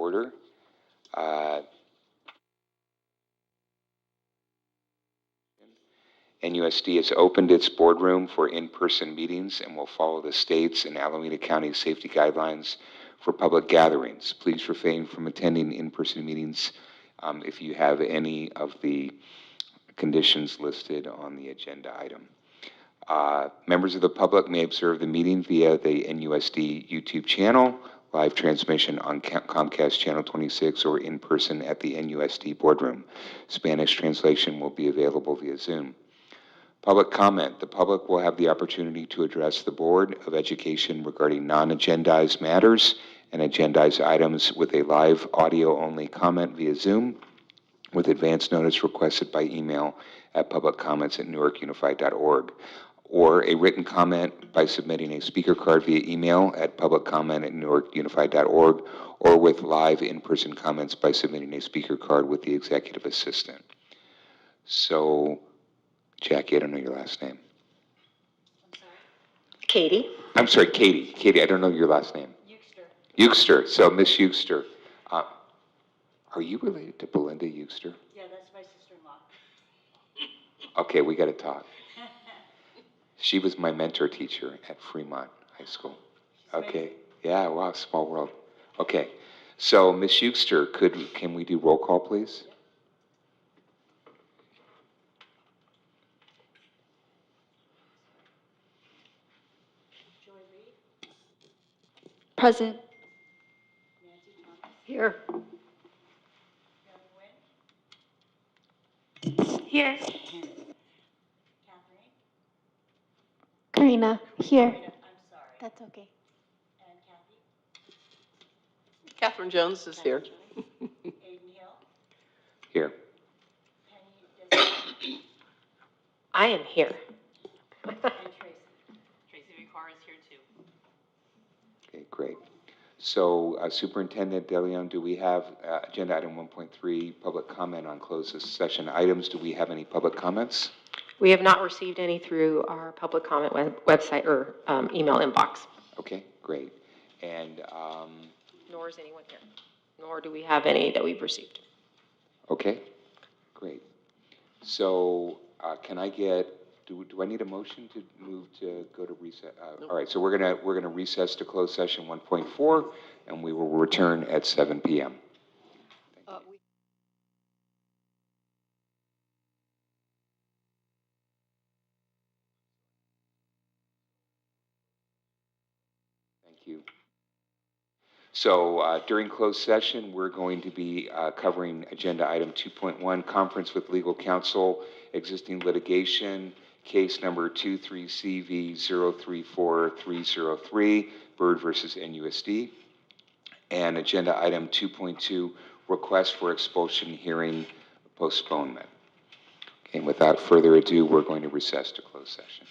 order. NUSD has opened its boardroom for in-person meetings and will follow the state's and Alameda County safety guidelines for public gatherings. Please refrain from attending in-person meetings if you have any of the conditions listed on the agenda item. Members of the public may observe the meeting via the NUSD YouTube channel, live transmission on Comcast Channel 26, or in person at the NUSD boardroom. Spanish translation will be available via Zoom. Public comment. The public will have the opportunity to address the Board of Education regarding non-agendized matters and agendized items with a live audio-only comment via Zoom, with advance notice requested by email at publiccomments@newarkunified.org, or a written comment by submitting a speaker card via email at publiccomment@newarkunified.org, or with live in-person comments by submitting a speaker card with the executive assistant. So, Jackie, I don't know your last name. I'm sorry. Katie. I'm sorry, Katie. Katie, I don't know your last name. Euxter. Euxter. So, Miss Euxter, are you related to Belinda Euxter? Yeah, that's my sister-in-law. Okay, we got to talk. She was my mentor teacher at Fremont High School. Okay. Yeah, wow, small world. Okay. So, Miss Euxter, can we do roll call, please? Present. Nancy Thomas. Here. Karen Nguyen. Here. Catherine. Karina. Here. Karina, I'm sorry. That's okay. And Kathy. Catherine Jones is here. Aiden Hill. Here. Penny Desmond. I am here. And Tracy. Tracy Ricard is here too. Okay, great. So, Superintendent DeLeon, do we have agenda item 1.3, public comment on closed session items? Do we have any public comments? We have not received any through our public comment website or email inbox. Okay, great. And, Nor is anyone here. Nor do we have any that we've received. okay, great. So, can I get, do I need a motion to move to go to recess? All right, so we're gonna recess to closed session 1.4, and we will return at 7 p.m. Thank you. So during closed session, we're going to be covering agenda item 2.1, conference with legal counsel, existing litigation, case number 23CV034303, Byrd versus NUSD, and agenda item 2.2, request for expulsion hearing postponement. Okay, and without further ado, we're going to recess to closed session.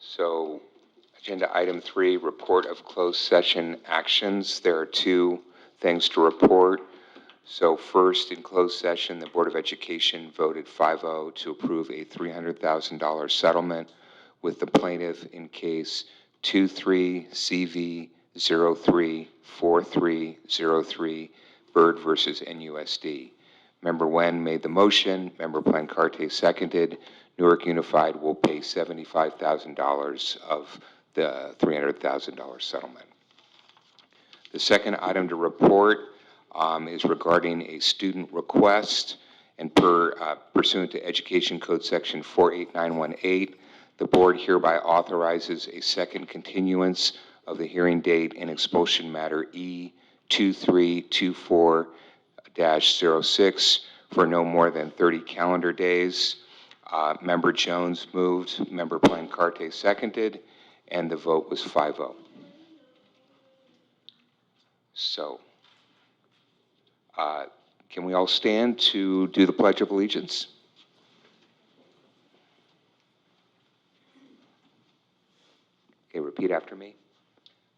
So, agenda item 3, report of closed session actions. There are 2 things to report. So first, in closed session, the Board of Education voted 5-0 to approve a $300,000 settlement with the plaintiff in case 23CV034303 Bird versus NUSD. Member Wen made the motion. Member Plancarte seconded. Newark Unified will pay $75,000 of the $300,000 settlement. The second item to report is regarding a student request, and pursuant to Education Code Section 48918, the board hereby authorizes a second continuance of the hearing date in expulsion matter E2324-06 for no more than 30 calendar days. Member Jones moved, Member Plancarte seconded, and the vote was 5-0. So, can we all stand to do the Pledge of Allegiance? Okay, repeat after me.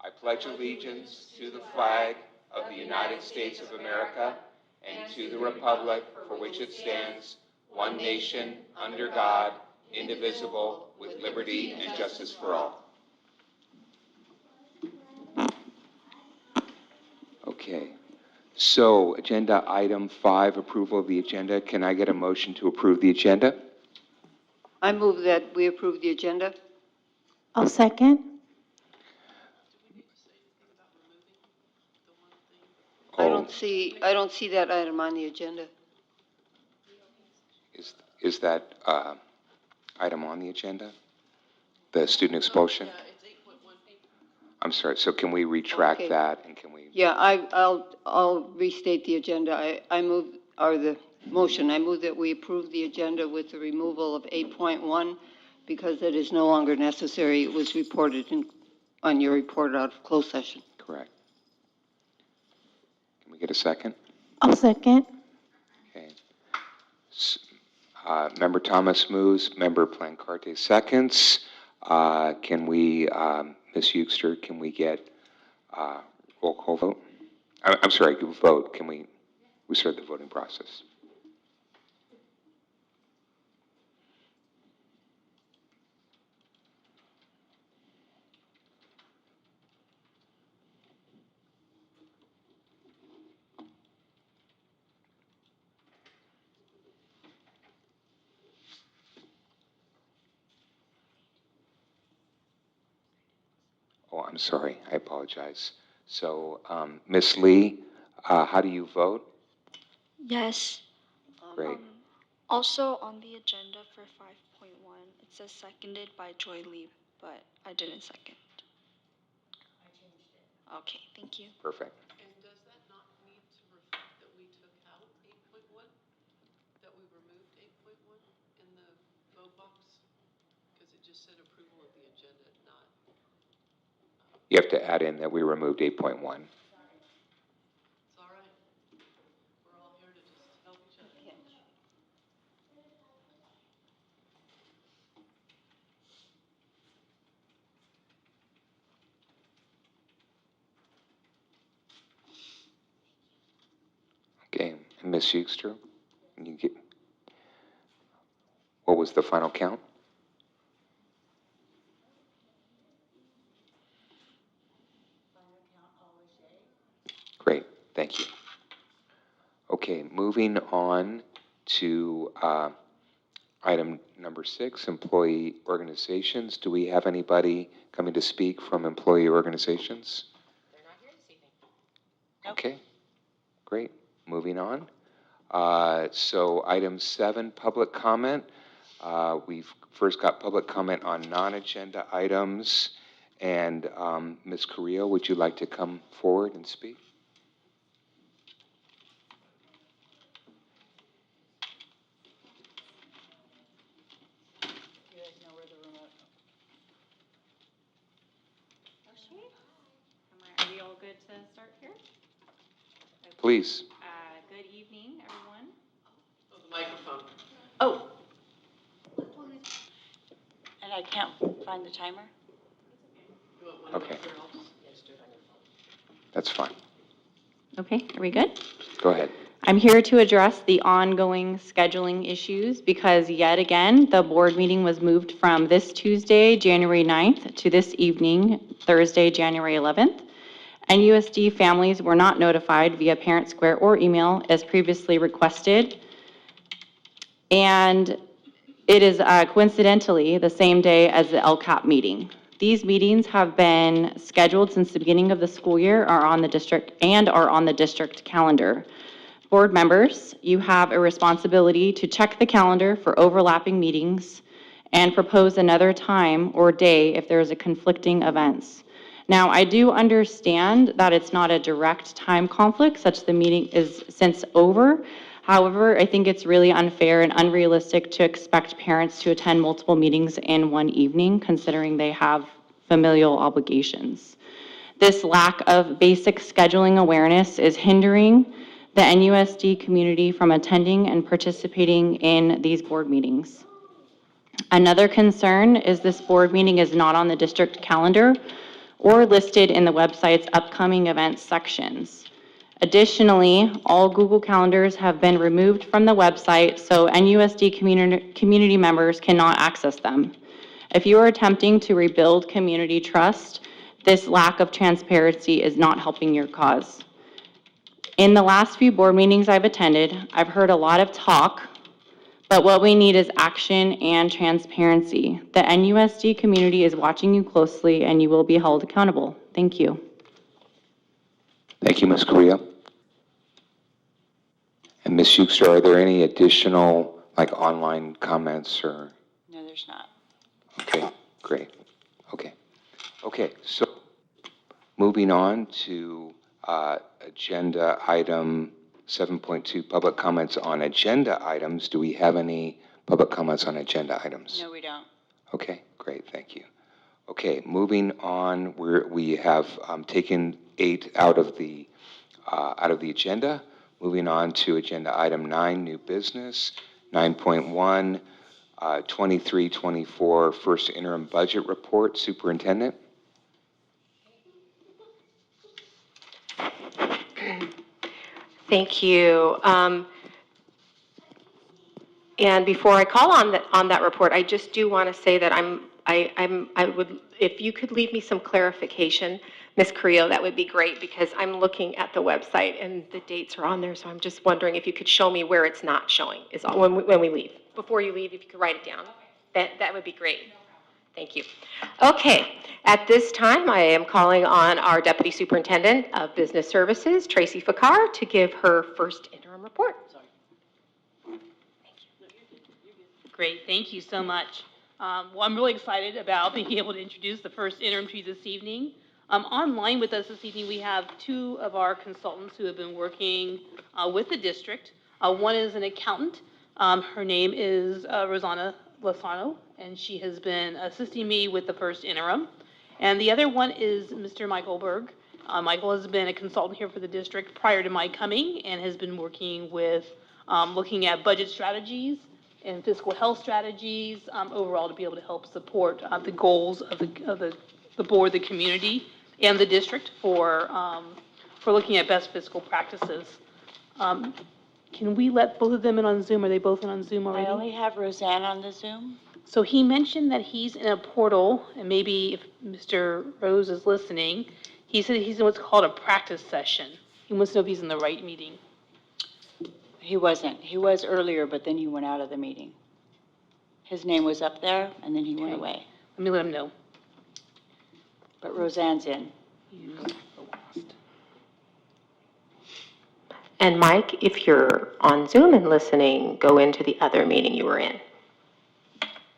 I pledge allegiance to the flag of the United States of America and to the republic for which it stands, one nation, under God, indivisible, with liberty and justice for all. Okay. So, agenda item 5, approval of the agenda. Can I get a motion to approve the agenda? I move that we approve the agenda. I'll second. I don't see that item on the agenda. Is that item on the agenda? The student expulsion? Yeah, it's 8.1. I'm sorry, so can we retract Okay. that, and can we? Yeah, I'll restate the agenda. I move, or the motion, I move that we approve the agenda with the removal of 8.1 because it is no longer necessary. It was reported on your report out of closed session. Correct. Can we get a second? I'll second. Okay. Member Thomas moves, Member Plancarte seconds. Can we, Ms. Euster, can we get roll call vote? I'm sorry, vote. Can we start the voting process? Oh, I'm sorry. I apologize. So, Ms. Lee, how do you vote? Yes. Great. Also on the agenda for 5.1, it says seconded by Joy Lee, but I didn't second. I changed it. Okay, thank you. Perfect. And does that not need to reflect that we took out 8.1? That we removed 8.1 in the vote box? Because it just said approval of the agenda, not. You have to add in that we removed 8.1. It's all right. We're all here to just help each other. Okay, and Ms. Euster, can you get, what was the final count? Final count always yea. Great, thank you. Okay, moving on to item number 6, employee organizations. Do we have anybody coming to speak from employee organizations? They're not here this evening. Okay, great. Moving on. So item 7, public comment. We've first got public comment on non-agenda items. And Ms. Carrillo, would you like to come forward and speak? You guys know where the remote? Are we all good to start here? Okay. Please. Good evening, everyone. Oh, the microphone. Oh, And I I can't find the timer. Okay. That's fine. Okay, are we good? Go ahead. I'm here to address the ongoing scheduling issues because yet again, the board meeting was moved from this Tuesday, January 9th, to this evening, Thursday, January 11th. NUSD families were not notified via Parent Square or email as previously requested. And it is coincidentally the same day as the LCAP meeting. These meetings have been scheduled since the beginning of the school year are on the district calendar. Board members, you have a responsibility to check the calendar for overlapping meetings and propose another time or day if there is a conflicting events. Now, I do understand that it's not a direct time conflict, such the meeting is since over. However, I think it's really unfair and unrealistic to expect parents to attend multiple meetings in one evening, considering they have familial obligations. This lack of basic scheduling awareness is hindering the NUSD community from attending and participating in these board meetings. Another concern is this board meeting is not on the district calendar or listed in the website's upcoming events sections. Additionally, all Google Calendars have been removed from the website, so NUSD community members cannot access them. If you are attempting to rebuild community trust, this lack of transparency is not helping your cause. In the last few board meetings I've attended, I've heard a lot of talk, but what we need is action and transparency. The NUSD community is watching you closely and you will be held accountable. Thank you. Thank you, Ms. Correa. And Ms. Schuster, are there any additional, like, online comments or? No, there's not. Okay, great. Okay, so moving on to agenda item 7.2, public comments on agenda items. Do we have any public comments on agenda items? No, we don't. Okay, great, thank you. Okay, moving on, we have taken 8 out of the agenda. Moving on to agenda item 9, new business. 9.1, 23-24 first interim budget report. Superintendent. Thank you. And before I call on that report, I just do want to say that I would, if you could leave me some clarification, Ms. Carrillo, that would be great, because I'm looking at the website and the dates are on there, so I'm just wondering if you could show me where it's not showing, is all, when we leave. Before you leave, if you could write it down, that would be great. Thank you. Okay, at this time, I am calling on our Deputy Superintendent of Business Services, Tracy Fakar, to give her first interim report. Great, thank you so much. Well, I'm really excited about being able to introduce the first interim to you this evening. Online with us this evening, we have 2 of our consultants who have been working with the district. One is an accountant. Her name is Rosanna Lozano, and she has been assisting me with the first interim. And the other one is Mr. Michael Berg. Michael has been a consultant here for the district prior to my coming and has been working with looking at budget strategies and fiscal health strategies overall to be able to help support the goals of the board, the community, and the district for looking at best fiscal practices. Can we let both of them in on Zoom? Are they both in on Zoom already? I only have Roseanne on the Zoom. So he mentioned that he's in a portal, and maybe if Mr. Rose is listening, he said he's in what's called a practice session. He wants to know if he's in the right meeting. He wasn't. He was earlier, but then he went out of the meeting. His name was up there, and then he went away. Let me let him know. But Roseanne's in. And Mike, if you're on Zoom and listening, go into the other meeting you were in.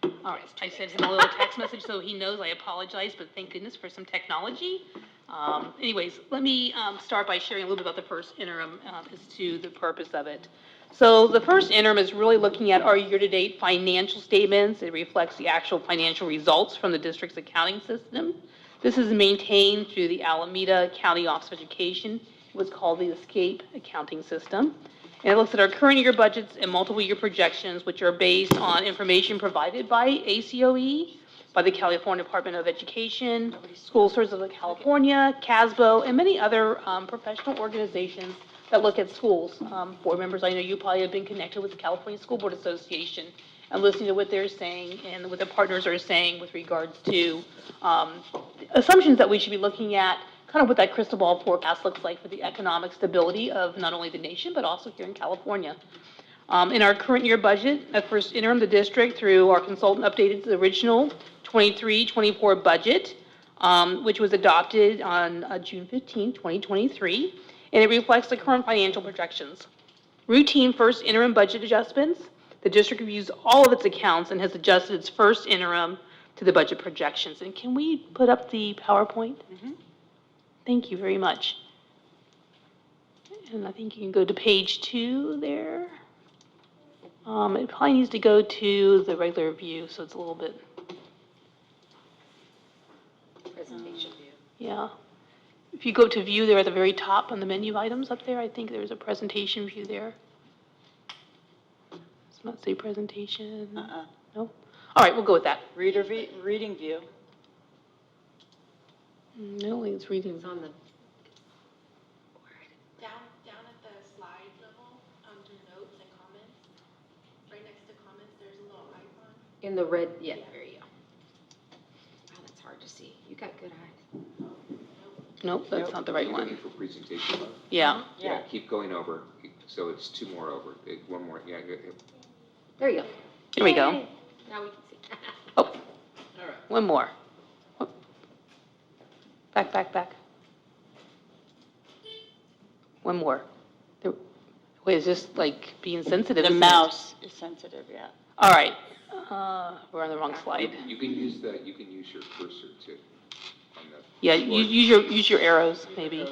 All right, I sent him a little text message so he knows I apologize, but thank goodness for some technology. Anyways, let me start by sharing a little bit about the first interim as to the purpose of it. So the first interim is really looking at our year-to-date financial statements. It reflects the actual financial results from the district's accounting system. This is maintained through the Alameda County Office of Education, what's called the ESCAPE accounting system. And it looks at our current year budgets and multiple year projections, which are based on information provided by ACOE. by the California Department of Education, School Services of California, CASBO, and many other professional organizations that look at schools. Board members, I know you probably have been connected with the California School Board Association and listening to what they're saying and what the partners are saying with regards to assumptions that we should be looking at, kind of what that crystal ball forecast looks like for the economic stability of not only the nation, but also here in California. In our current year budget, at first interim, the district, through our consultant, updated the original 23-24 budget, which was adopted on June 15, 2023, and it reflects the current financial projections. Routine first interim budget adjustments. The district reviews all of its accounts and has adjusted its first interim to the budget projections. And can we put up the PowerPoint? Thank you very much. And I think you can go to page 2 there. It probably needs to go to the regular view, so it's a little bit. Presentation view. Yeah. If you go to view there at the very top on the menu items up there, I think there's a presentation view there. Does not say presentation. No? All right, we'll go with that. Reading view. No, it's reading. It's on the, Down at the slide level, under notes and comments, right next to comments, there's a little icon. in the red, yeah, there you go. Wow, that's hard to see. You got good eyes. Nope, that's not the right You're one. looking for presentation. Yeah. Yeah, keep going over, so it's 2 more over, one more, yeah. There you go. Here we go. Yay. Now we can see. Oh, one more. Oh. Back. One more. Wait, is this like being sensitive? The isn't it? mouse is sensitive, yeah. All right, we're on the wrong slide. You can use your cursor too. On the Yeah, keyboard. use your arrows, maybe.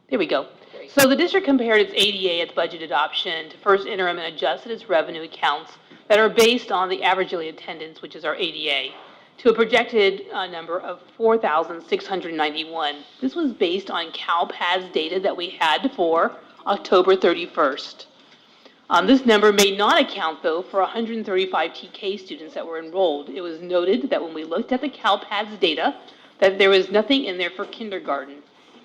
There we go. So the district compared its ADA at the budget adoption to first interim and adjusted its revenue accounts that are based on the average daily attendance, which is our ADA, to a projected number of 4,691. This was based on CalPADS data that we had for October 31st. This number may not account, though, for 135 TK students that were enrolled. It was noted that when we looked at the CalPADS data, that there was nothing in there for kindergarten.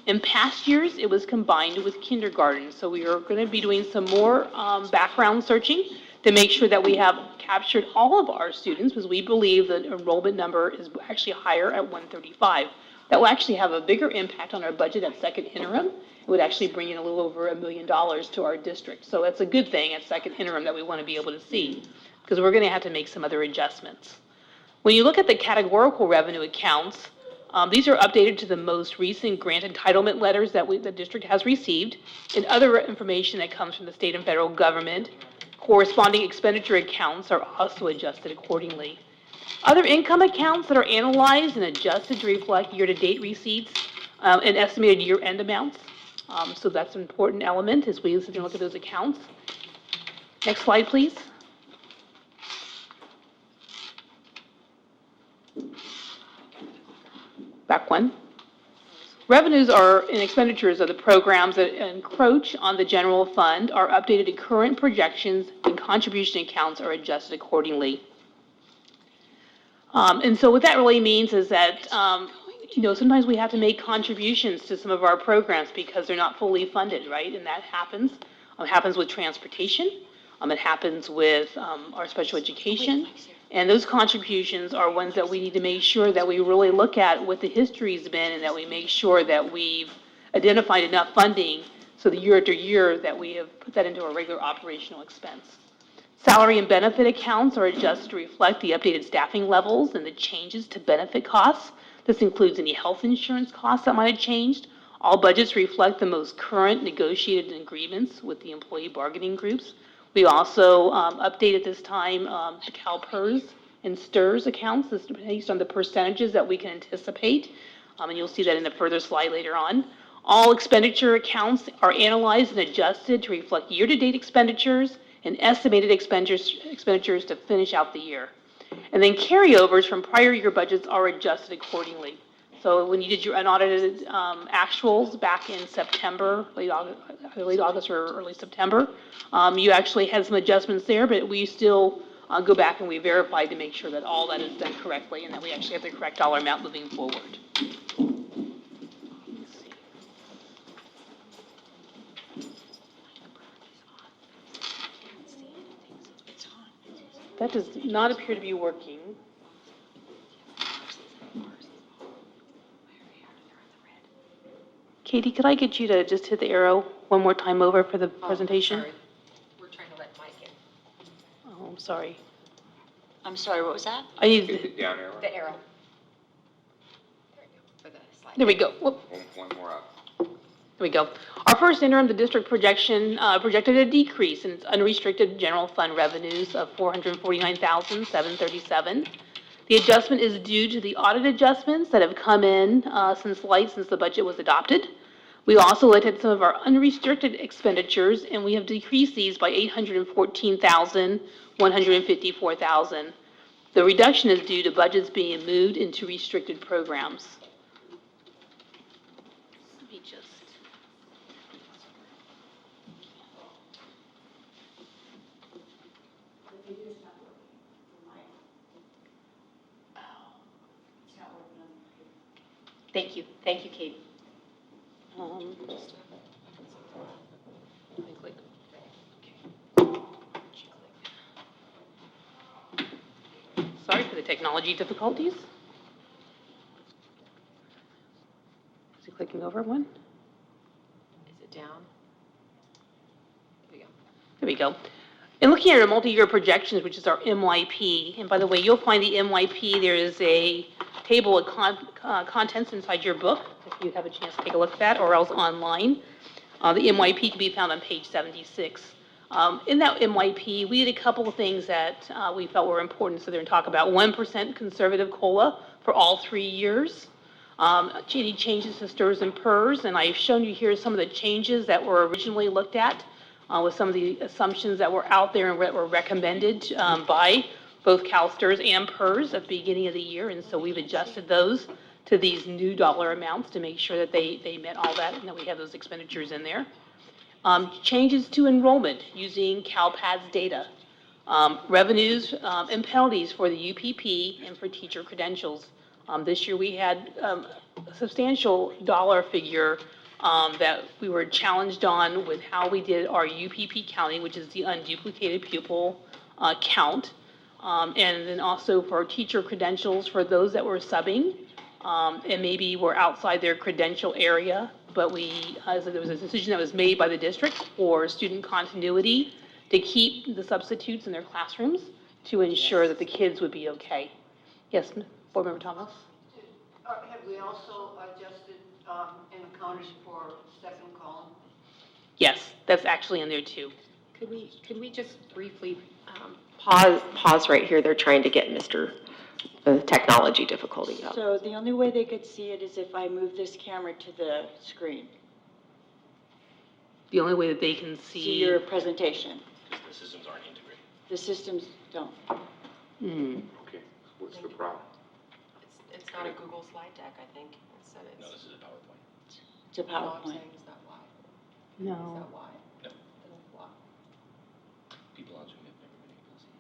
In past years, it was combined with kindergarten, so we are going to be doing some more background searching to make sure that we have captured all of our students, because we believe the enrollment number is actually higher at 135. That will actually have a bigger impact on our budget at second interim. It would actually bring in a little over $1 million to our district. So that's a good thing at second interim that we want to be able to see, because we're going to have to make some other adjustments. When you look at the categorical revenue accounts, these are updated to the most recent grant entitlement letters that the district has received, and other information that comes from the state and federal government. Corresponding expenditure accounts are also adjusted accordingly. Other income accounts that are analyzed and adjusted to reflect year-to-date receipts and estimated year-end amounts. So that's an important element as we sit and look at those accounts. Next slide, please. Back one. Revenues and expenditures of the programs that encroach on the general fund are updated to current projections, and contribution accounts are adjusted accordingly. And so what that really means is that, sometimes we have to make contributions to some of our programs because they're not fully funded, right? And that happens. It happens with transportation. It happens with our special education. And those contributions are ones that we need to make sure that we really look at what the history's been, and that we make sure that we've identified enough funding so that year after year that we have put that into a regular operational expense. Salary and benefit accounts are adjusted to reflect the updated staffing levels and the changes to benefit costs. This includes any health insurance costs that might have changed. All budgets reflect the most current negotiated agreements with the employee bargaining groups. We also update at this time the CalPERS and STIRS accounts. This is based on the percentages that we can anticipate, and you'll see that in a further slide later on. All expenditure accounts are analyzed and adjusted to reflect year-to-date expenditures and estimated expenditures to finish out the year. And then carryovers from prior year budgets are adjusted accordingly. So when you did your unaudited actuals back in September, late August or early September, you actually had some adjustments there, but we still go back and we verify to make sure that all that is done correctly and that we actually have the correct dollar amount moving forward. Let's see. That does not appear to be working. Katie, could I get you to just hit the arrow one more time over for the presentation? Sorry. We're trying to let Mike in. Oh, I'm sorry. I'm sorry, what was that? I Hit need, the down arrow. The arrow. There we go, for the slide. there we go. Whoop. One more up. There we go. Our first interim, the district projected a decrease in its unrestricted general fund revenues of $449,737. The adjustment is due to the audit adjustments that have come in since the budget was adopted. We also looked at some of our unrestricted expenditures, and we have decreased these by $814,000, $154,000. The reduction is due to budgets being moved into restricted programs. Let me just. Thank you, Kate. Just click. Sorry for the technology difficulties. Is it clicking over one? Is it down? There we go. In looking at our multi-year projections, which is our MYP, and by the way, you'll find the MYP, there is a table of contents inside your book, if you have a chance to take a look at that, or else online. The MYP can be found on page 76. In that MYP, we had a couple of things that we felt were important to sit there and talk about. 1% conservative COLA for all 3 years. Any changes to STRS and PERS, and I've shown you here some of the changes that were originally looked at with some of the assumptions that were out there and were recommended by both CalSTRS and PERS at the beginning of the year, and so we've adjusted those to these new dollar amounts to make sure that they met all that and that we have those expenditures in there. Changes to enrollment using CalPADS data. Revenues and penalties for the UPP and for teacher credentials. This year we had a substantial dollar figure that we were challenged on with how we did our UPP counting, which is the unduplicated pupil count. And then also for teacher credentials for those that were subbing and maybe were outside their credential area, but there was a decision that was made by the district for student continuity to keep the substitutes in their classrooms to ensure that the kids would be okay. Yes, Board Member Thomas? Have we also adjusted and accounted for step and column? Yes, that's actually in there too. Could we just briefly pause right here? They're trying to get Mr. Technology difficulty up. So the only way they could see it is if I move this camera to the screen. The only way that they can See your presentation. The systems aren't integrated. The systems don't. Okay, what's the problem? It's not a Google slide deck, I think. Instead it's. No, this is a PowerPoint. It's a No, I'm PowerPoint. saying, is that why? Is No. that why? No. Then why? People on Zoom have never been able to see.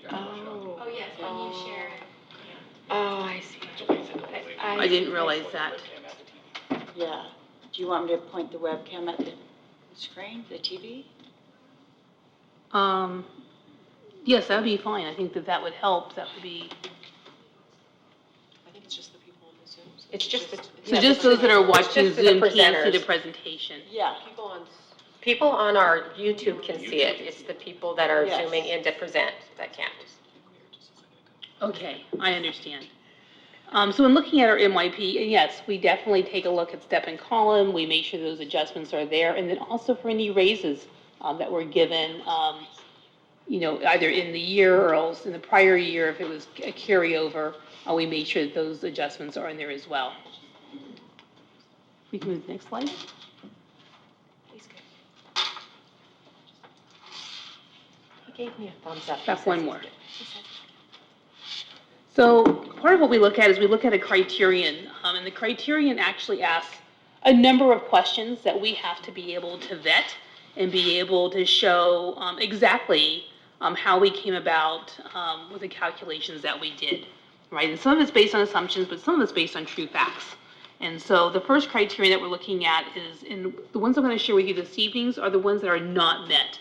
You gotta watch it on. Oh, yes, when you share it. Oh, I see. I didn't realize that. Webcam at the TV. Yeah. Do you want me to point the webcam at the screen, the TV? Yes, that would be fine. I think that would help. That would be, I think it's just the people on the Zoom. It's just the. so just those that are watching just the Zoom can't see presenters. the presentation. Yeah. People on our YouTube can see it. It's the people that are Yes. zooming in to present that can't. Okay, I understand. So in looking at our MYP, and yes, we definitely take a look at step and column. We make sure those adjustments are there. And then also for any raises that were given, either in the year or else in the prior year, if it was a carryover, we made sure that those adjustments are in there as well. We can move to the next slide. Please go. He gave me a thumbs up. He Back says one he's more. good. He says he's good. So part of what we look at is we look at a criterion, and the criterion actually asks a number of questions that we have to be able to vet and be able to show exactly how we came about with the calculations that we did, right? And some of it's based on assumptions, but some of it's based on true facts. And so the first criteria that we're looking at is, and the ones I'm going to share with you this evening are the ones that are not met.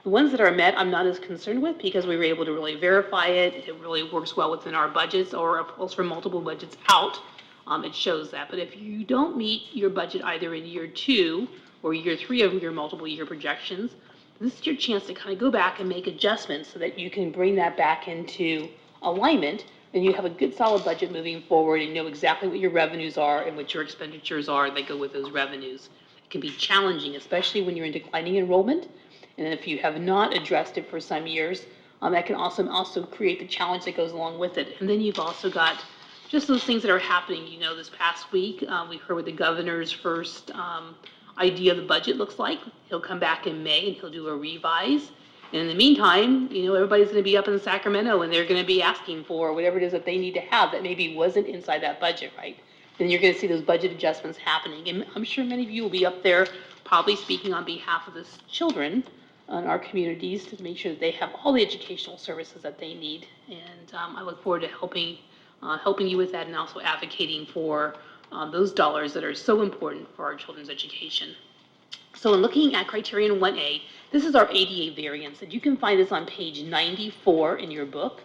The ones that are met, I'm not as concerned with because we were able to really verify it. It really works well within our budgets or pulls from multiple budgets out. It shows that. But if you don't meet your budget either in year 2 or year 3 of your multiple year projections, this is your chance to kind of go back and make adjustments so that you can bring that back into alignment, and you have a good solid budget moving forward and know exactly what your revenues are and what your expenditures are that go with those revenues. It can be challenging, especially when you're in declining enrollment, and if you have not addressed it for some years, that can also create the challenge that goes along with it. And then you've also got just those things that are happening. You know, this past week, we heard what the governor's first idea of the budget looks like. He'll come back in May and he'll do a revise. And in the meantime, you know, everybody's going to be up in Sacramento and they're going to be asking for whatever it is that they need to have that maybe wasn't inside that budget, right? Then you're going to see those budget adjustments happening. And I'm sure many of you will be up there probably speaking on behalf of the children in our communities to make sure that they have all the educational services that they need. And I look forward to helping you with that and also advocating for those dollars that are so important for our children's education. So in looking at criterion 1A, this is our ADA variance, and you can find this on page 94 in your book.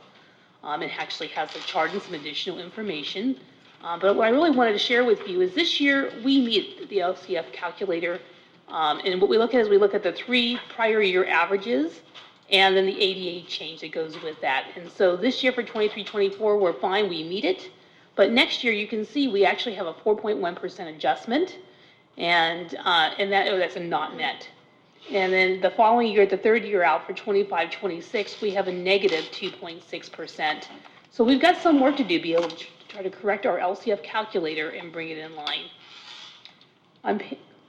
It actually has a chart and some additional information. But what I really wanted to share with you is this year we meet the LCF calculator, and what we look at is we look at the 3 prior year averages and then the ADA change that goes with that. And so this year for 23-24, we're fine, we meet it. But next year, you can see we actually have a 4.1% adjustment, and that's a not met. And then the following year, the third year out for 25-26, we have a negative 2.6%. So we've got some work to do, be able to try to correct our LCF calculator and bring it in line.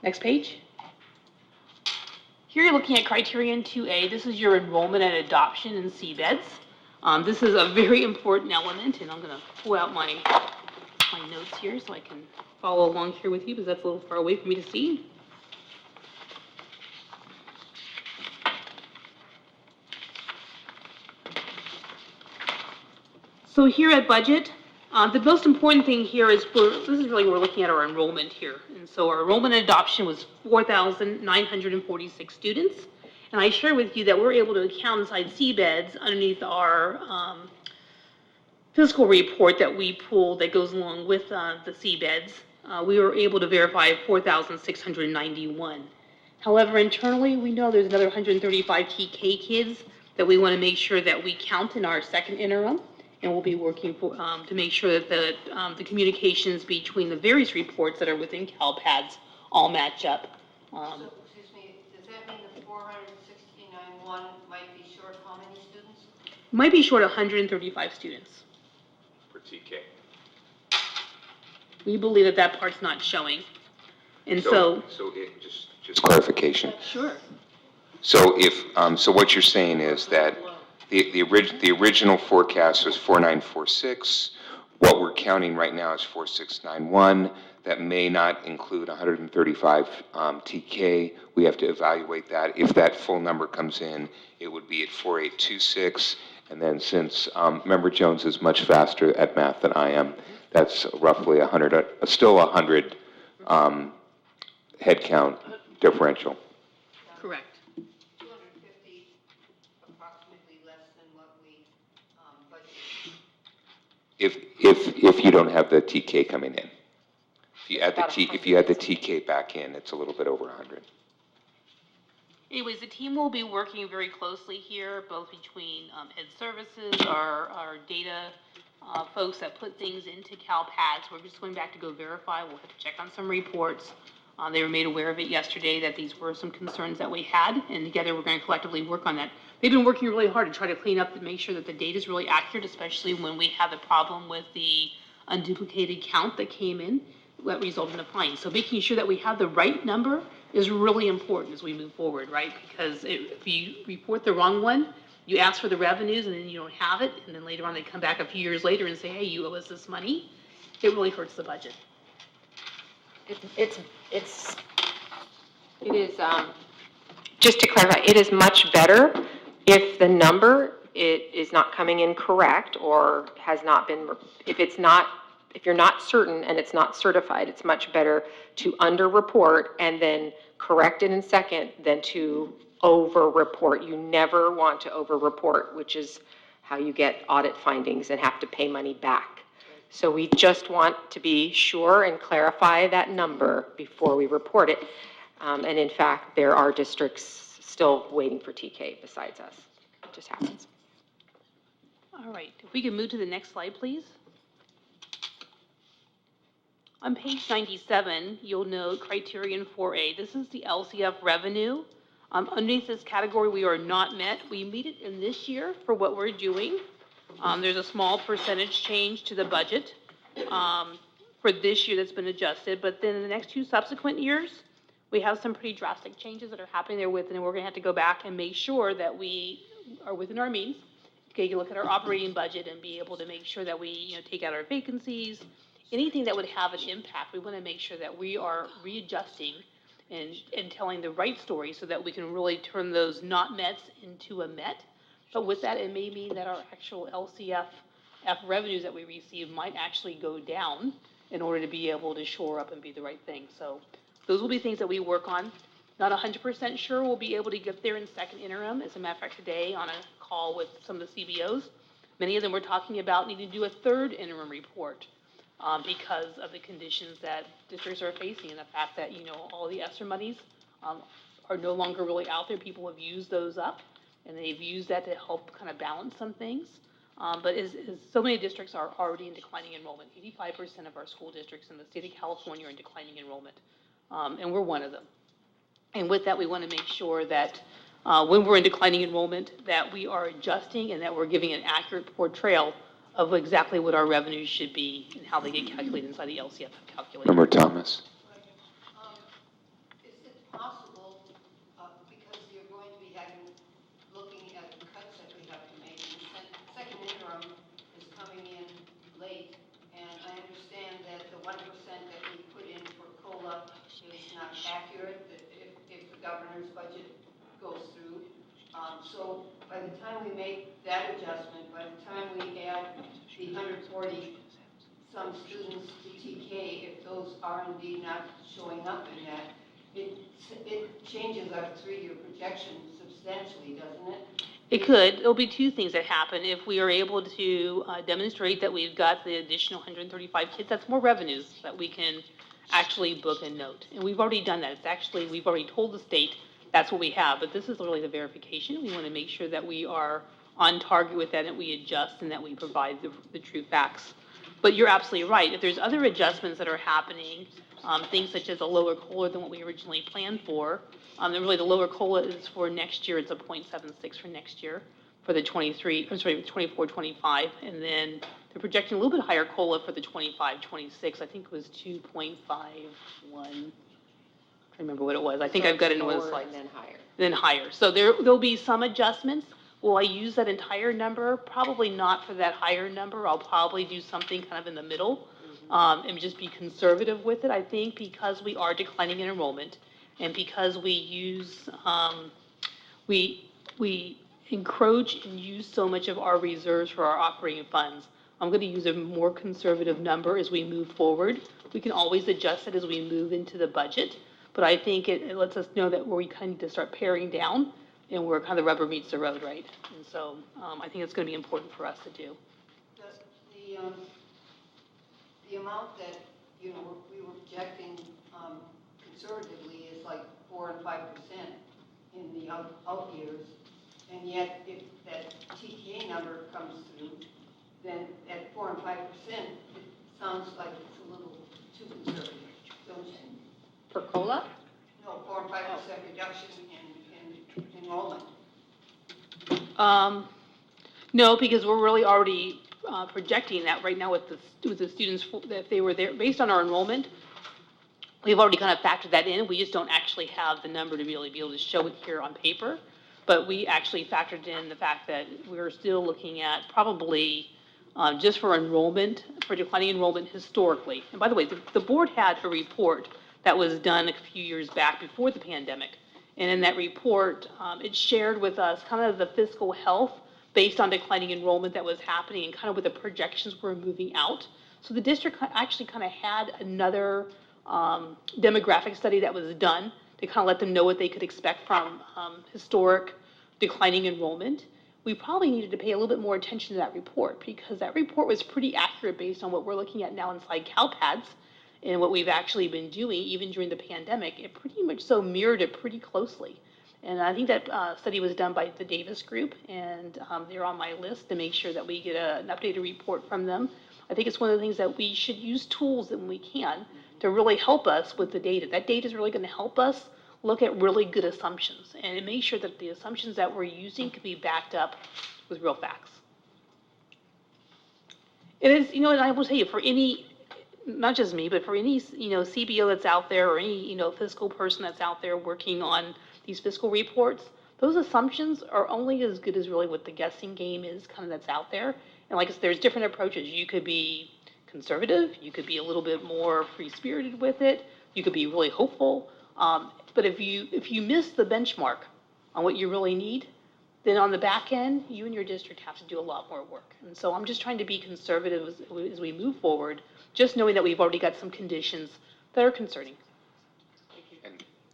Next page. Here you're looking at criterion 2A. This is your enrollment and adoption in CBEDS. This is a very important element, and I'm going to pull out my notes here so I can follow along here with you because that's a little far away for me to see. So here at budget, the most important thing here is this is really where we're looking at our enrollment here. And so our enrollment and adoption was 4,946 students. And I share with you that we're able to account inside CBEDS underneath our fiscal report that we pulled that goes along with the CBEDS. We were able to verify 4,691. However, internally, we know there's another 135 TK kids that we want to make sure that we count in our second interim. And we'll be working to make sure that the communications between the various reports that are within CalPADS all match up. So, excuse me, does that mean the 469-1 might be short how many students? Might be short 135 students. For TK. We believe that that part's not showing. And so it just clarification. Sure. So so what you're saying is that the original forecast was 4946. What we're counting right now is 4691. That may not include 135 TK. We have to evaluate that. If that full number comes in, it would be at 4826. And then since Member Jones is much faster at math than I am, that's roughly 100, still 100 head count differential. Correct. 250, approximately less than what we budgeted. If you don't have the TK coming in. If you add the TK back in, it's a little bit over 100. Anyways, the team will be working very closely here, both between Ed Services, our data folks that put things into CalPADS. We're just going back to go verify. We'll have to check on some reports. They were made aware of it yesterday that these were some concerns that we had, and together we're going to collectively work on that. They've been working really hard to try to clean up and make sure that the data is really accurate, especially when we have the problem with the unduplicated count that came in that resulted in a fine. So making sure that we have the right number is really important as we move forward, right? Because if you report the wrong one, you ask for the revenues and then you don't have it, and then later on they come back a few years later and say, hey, you owe us this money, it really hurts the budget. It is, just to clarify, it is much better If the number is not coming in correct or has not been, if you're not certain and it's not certified, it's much better to underreport and then correct it in second than to overreport. You never want to overreport, which is how you get audit findings and have to pay money back. So we just want to be sure and clarify that number before we report it. And in fact, there are districts still waiting for TK besides us. It just happens. All right, if we can move to the next slide, please. On page 97, you'll note criterion 4A. This is the LCF revenue. Underneath this category, we are not met. We meet it in this year for what we're doing. There's a small percentage change to the budget for this year that's been adjusted, but then in the next two subsequent years, we have some pretty drastic changes that are happening there with, and we're going to have to go back and make sure that we are within our means. Okay, you look at our operating budget and be able to make sure that we, take out our vacancies, anything that would have an impact. We want to make sure that we are readjusting and telling the right story so that we can really turn those not mets into a met. But with that, it may mean that our actual LCF revenues that we receive might actually go down in order to be able to shore up and be the right thing. So those will be things that we work on. Not 100% sure we'll be able to get there in second interim. As a matter of fact, today on a call with some of the CBOs, many of them were talking about needing to do a third interim report because of the conditions that districts are facing and the fact that, all the ESSER monies are no longer really out there. People have used those up, and they've used that to help kind of balance some things. But as so many districts are already in declining enrollment, 85% of our school districts in the state of California are in declining enrollment, and we're one of them. And with that, we want to make sure that when we're in declining enrollment, that we are adjusting and that we're giving an accurate portrayal of exactly what our revenues should be and how they get calculated inside the LCF calculator. Member Thomas. Is it possible, because you're going to be looking at the cuts that we have to make, and the second interim is coming in late, and I understand that the 1% that we put in for COLA is not accurate, that if the governor's budget goes through. So by the time we make that adjustment, by the time we add the 140 some students to TK, if those are indeed not showing up in that, it changes our 3-year projection substantially, doesn't it? It could. There'll be two things that happen. If we are able to demonstrate that we've got the additional 135 kids, that's more revenues that we can actually book and note. And we've already done that. It's actually, we've already told the state that's what we have, but this is literally the verification. We want to make sure that we are on target with that and we adjust and that we provide the true facts. But you're absolutely right. If there's other adjustments that are happening, things such as a lower COLA than what we originally planned for, then really the lower COLA is for next year. It's a 0.76 for next year for the 24-25, and then they're projecting a little bit higher COLA for the 25-26. I think it was 2.51. I remember what it was. I think I've got it in one slide. Then higher. So there'll be some adjustments. Will I use that entire number? Probably not for that higher number. I'll probably do something kind of in the middle and just be conservative with it. I think because we are declining in enrollment and because we use, we encroach and use so much of our reserves for our operating funds, I'm going to use a more conservative number as we move forward. We can always adjust it as we move into the budget. But I think it lets us know that we kind of need to start paring down and where kind of the rubber meets the road, right? And so I think it's going to be important for us to do. The amount that, we were projecting conservatively is like 4 and 5% in the out years. And yet if that TK number comes through, then at 4 and 5%, it sounds like it's a little too conservative, don't you? For COLA? No, 4 and 5% reduction in enrollment. No, because we're really already projecting that right now with the students, that if they were there, based on our enrollment, we've already kind of factored that in. We just don't actually have the number to really be able to show it here on paper. But we actually factored in the fact that we're still looking at probably just for enrollment, for declining enrollment historically. And by the way, the board had a report that was done a few years back before the pandemic. And in that report, it shared with us kind of the fiscal health based on declining enrollment that was happening and kind of what the projections were moving out. So the district actually kind of had another demographic study that was done to kind of let them know what they could expect from historic declining enrollment. We probably needed to pay a little bit more attention to that report because that report was pretty accurate based on what we're looking at now inside CalPADS and what we've actually been doing even during the pandemic. It pretty much so mirrored it pretty closely. And I think that study was done by the Davis Group, and they're on my list to make sure that we get an updated report from them. I think it's one of the things that we should use tools when we can to really help us with the data. That data is really going to help us look at really good assumptions and make sure that the assumptions that we're using can be backed up with real facts. It is, and I will tell you, for any, not just me, but for any, CBO that's out there or any, fiscal person that's out there working on these fiscal reports, those assumptions are only as good as really what the guessing game is kind of that's out there. And like I said, there's different approaches. You could be conservative, you could be a little bit more free-spirited with it, you could be really hopeful. But if you miss the benchmark on what you really need, then on the back end, you and your district have to do a lot more work. And so I'm just trying to be conservative as we move forward, just knowing that we've already got some conditions that are concerning.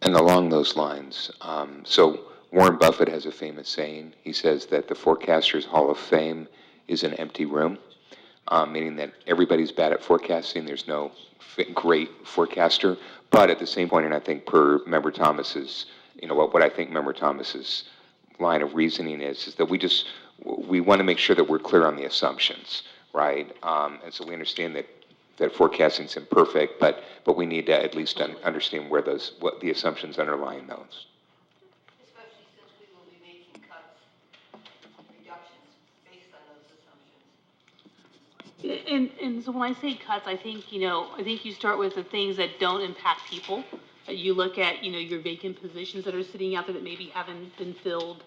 And along those lines, so Warren Buffett has a famous saying. He says that the Forecasters Hall of Fame is an empty room, meaning that everybody's bad at forecasting. There's no great forecaster. But at the same point, and I think per Member Thomas's, what I think Member Thomas's line of reasoning is that we want to make sure that we're clear on the assumptions, right? And so we understand that forecasting is imperfect, but we need to at least understand what the assumptions underlying those. Especially since we will be making cuts, reductions based on those assumptions. And so when I say cuts, I think you start with the things that don't impact people. You look at, your vacant positions that are sitting out there that maybe haven't been filled.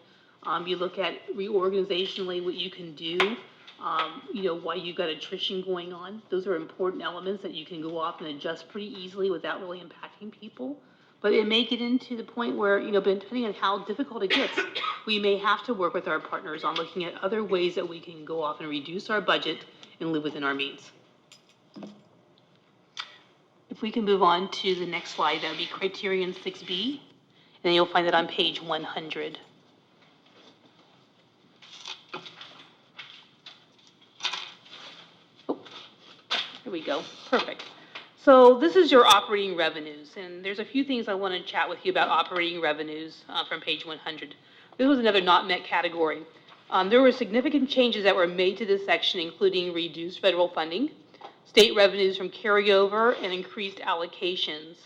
You look at reorganizationally what you can do, why you've got attrition going on. Those are important elements that you can go off and adjust pretty easily without really impacting people. But it may get into the point where, depending on how difficult it gets, we may have to work with our partners on looking at other ways that we can go off and reduce our budget and live within our means. If we can move on to the next slide, that would be criterion 6B, and then you'll find that on page 100. Oh, here we go, perfect. So this is your operating revenues, and there's a few things I want to chat with you about operating revenues from page 100. This was another not met category. There were significant changes that were made to this section, including reduced federal funding, state revenues from carryover, and increased allocations.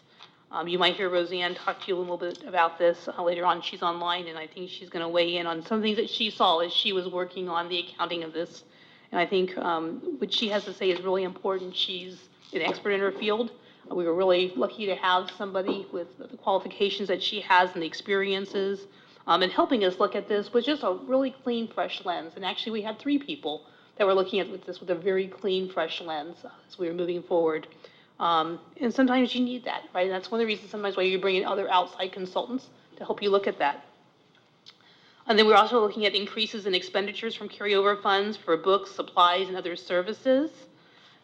You might hear Roseanne talk to you a little bit about this later on. She's online, and I think she's going to weigh in on some things that she saw as she was working on the accounting of this. And I think what she has to say is really important. She's an expert in her field. We were really lucky to have somebody with the qualifications that she has and the experiences and helping us look at this with just a really clean, fresh lens. And actually, we had 3 people that were looking at this with a very clean, fresh lens as we were moving forward. And sometimes you need that, right? And that's one of the reasons sometimes why you bring in other outside consultants to help you look at that. And then we're also looking at increases in expenditures from carryover funds for books, supplies, and other services.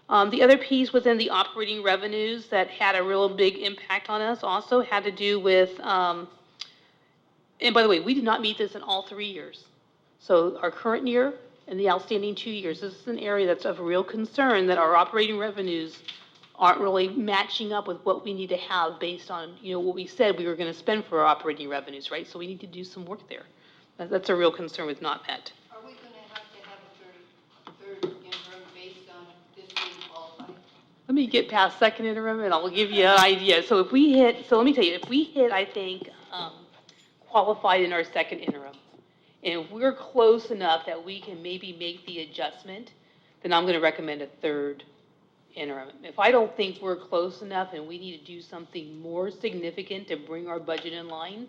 The other piece within the operating revenues that had a real big impact on us also had to do with, and by the way, we did not meet this in all 3 years. So our current year and the outstanding 2 years, this is an area that's of real concern that our operating revenues aren't really matching up with what we need to have based on, what we said we were going to spend for our operating revenues, right? So we need to do some work there. That's a real concern with not met. Are we going to have a third interim based on this being qualified? Let me get past second interim and I'll give you an idea. So let me tell you, if we hit, I think, qualified in our second interim, and if we're close enough that we can maybe make the adjustment, then I'm going to recommend a third interim. If I don't think we're close enough and we need to do something more significant to bring our budget in line,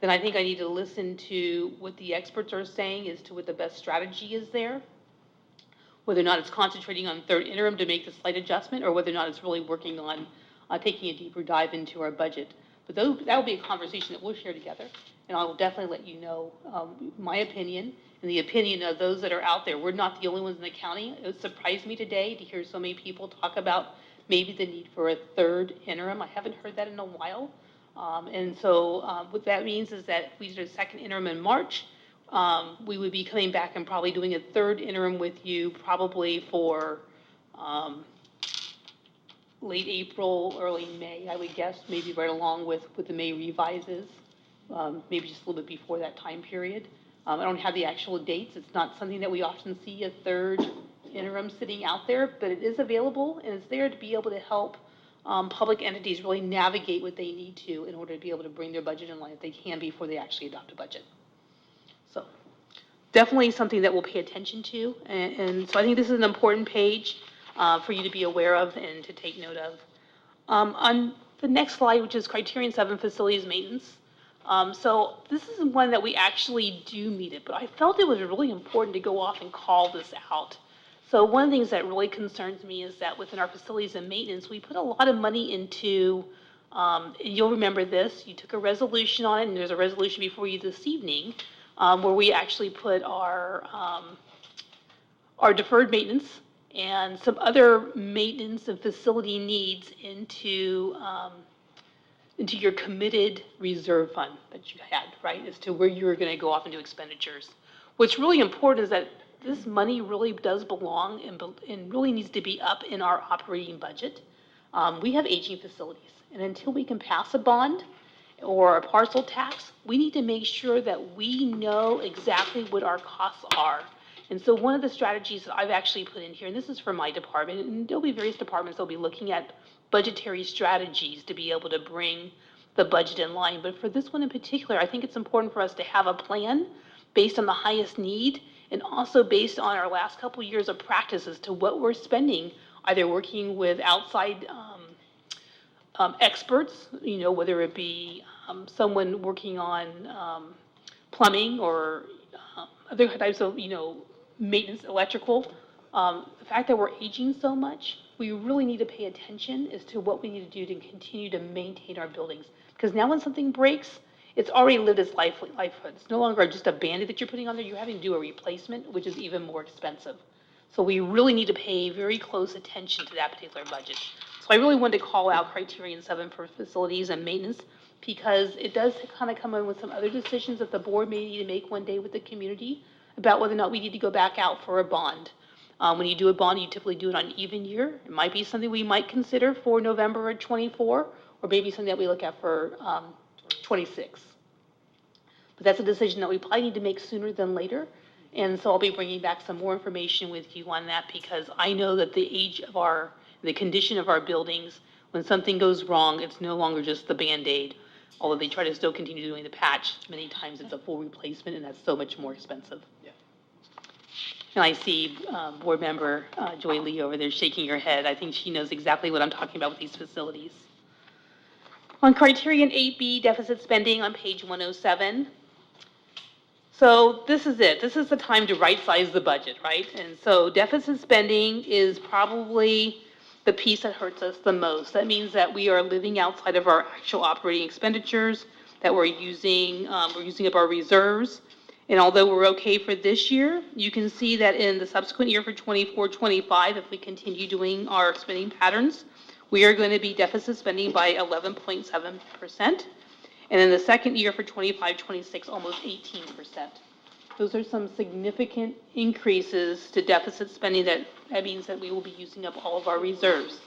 then I think I need to listen to what the experts are saying as to what the best strategy is there, whether or not it's concentrating on third interim to make the slight adjustment, or whether or not it's really working on taking a deeper dive into our budget. But that will be a conversation that we'll share together, and I will definitely let you know my opinion and the opinion of those that are out there. We're not the only ones in the county. It surprised me today to hear so many people talk about maybe the need for a third interim. I haven't heard that in a while. And so what that means is that if we did a second interim in March, we would be coming back and probably doing a third interim with you probably for late April, early May, I would guess, maybe right along with the May revises, maybe just a little bit before that time period. I don't have the actual dates. It's not something that we often see, a third interim sitting out there, but it is available, and it's there to be able to help public entities really navigate what they need to in order to be able to bring their budget in line if they can before they actually adopt a budget. So definitely something that we'll pay attention to, and so I think this is an important page for you to be aware of and to take note of. On the next slide, which is criterion 7, facilities maintenance. So this is one that we actually do meet it, but I felt it was really important to go off and call this out. So one of the things that really concerns me is that within our facilities and maintenance, we put a lot of money into, you'll remember this, you took a resolution on it, and there's a resolution before you this evening, where we actually put our deferred maintenance and some other maintenance and facility needs into your committed reserve fund that you had, right, as to where you were going to go off and do expenditures. What's really important is that this money really does belong and really needs to be up in our operating budget. We have aging facilities, and until we can pass a bond or a parcel tax, we need to make sure that we know exactly what our costs are. And so one of the strategies that I've actually put in here, and this is for my department, and there'll be various departments that'll be looking at budgetary strategies to be able to bring the budget in line. But for this one in particular, I think it's important for us to have a plan based on the highest need and also based on our last couple of years of practice as to what we're spending, either working with outside experts, whether it be someone working on plumbing or other types of, maintenance, electrical. The fact that we're aging so much, we really need to pay attention as to what we need to do to continue to maintain our buildings. Because now when something breaks, it's already lived its life. It's no longer just a Band-Aid that you're putting on there. You're having to do a replacement, which is even more expensive. So we really need to pay very close attention to that particular budget. So I really wanted to call out criterion 7 for facilities and maintenance because it does kind of come in with some other decisions that the board may need to make one day with the community about whether or not we need to go back out for a bond. When you do a bond, you typically do it on an even year. It might be something we might consider for November of 24, or maybe something that we look at for 26. But that's a decision that we probably need to make sooner than later. And so I'll be bringing back some more information with you on that because I know that the condition of our buildings, when something goes wrong, it's no longer just the Band-Aid. Although they try to still continue doing the patch, many times it's a full replacement, and that's so much more expensive. Yeah. And I see board member Joy Lee over there shaking her head. I think she knows exactly what I'm talking about with these facilities. On criterion 8B, deficit spending on page 107. So this is it. This is the time to right-size the budget, right? And so deficit spending is probably the piece that hurts us the most. That means that we are living outside of our actual operating expenditures, that we're using up our reserves. And although we're okay for this year, you can see that in the subsequent year for 24-25, if we continue doing our spending patterns, we are going to be deficit spending by 11.7%. And in the second year for 25-26, almost 18%. Those are some significant increases to deficit spending. That means that we will be using up all of our reserves.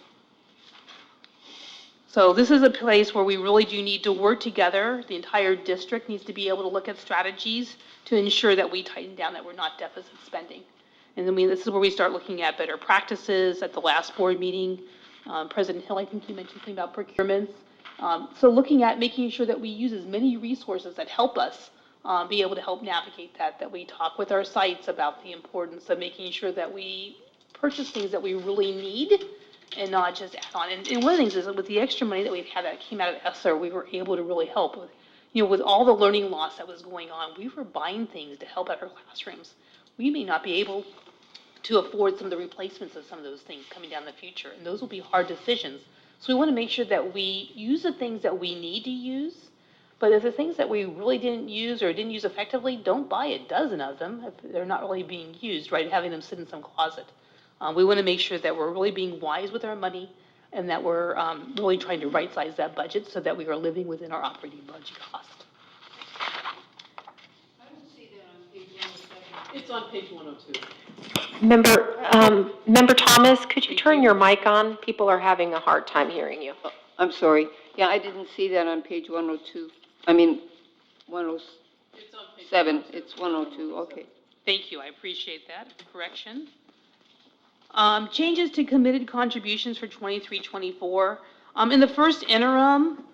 So this is a place where we really do need to work together. The entire district needs to be able to look at strategies to ensure that we tighten down, that we're not deficit spending. And then this is where we start looking at better practices. At the last board meeting, President Hill, I think you mentioned something about procurements. So looking at making sure that we use as many resources that help us be able to help navigate that we talk with our sites about the importance of making sure that we purchase things that we really need and not just add on. And one of the things is that with the extra money that we've had that came out of ESSER, we were able to really help with, with all the learning loss that was going on, we were buying things to help out our classrooms. We may not be able to afford some of the replacements of some of those things coming down the future, and those will be hard decisions. So we want to make sure that we use the things that we need to use, but if the things that we really didn't use or didn't use effectively, don't buy a dozen of them if they're not really being used, right? Having them sit in some closet. We want to make sure that we're really being wise with our money and that we're really trying to right-size that budget so that we are living within our operating budget cost. I don't see that on page 107. It's on page 102. Member Thomas, could you turn your mic on? People are having a hard time hearing you. I'm sorry. Yeah, I didn't see that on page 102. I mean, 107. It's on page 107. It's 102, okay. Thank you, I appreciate that correction. Changes to committed contributions for 23-24. In the first interim,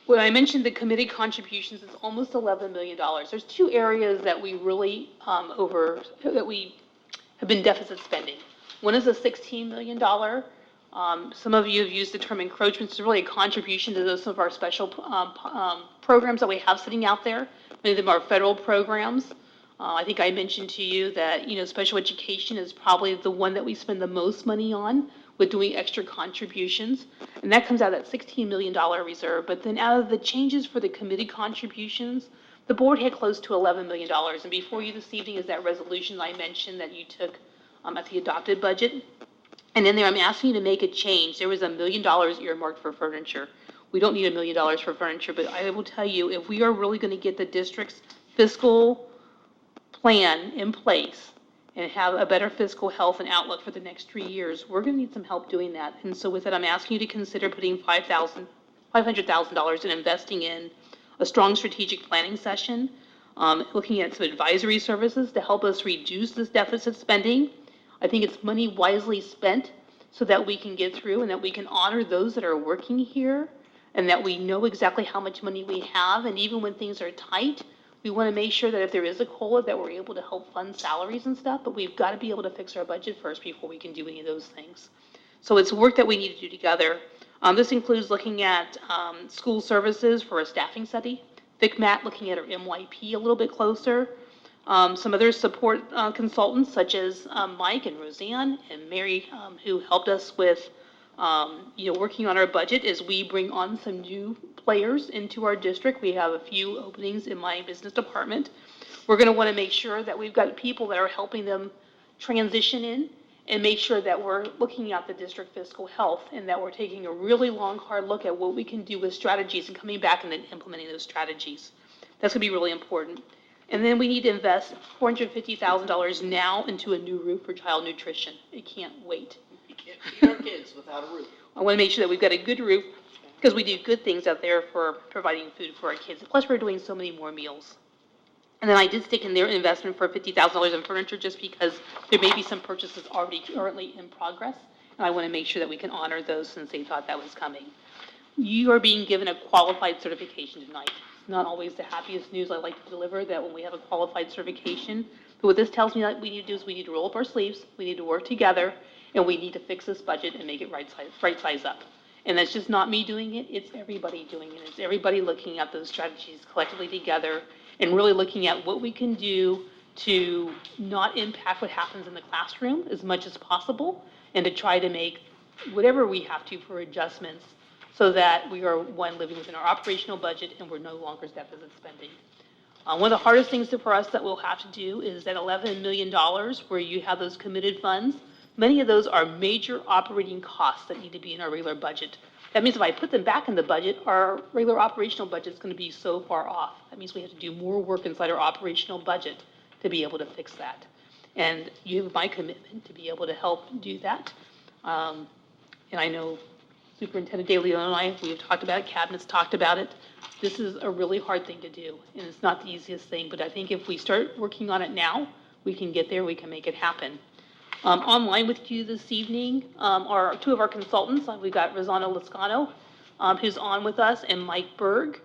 when I mentioned the committed contributions, it's almost $11 million. There's two areas that we really that we have been deficit spending. One is a $16 million. Some of you have used the term encroachment. It's really a contribution to some of our special programs that we have sitting out there. Many of them are federal programs. I think I mentioned to you that, special education is probably the one that we spend the most money on with doing extra contributions. And that comes out of that $16 million reserve. But then out of the changes for the committed contributions, the board had close to $11 million. And before you this evening is that resolution I mentioned that you took at the adopted budget. And in there, I'm asking you to make a change. There was $1 million earmarked for furniture. We don't need $1 million for furniture, but I will tell you, if we are really going to get the district's fiscal plan in place and have a better fiscal health and outlook for the next 3 years, we're going to need some help doing that. And so with that, I'm asking you to consider putting $500,000 in investing in a strong strategic planning session, looking at some advisory services to help us reduce this deficit spending. I think it's money wisely spent so that we can get through and that we can honor those that are working here and that we know exactly how much money we have. And even when things are tight, we want to make sure that if there is a COLA that we're able to help fund salaries and stuff, but we've got to be able to fix our budget first before we can do any of those things. So it's work that we need to do together. This includes looking at school services for a staffing study, FICMAT looking at our MYP a little bit closer, some other support consultants such as Mike and Roseanne and Mary who helped us with working on our budget as we bring on some new players into our district. We have a few openings in my business department. We're going to want to make sure that we've got people that are helping them transition in and make sure that we're looking at the district fiscal health and that we're taking a really long, hard look at what we can do with strategies and coming back and then implementing those strategies. That's going to be really important. And then we need to invest $450,000 now into a new roof for child nutrition. It can't wait. You can't feed our kids without a roof. I want to make sure that we've got a good roof because we do good things out there for providing food for our kids. Plus, we're doing so many more meals. And then I did stick in their investment for $50,000 in furniture just because there may be some purchases already currently in progress. And I want to make sure that we can honor those since they thought that was coming. You are being given a qualified certification tonight. It's not always the happiest news I like to deliver that when we have a qualified certification. But what this tells me that we need to do is we need to roll up our sleeves, we need to work together, and we need to fix this budget and make it right size up. And that's just not me doing it, it's everybody doing it. It's everybody looking at those strategies collectively together and really looking at what we can do to not impact what happens in the classroom as much as possible and to try to make whatever we have to for adjustments so that we are, one, living within our operational budget and we're no longer deficit spending. One of the hardest things for us that we'll have to do is that $11 million where you have those committed funds. Many of those are major operating costs that need to be in our regular budget. That means if I put them back in the budget, our regular operational budget is going to be so far off. That means we have to do more work inside our operational budget to be able to fix that. And you have my commitment to be able to help do that. And I know Superintendent De Leon and I, we've talked about it, Cabinet's talked about it. This is a really hard thing to do, and it's not the easiest thing, but I think if we start working on it now, we can get there, we can make it happen. Online with you this evening are two of our consultants. We've got Rosanna Lascano, who's on with us, and Mike Berg.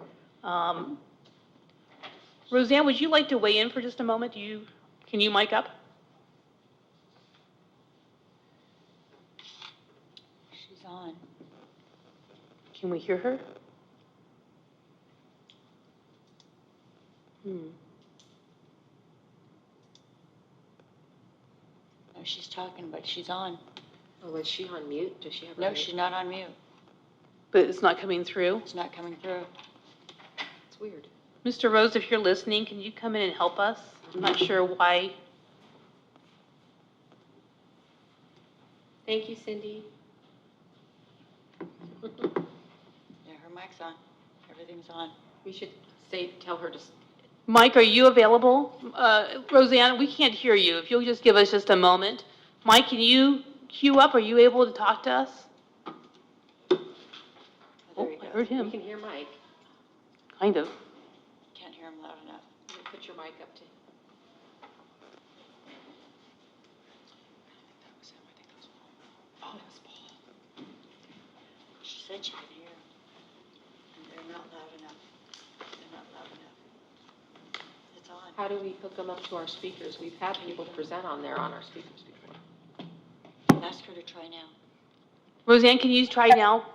Roseanne, would you like to weigh in for just a moment? Can you mic up? She's on. Can we hear her? No, she's talking, but she's on. Oh, is she on mute? Does she have her No, mute? she's not on mute. But it's not coming through. It's not coming through. It's weird. Mr. Rose, if you're listening, can you come in and help us? I'm not sure why. Thank you, Cindy. Yeah, her mic's on. Everything's on. We should tell her to, Mike, are you available? Roseanne, we can't hear you. If you'll just give us just a moment. Mike, can you queue up? Are you able to talk to us? There Oh, you I go. heard we him, can hear Mike. kind of. Can't hear him loud enough. You can put your mic up to. Oh, it was Paul. She said she could hear. And they're not loud enough. They're not loud enough. It's on. How do we hook them up to our speakers? We've had people present on there on our speakers before. Ask her to try now. Roseanne, can you try now?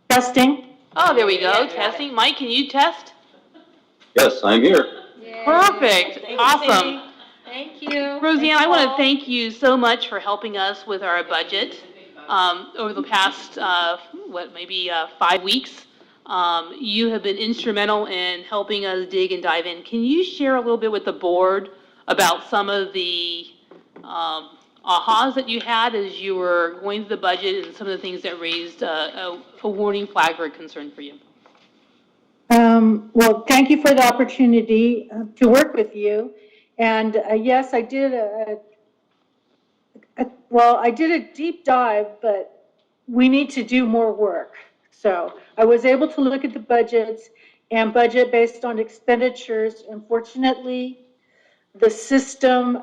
Testing. Oh, there we go, Yeah, got testing. Mike, can you test? Yes, I'm here. Perfect, awesome. Thank you. Roseanne, I want to thank you so much for helping us with our budget over the past, maybe 5 weeks. You have been instrumental in helping us dig and dive in. Can you share a little bit with the board about some of the ahas that you had as you were going through the budget and some of the things that raised a warning flag or a concern for you? Well, thank you for the opportunity to work with you. And yes, I did I did a deep dive, but we need to do more work. So I was able to look at the budgets and budget based on expenditures. Unfortunately, the system,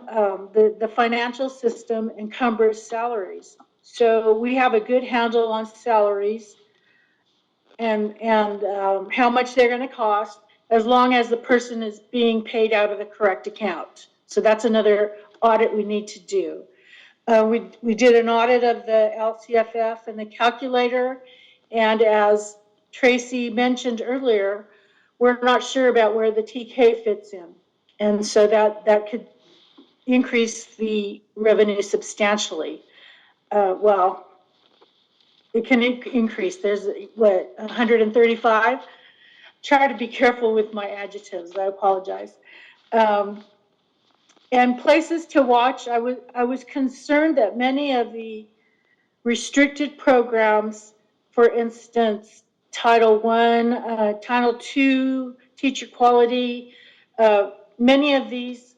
the financial system encumbers salaries. So we have a good handle on salaries and how much they're going to cost, as long as the person is being paid out of the correct account. So that's another audit we need to do. We did an audit of the LCFF and the calculator, and as Tracy mentioned earlier, we're not sure about where the TK fits in. And so that could increase the revenue substantially. It can increase. There's, 135? Try to be careful with my adjectives. I apologize. And places to watch, I was concerned that many of the restricted programs, for instance, Title I, Title II, teacher quality, many of these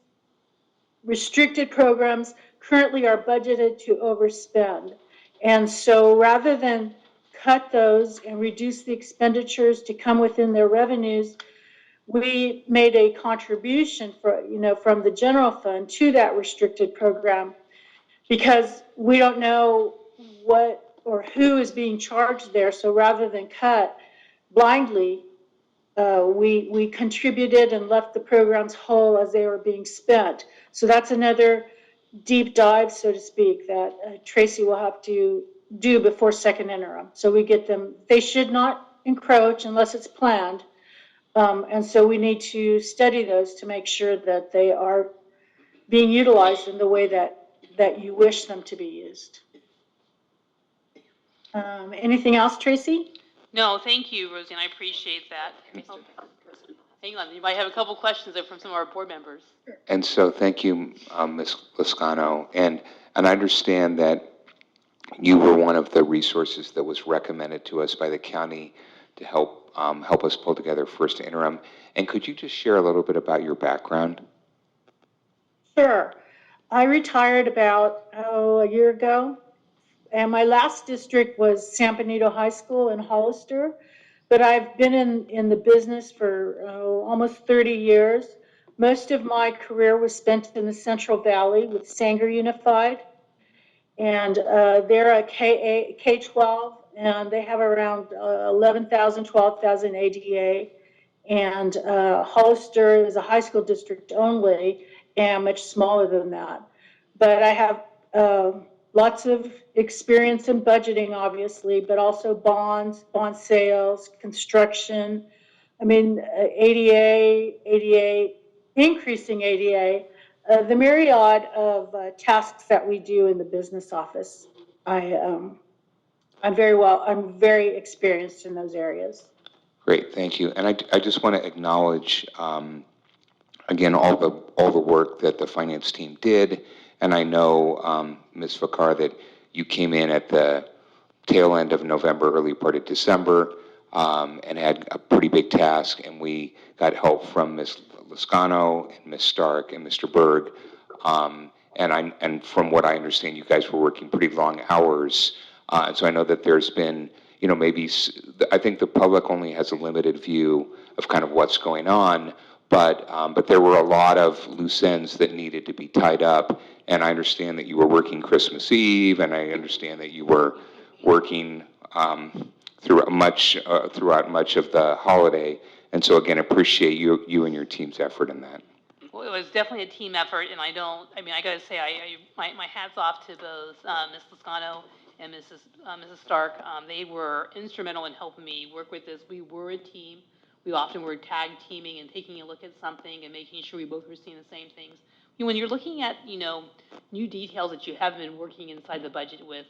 restricted programs currently are budgeted to overspend. And so rather than cut those and reduce the expenditures to come within their revenues, we made a contribution from the general fund to that restricted program, because we don't know what or who is being charged there. So rather than cut blindly, we contributed and left the programs whole as they were being spent. So that's another deep dive, so to speak, that Tracy will have to do before second interim. So we get them, they should not encroach unless it's planned. And so we need to study those to make sure that they are being utilized in the way that you wish them to be used. Anything else, Tracy? No, thank you, Roseanne, I appreciate that. Oh, hang on, you might have a couple questions there from some of our board members. And so thank you, Ms. Lascano. And I understand that you were one of the resources that was recommended to us by the county to help us pull together first interim. And could you just share a little bit about your background? Sure. I retired about, a year ago. And my last district was San Benito High School in Hollister. But I've been in the business for almost 30 years. Most of my career was spent in the Central Valley with Sanger Unified. And they're a K-12, and they have around 11,000, 12,000 ADA. And Hollister is a high school district only, and much smaller than that. But I have lots of experience in budgeting, obviously, but also bonds, bond sales, construction. I mean, ADA, increasing ADA, the myriad of tasks that we do in the business office. I'm very experienced in those areas. Great, thank you. And I just want to acknowledge, again, all the work that the finance team did. And I know, Ms. Vakar, that you came in at the tail end of November, early part of December, and had a pretty big task. And we got help from Ms. Lascano and Ms. Stark and Mr. Berg. And from what I understand, you guys were working pretty long hours. And so I know that there's been, maybe, I think the public only has a limited view of kind of what's going on, but there were a lot of loose ends that needed to be tied up. And I understand that you were working Christmas Eve, and I understand that you were working throughout much of the holiday. And so again, appreciate you and your team's effort in that. Well, it was definitely a team effort, and I gotta say, my hat's off to both Ms. Lascano and Mrs. Stark. They were instrumental in helping me work with this. We were a team. We often were tag teaming and taking a look at something and making sure we both were seeing the same things. When you're looking at, new details that you haven't been working inside the budget with,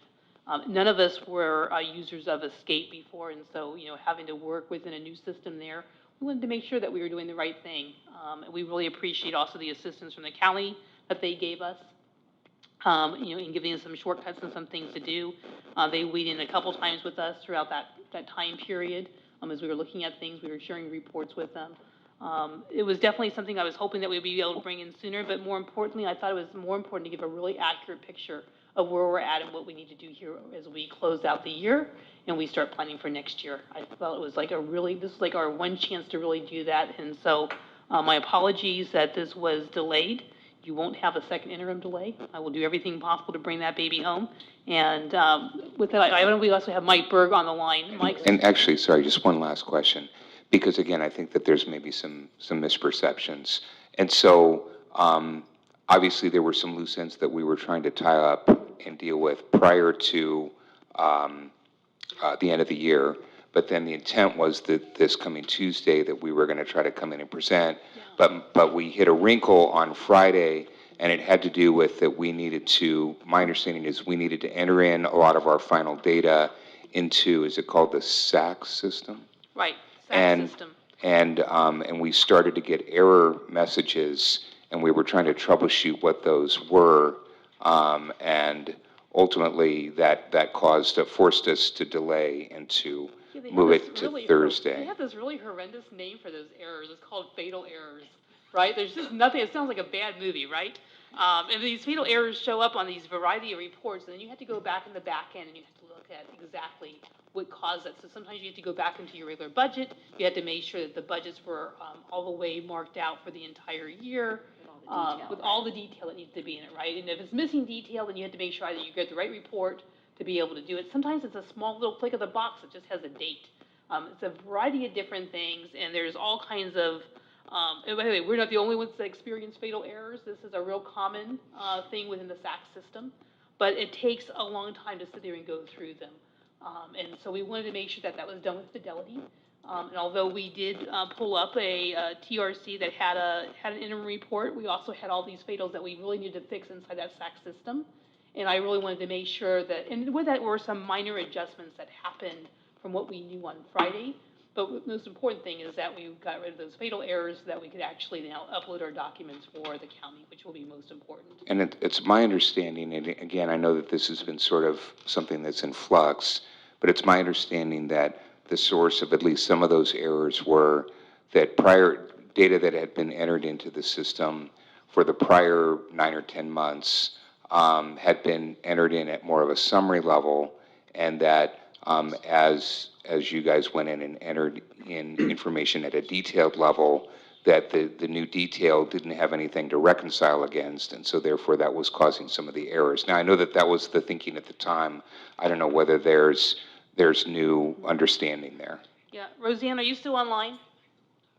none of us were users of Escape before, and so, having to work within a new system there, we wanted to make sure that we were doing the right thing. And we really appreciate also the assistance from the county that they gave us, in giving us some shortcuts and some things to do. They weighed in a couple times with us throughout that time period. As we were looking at things, we were sharing reports with them. It was definitely something I was hoping that we'd be able to bring in sooner, but more importantly, I thought it was more important to give a really accurate picture of where we're at and what we need to do here as we close out the year and we start planning for next year. I felt it was like this is like our one chance to really do that. And so my apologies that this was delayed. You won't have a second interim delay. I will do everything possible to bring that baby home. And with that, I know we also have Mike Berg on the line. Mike. And actually, sorry, just one last question, because again, I think that there's maybe some misperceptions. And so, obviously, there were some loose ends that we were trying to tie up and deal with prior to the end of the year. But then the intent was that this coming Tuesday that we were going to try to come in and present. Yeah. But we hit a wrinkle on Friday, and it had to do with that we needed to, my understanding is we needed to enter in a lot of our final data into, is it called the SAC system? Right, SAC system. And we started to get error messages, and we were trying to troubleshoot what those were. And ultimately, that forced us to delay and to move it to Thursday. They have this really horrendous name for those errors. It's called fatal errors, right? There's just nothing. It sounds like a bad movie, right? And these fatal errors show up on these variety of reports, and then you have to go back in the back end and you have to look at exactly what caused it. So sometimes you have to go back into your regular budget. You have to make sure that the budgets were all the way marked out for the entire year. With all the detail that needs to be in it, right? And if it's missing detail, then you have to make sure that you get the right report to be able to do it. Sometimes it's a small little click of the box that just has a date. It's a variety of different things, and there's all kinds of, and by the way, we're not the only ones that experience fatal errors. This is a real common thing within the SAC system, but it takes a long time to sit there and go through them. And so we wanted to make sure that that was done with fidelity. And although we did pull up a TRC that had an interim report, we also had all these fatals that we really needed to fix inside that SAC system. And I really wanted to make sure that, and with that were some minor adjustments that happened from what we knew on Friday. But the most important thing is that we got rid of those fatal errors so that we could actually now upload our documents for the county, which will be most important. And it's my understanding, and again, I know that this has been sort of something that's in flux, but it's my understanding that the source of at least some of those errors were that prior data that had been entered into the system for the prior 9 or 10 months had been entered in at more of a summary level, and that as you guys went in and entered in information at a detailed level, that the new detail didn't have anything to reconcile against, and so therefore that was causing some of the errors. Now, I know that was the thinking at the time. I don't know whether there's new understanding there. Yeah, Roseanne, are you still online?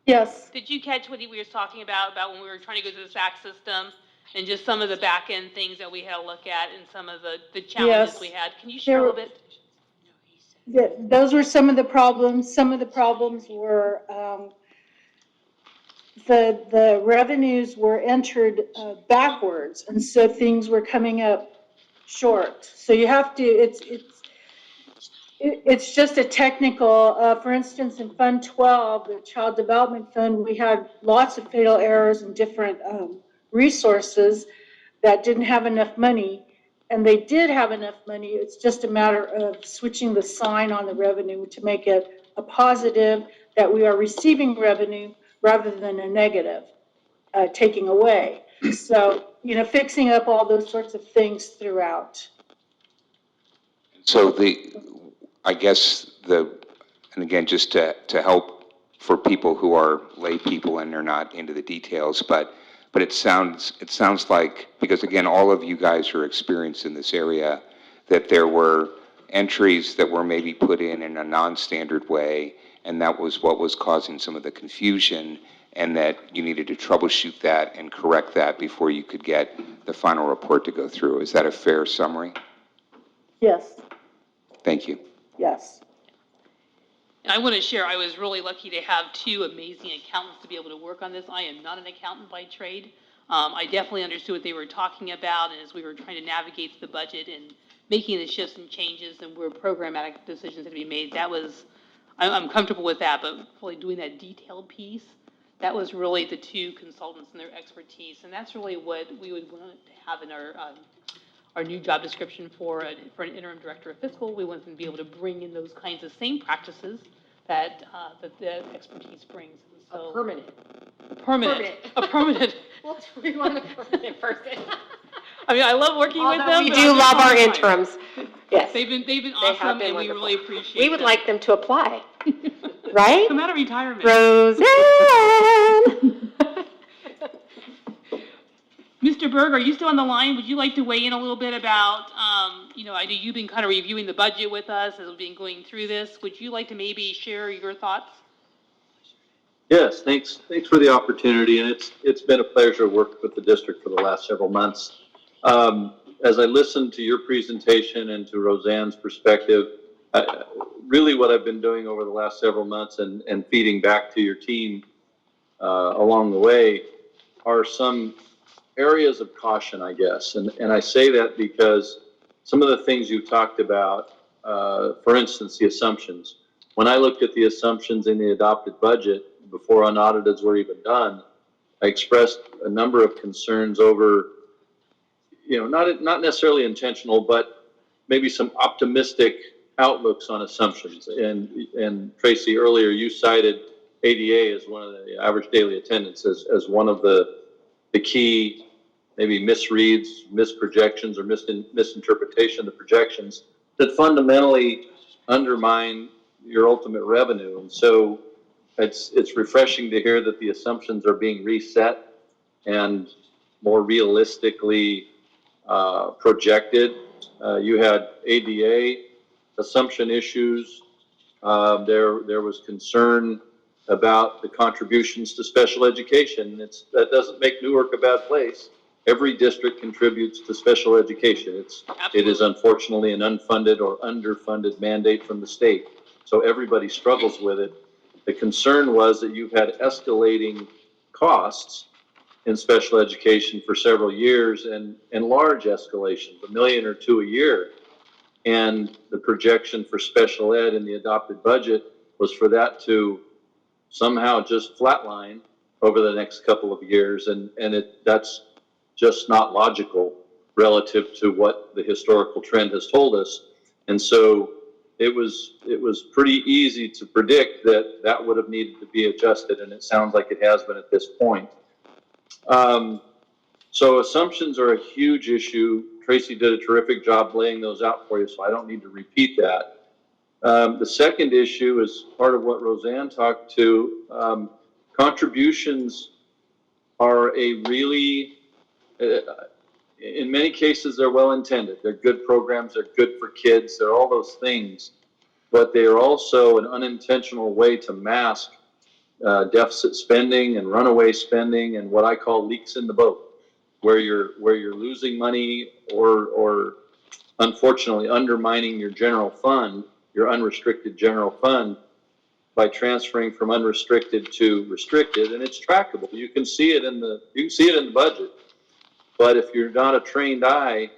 Yes. Did you catch what we were talking about when we were trying to go through the SAC system and just some of the back end things that we had to look at and some of the challenges we had? Can you share a little bit? Those were some of the problems. Some of the problems were the revenues were entered backwards, and so things were coming up short. So you have to, it's just a technical, for instance, in Fund 12, the Child Development Fund, we had lots of fatal errors and different resources that didn't have enough money. And they did have enough money. It's just a matter of switching the sign on the revenue to make it a positive that we are receiving revenue rather than a negative, taking away. So, fixing up all those sorts of things throughout. So I guess and again, just to help for people who are lay people and they're not into the details, but it sounds like, because again, all of you guys are experienced in this area, that there were entries that were maybe put in a non-standard way, and that was what was causing some of the confusion, and that you needed to troubleshoot that and correct that before you could get the final report to go through. Is that a fair summary? Yes, Thank you. yes. And I want to share, I was really lucky to have two amazing accountants to be able to work on this. I am not an accountant by trade. I definitely understood what they were talking about, and as we were trying to navigate the budget and making the shifts and changes and where programmatic decisions had to be made, I'm comfortable with that, but really doing that detailed piece, that was really the two consultants and their expertise, and that's really what we would want to have in our new job description for an interim director of fiscal. We want them to be able to bring in those kinds of same practices that the expertise brings. So, A permanent. a permanent. Well, we want a permanent person. I mean, I love working with them. We but do I'm love our just interims. Yes. They've been They awesome, have been and we wonderful. really appreciate We would them. like them to apply, right? Come out of retirement. Roseanne! Mr. Berg, are you still on the line? Would you like to weigh in a little bit about, I know you've been kind of reviewing the budget with us as we've been going through this. Would you like to maybe share your thoughts? Yes, thanks for the opportunity, and it's been a pleasure to work with the district for the last several months. As I listened to your presentation and to Roseanne's perspective, really what I've been doing over the last several months and feeding back to your team along the way are some areas of caution, I guess. And I say that because some of the things you talked about, for instance, the assumptions. When I looked at the assumptions in the adopted budget before unauditeds were even done, I expressed a number of concerns over, not necessarily intentional, but maybe some optimistic outlooks on assumptions. And Tracy, earlier you cited ADA as one of the average daily attendance as one of the key maybe misreads, misprojections, or misinterpretation of the projections that fundamentally undermine your ultimate revenue. And so it's refreshing to hear that the assumptions are being reset and more realistically projected. You had ADA assumption issues. There was concern about the contributions to special education. That doesn't make Newark a bad place. Every district contributes to special education. It is unfortunately an unfunded or underfunded mandate from the state. So everybody struggles with it. The concern was that you've had escalating costs in special education for several years and large escalations, $1 million or $2 million a year. And the projection for special ed in the adopted budget was for that to somehow just flatline over the next couple of years. And that's just not logical relative to what the historical trend has told us. And so it was pretty easy to predict that would have needed to be adjusted, and it sounds like it has been at this point. So assumptions are a huge issue. Tracy did a terrific job laying those out for you, so I don't need to repeat that. The second issue is part of what Roseanne talked to. Contributions are a really, in many cases, they're well-intended. They're good programs, they're good for kids, they're all those things. But they are also an unintentional way to mask deficit spending and runaway spending and what I call leaks in the boat, where you're losing money or unfortunately undermining your general fund, your unrestricted general fund, by transferring from unrestricted to restricted, and it's trackable. You can see it in the budget. But if you're not a trained eye,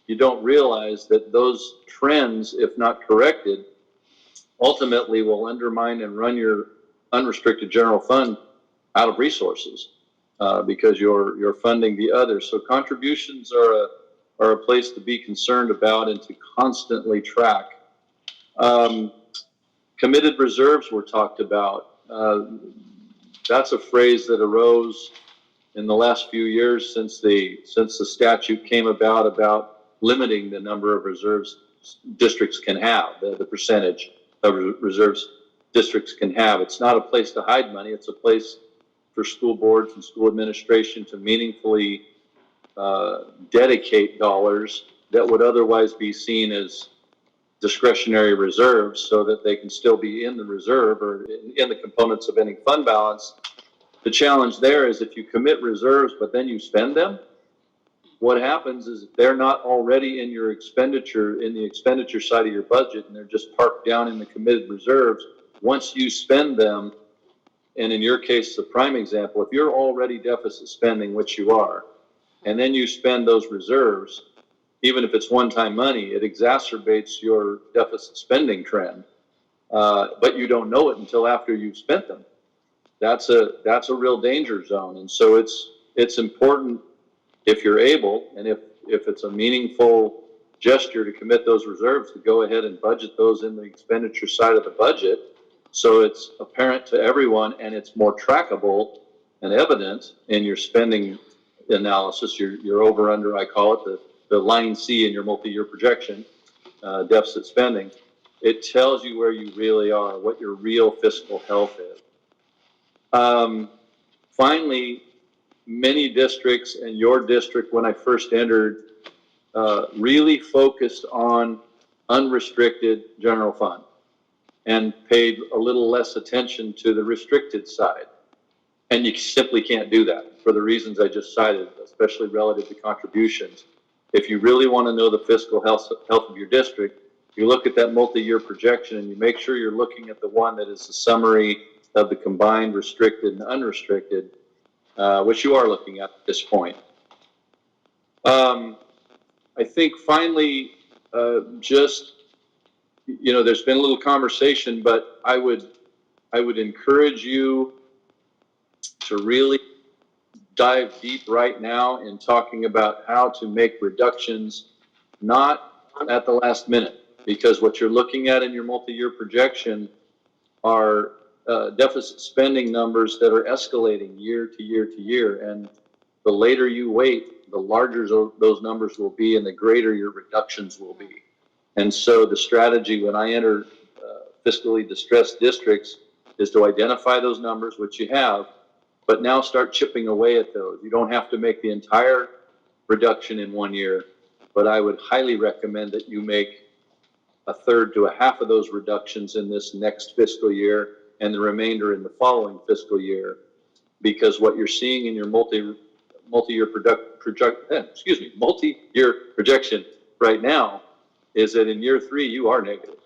you don't realize that those trends, if not corrected, ultimately will undermine and run your unrestricted general fund out of resources because you're funding the others. So contributions are a place to be concerned about and to constantly track. Committed reserves were talked about. That's a phrase that arose in the last few years since the statute came about limiting the number of reserves districts can have, the percentage of reserves districts can have. It's not a place to hide money. It's a place for school boards and school administration to meaningfully dedicate dollars that would otherwise be seen as discretionary reserves so that they can still be in the reserve or in the components of any fund balance. The challenge there is if you commit reserves but then you spend them, what happens is if they're not already in your expenditure, in the expenditure side of your budget, and they're just parked down in the committed reserves, once you spend them, and in your case, the prime example, if you're already deficit spending, which you are, and then you spend those reserves, even if it's one-time money, it exacerbates your deficit spending trend, but you don't know it until after you've spent them. That's a real danger zone, and so it's important if you're able, and if it's a meaningful gesture to commit those reserves, to go ahead and budget those in the expenditure side of the budget, so it's apparent to everyone and it's more trackable and evident in your spending analysis, your over-under, I call it, the line C in your multi-year projection, deficit spending. It tells you where you really are, what your real fiscal health is. Finally, many districts, and your district when I first entered, really focused on unrestricted general fund and paid a little less attention to the restricted side. And you simply can't do that for the reasons I just cited, especially relative to contributions. If you really want to know the fiscal health of your district, you look at that multi-year projection and you make sure you're looking at the one that is the summary of the combined restricted and unrestricted, which you are looking at this point. I think finally, just, there's been a little conversation, but I would encourage you to really dive deep right now in talking about how to make reductions, not at the last minute, because what you're looking at in your multi-year projection are deficit spending numbers that are escalating year to year to year. And the later you wait, the larger those numbers will be and the greater your reductions will be. And so the strategy when I enter fiscally distressed districts is to identify those numbers, which you have, but now start chipping away at those. You don't have to make the entire reduction in 1 year, but I would highly recommend that you make a third to a half of those reductions in this next fiscal year and the remainder in the following fiscal year, because what you're seeing in your multi-year projection right now is that in year 3 you are negative,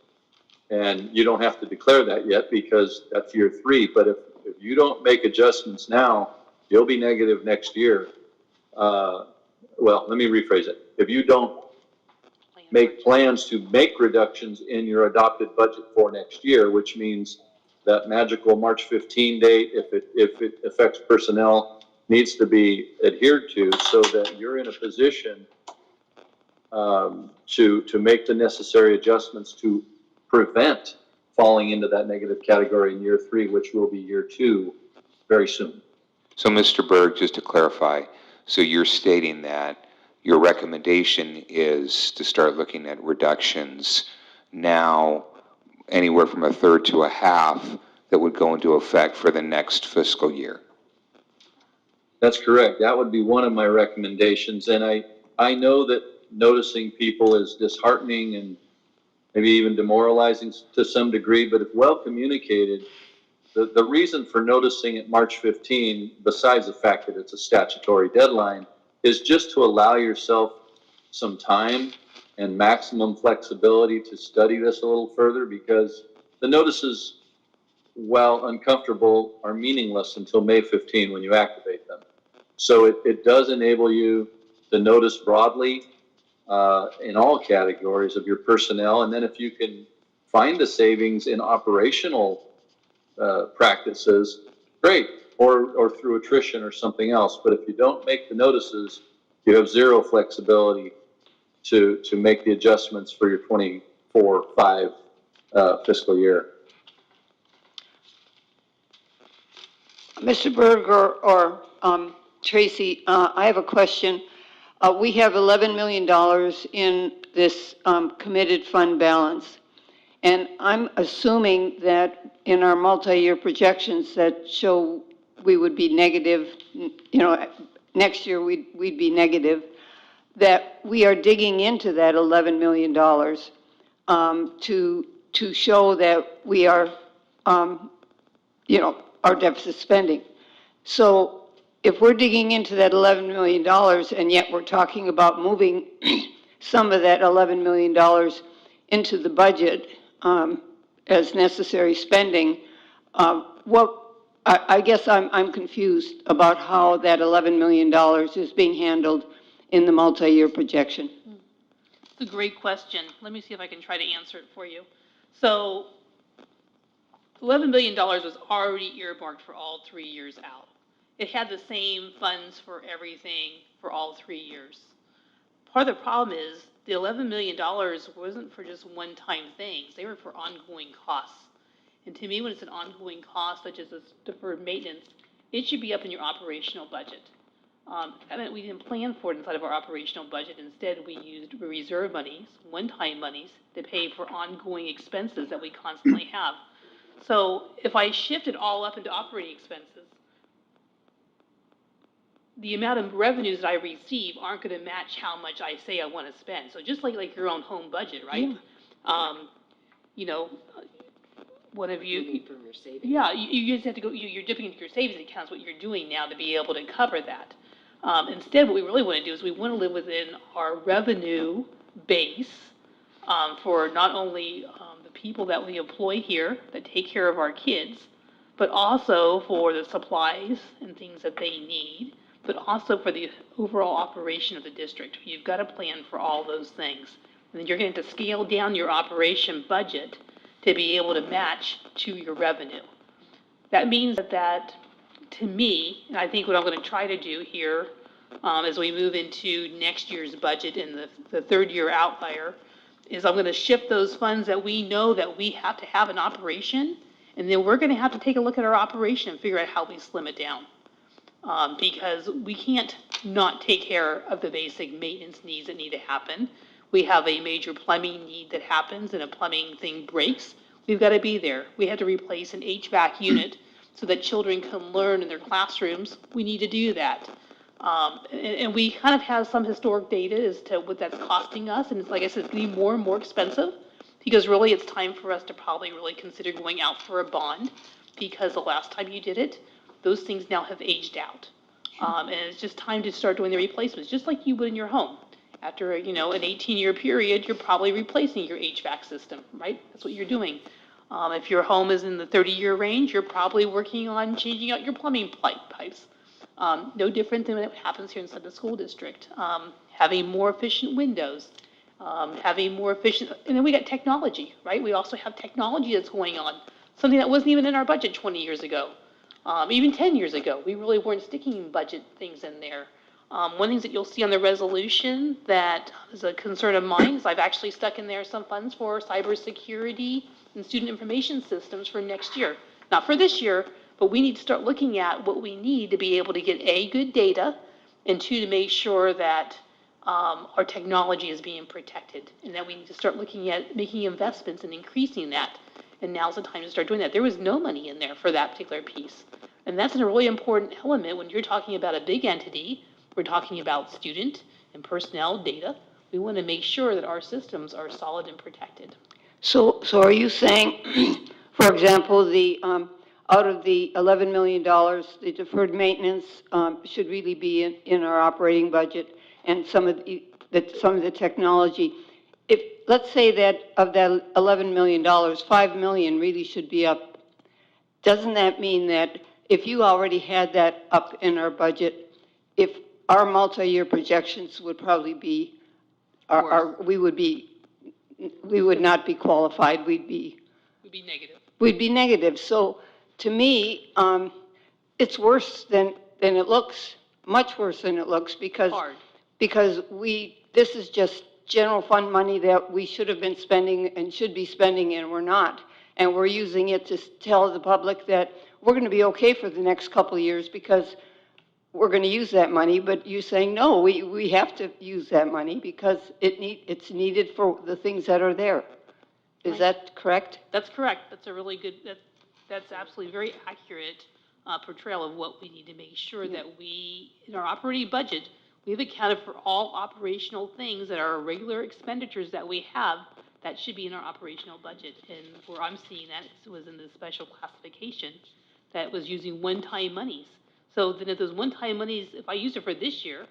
and you don't have to declare that yet because that's year 3. But if you don't make adjustments now, you'll be negative next year. Well, let me rephrase it. If you don't make plans to make reductions in your adopted budget for next year, which means that magical March 15 date, if it affects personnel, needs to be adhered to so that you're in a position to make the necessary adjustments to prevent falling into that negative category in year 3, which will be year 2 very soon. So, Mr. Berg, just to clarify, so you're stating that your recommendation is to start looking at reductions now, anywhere from a third to a half, that would go into effect for the next fiscal year. That's correct. That would be one of my recommendations. And I know that noticing people is disheartening and maybe even demoralizing to some degree, but if well communicated, the reason for noticing it March 15, besides the fact that it's a statutory deadline, is just to allow yourself some time and maximum flexibility to study this a little further, because the notices, while uncomfortable, are meaningless until May 15 when you activate them. So it does enable you to notice broadly in all categories of your personnel. And then if you can find the savings in operational practices, great, or through attrition or something else. But if you don't make the notices, you have zero flexibility to make the adjustments for your 24-5 fiscal year. Mr. Berger or Tracy, I have a question. We have $11 million in this committed fund balance. And I'm assuming that in our multi-year projections that show we would be negative, next year we'd be negative, that we are digging into that $11 million to show that we are, our deficit spending. So if we're digging into that $11 million and yet we're talking about moving some of that $11 million into the budget as necessary spending, I guess I'm confused about how that $11 million is being handled in the multi-year projection. It's a great question. Let me see if I can try to answer it for you. So $11 million was already earmarked for all 3 years out. It had the same funds for everything for all 3 years. Part of the problem is the $11 million wasn't for just one-time things. They were for ongoing costs. And to me, when it's an ongoing cost, such as this deferred maintenance, it should be up in your operational budget. That meant we didn't plan for it inside of our operational budget. Instead, we used reserve monies, one-time monies, to pay for ongoing expenses that we constantly have. So if I shift it all up into operating expenses, the amount of revenues that I receive aren't going to match how much I say I want to spend. So just like your own home budget, right? Yeah. One of you, from your savings. Yeah, you just have to go, you're dipping into your savings accounts, what you're doing now to be able to cover that. Instead, what we really want to do is we want to live within our revenue base for not only the people that we employ here that take care of our kids, but also for the supplies and things that they need, but also for the overall operation of the district. You've got to plan for all those things. And then you're going to have to scale down your operation budget to be able to match to your revenue. That means that to me, and I think what I'm going to try to do here as we move into next year's budget and the third year outlier, is I'm going to shift those funds that we know that we have to have in operation, and then we're going to have to take a look at our operation and figure out how we slim it down. Because we can't not take care of the basic maintenance needs that need to happen. We have a major plumbing need that happens and a plumbing thing breaks. We've got to be there. We have to replace an HVAC unit so that children can learn in their classrooms. We need to do that. And we kind of have some historic data as to what that's costing us. And it's, like I said, it's getting more and more expensive because really it's time for us to probably really consider going out for a bond because the last time you did it, those things now have aged out. And it's just time to start doing the replacements, just like you would in your home. After, an 18-year period, you're probably replacing your HVAC system, right? That's what you're doing. If your home is in the 30-year range, you're probably working on changing out your plumbing pipes. No different than what happens here inside the school district. Having more efficient windows, having more efficient, and then we got technology, right? We also have technology that's going on, something that wasn't even in our budget 20 years ago. Even 10 years ago, we really weren't sticking budget things in there. One of the things that you'll see on the resolution that is a concern of mine is I've actually stuck in there some funds for cybersecurity and student information systems for next year. Not for this year, but we need to start looking at what we need to be able to get A, good data, and two, to make sure that our technology is being protected, and that we need to start looking at making investments and increasing that. And now's the time to start doing that. There was no money in there for that particular piece. And that's a really important element when you're talking about a big entity. We're talking about student and personnel data. We want to make sure that our systems are solid and protected. So are you saying, for example, out of the $11 million, the deferred maintenance should really be in our operating budget, and some of the technology? If, let's say that of that $11 million, $5 million really should be up. Doesn't that mean that if you already had that up in our budget, if our multi-year projections would probably be we would not be qualified, we'd be negative. So to me, it's worse than it looks, much worse than it looks, because this is just general fund money that we should have been spending and should be spending, and we're not. And we're using it to tell the public that we're going to be okay for the next couple of years because we're going to use that money. But you're saying, no, we have to use that money because it's needed for the things that are there. Is that correct? That's correct. That's a really good, that's absolutely very accurate portrayal of what we need to make sure that we, in our operating budget, we've accounted for all operational things that are regular expenditures that we have that should be in our operational budget. And where I'm seeing that was in the special classification that was using one-time monies. So then if those one-time monies, if I use it for this year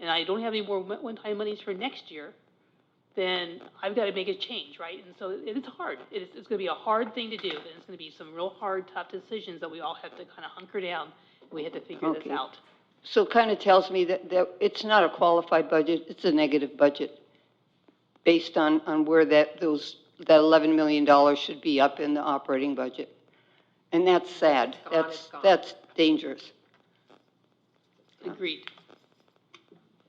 and I don't have any more one-time monies for next year, then I've got to make a change, right? And so it's hard. It's going to be a hard thing to do, and it's going to be some real hard, tough decisions that we all have to kind of hunker down. We have to figure this out. So it kind of tells me that it's not a qualified budget, it's a negative budget based on where that $11 million should be up in the operating budget. And that's sad. That's dangerous. Agreed.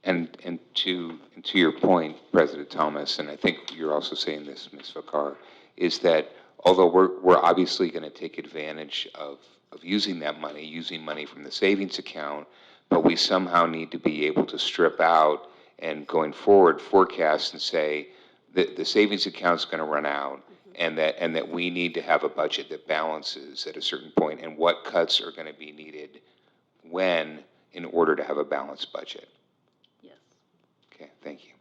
And to your point, President Thomas, and I think you're also saying this, Ms. Vakar, is that although we're obviously going to take advantage of using that money, using money from the savings account, but we somehow need to be able to strip out and going forward forecast and say that the savings account's going to run out, and that we need to have a budget that balances at a certain point, and what cuts are going to be needed when in order to have a balanced budget. Yes. Okay, thank you.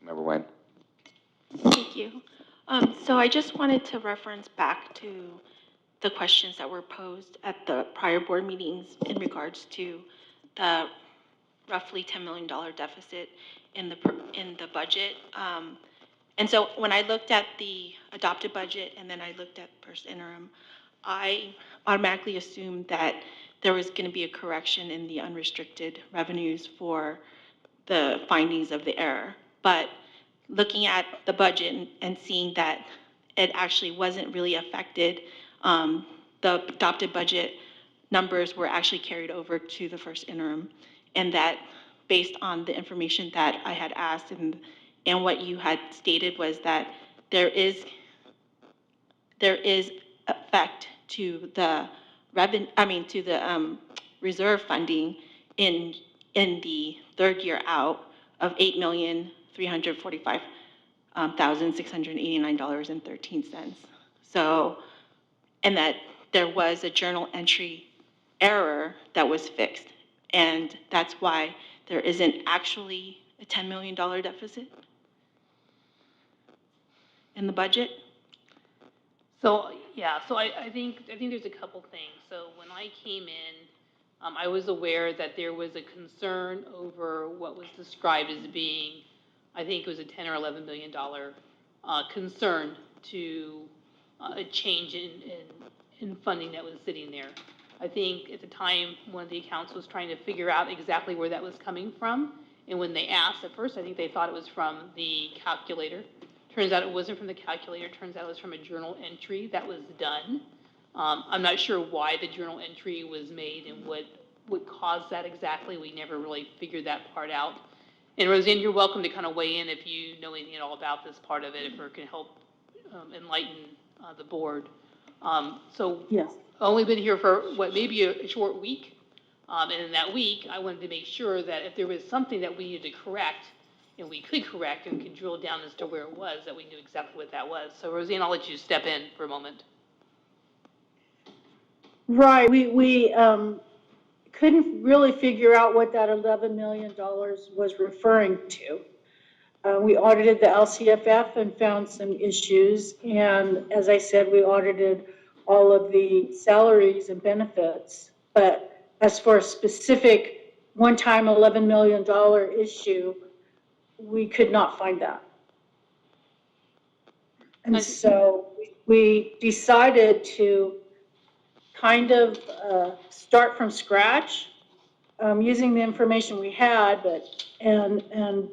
Member Wen? Thank you. So I just wanted to reference back to the questions that were posed at the prior board meetings in regards to the roughly $10 million deficit in the budget. And so when I looked at the adopted budget and then I looked at first interim, I automatically assumed that there was going to be a correction in the unrestricted revenues for the findings of the error. But looking at the budget and seeing that it actually wasn't really affected, the adopted budget numbers were actually carried over to the first interim, and that based on the information that I had asked and what you had stated was that there is effect to the reserve funding in the third year out of $8,345,689.13. So, and that there was a journal entry error that was fixed, and that's why there isn't actually a $10 million deficit in the budget. So, yeah, so I think there's a couple things. So when I came in, I was aware that there was a concern over what was described as being, I think it was a $10 or $11 million concern to a change in funding that was sitting there. I think at the time, one of the accounts was trying to figure out exactly where that was coming from. And when they asked at first, I think they thought it was from the calculator. Turns out it wasn't from the calculator. Turns out it was from a journal entry that was done. I'm not sure why the journal entry was made and what caused that exactly. We never really figured that part out. And Roseanne, you're welcome to kind of weigh in if you know anything at all about this part of it, if it can help enlighten the board. So Yes. I've only been here for, maybe a short week. And in that week, I wanted to make sure that if there was something that we needed to correct, and we could correct and could drill down as to where it was, that we knew exactly what that was. So Roseanne, I'll let you step in for a moment. Right, we couldn't really figure out what that $11 million was referring to. We audited the LCFF and found some issues, and as I said, we audited all of the salaries and benefits. But as for a specific one-time $11 million issue, we could not find that. And so we decided to kind of start from scratch using the information we had, and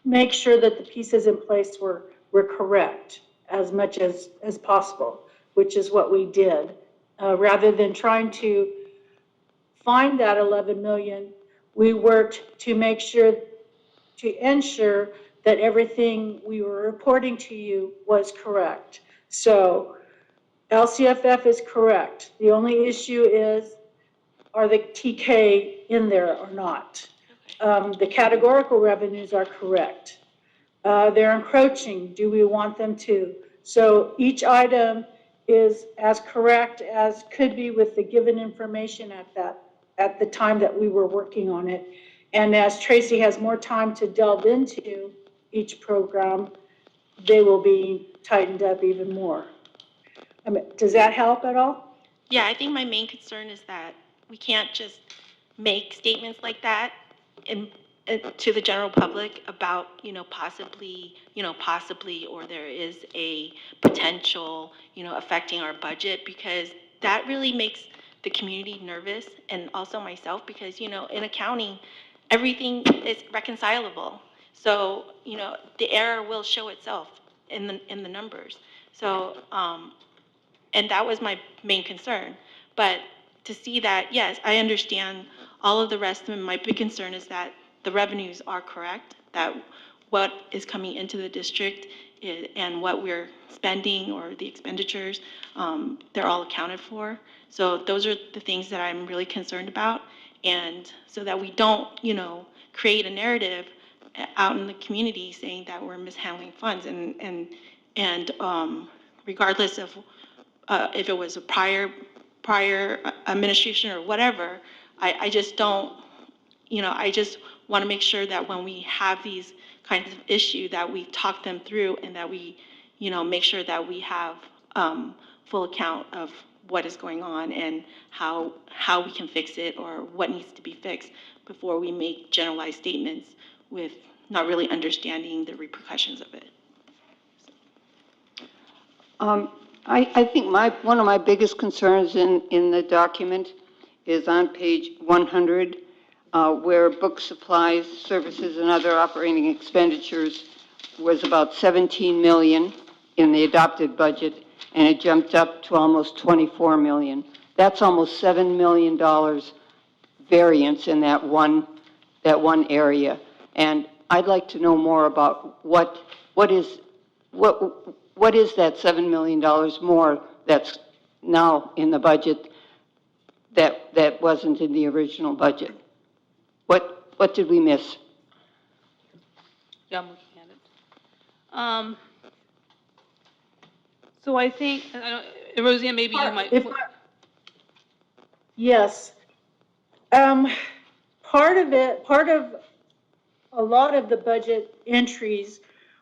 make sure that the pieces in place were correct as much as possible, which is what we did. Rather than trying to find that 11 million, we worked to make sure, to ensure that everything we were reporting to you was correct. So LCFF is correct. The only issue is, are the TK in there or not? The categorical revenues are correct. They're encroaching. Do we want them to? So each item is as correct as could be with the given information at the time that we were working on it. And as Tracy has more time to delve into each program, they will be tightened up even more. I mean, does that help at all? Yeah, I think my main concern is that we can't just make statements like that to the general public about, possibly, or there is a potential, affecting our budget, because that really makes the community nervous, and also myself, because, in accounting, everything is reconcilable. So, the error will show itself in the numbers. So, and that was my main concern. But to see that, yes, I understand all of the rest of them. My big concern is that the revenues are correct, that what is coming into the district and what we're spending, or the expenditures, they're all accounted for. So those are the things that I'm really concerned about. And so that we don't, create a narrative out in the community saying that we're mishandling funds, and regardless of if it was a prior administration or whatever, I just don't, I just want to make sure that when we have these kinds of issues, that we talk them through, and that we, make sure that we have full account of what is going on, and how we can fix it, or what needs to be fixed, before we make generalized statements with not really understanding the repercussions of it. I think one of my biggest concerns in the document is on page 100, where book supplies, services, and other operating expenditures was about 17 million in the adopted budget, and it jumped up to almost 24 million. That's almost $7 million variance in that one area. And I'd like to know more about what is that $7 million more that's now in the budget that wasn't in the original budget? What did we miss? Yeah, I'm looking at it. So I think, Roseanne, maybe you might. Yes. Part of a lot of the budget entries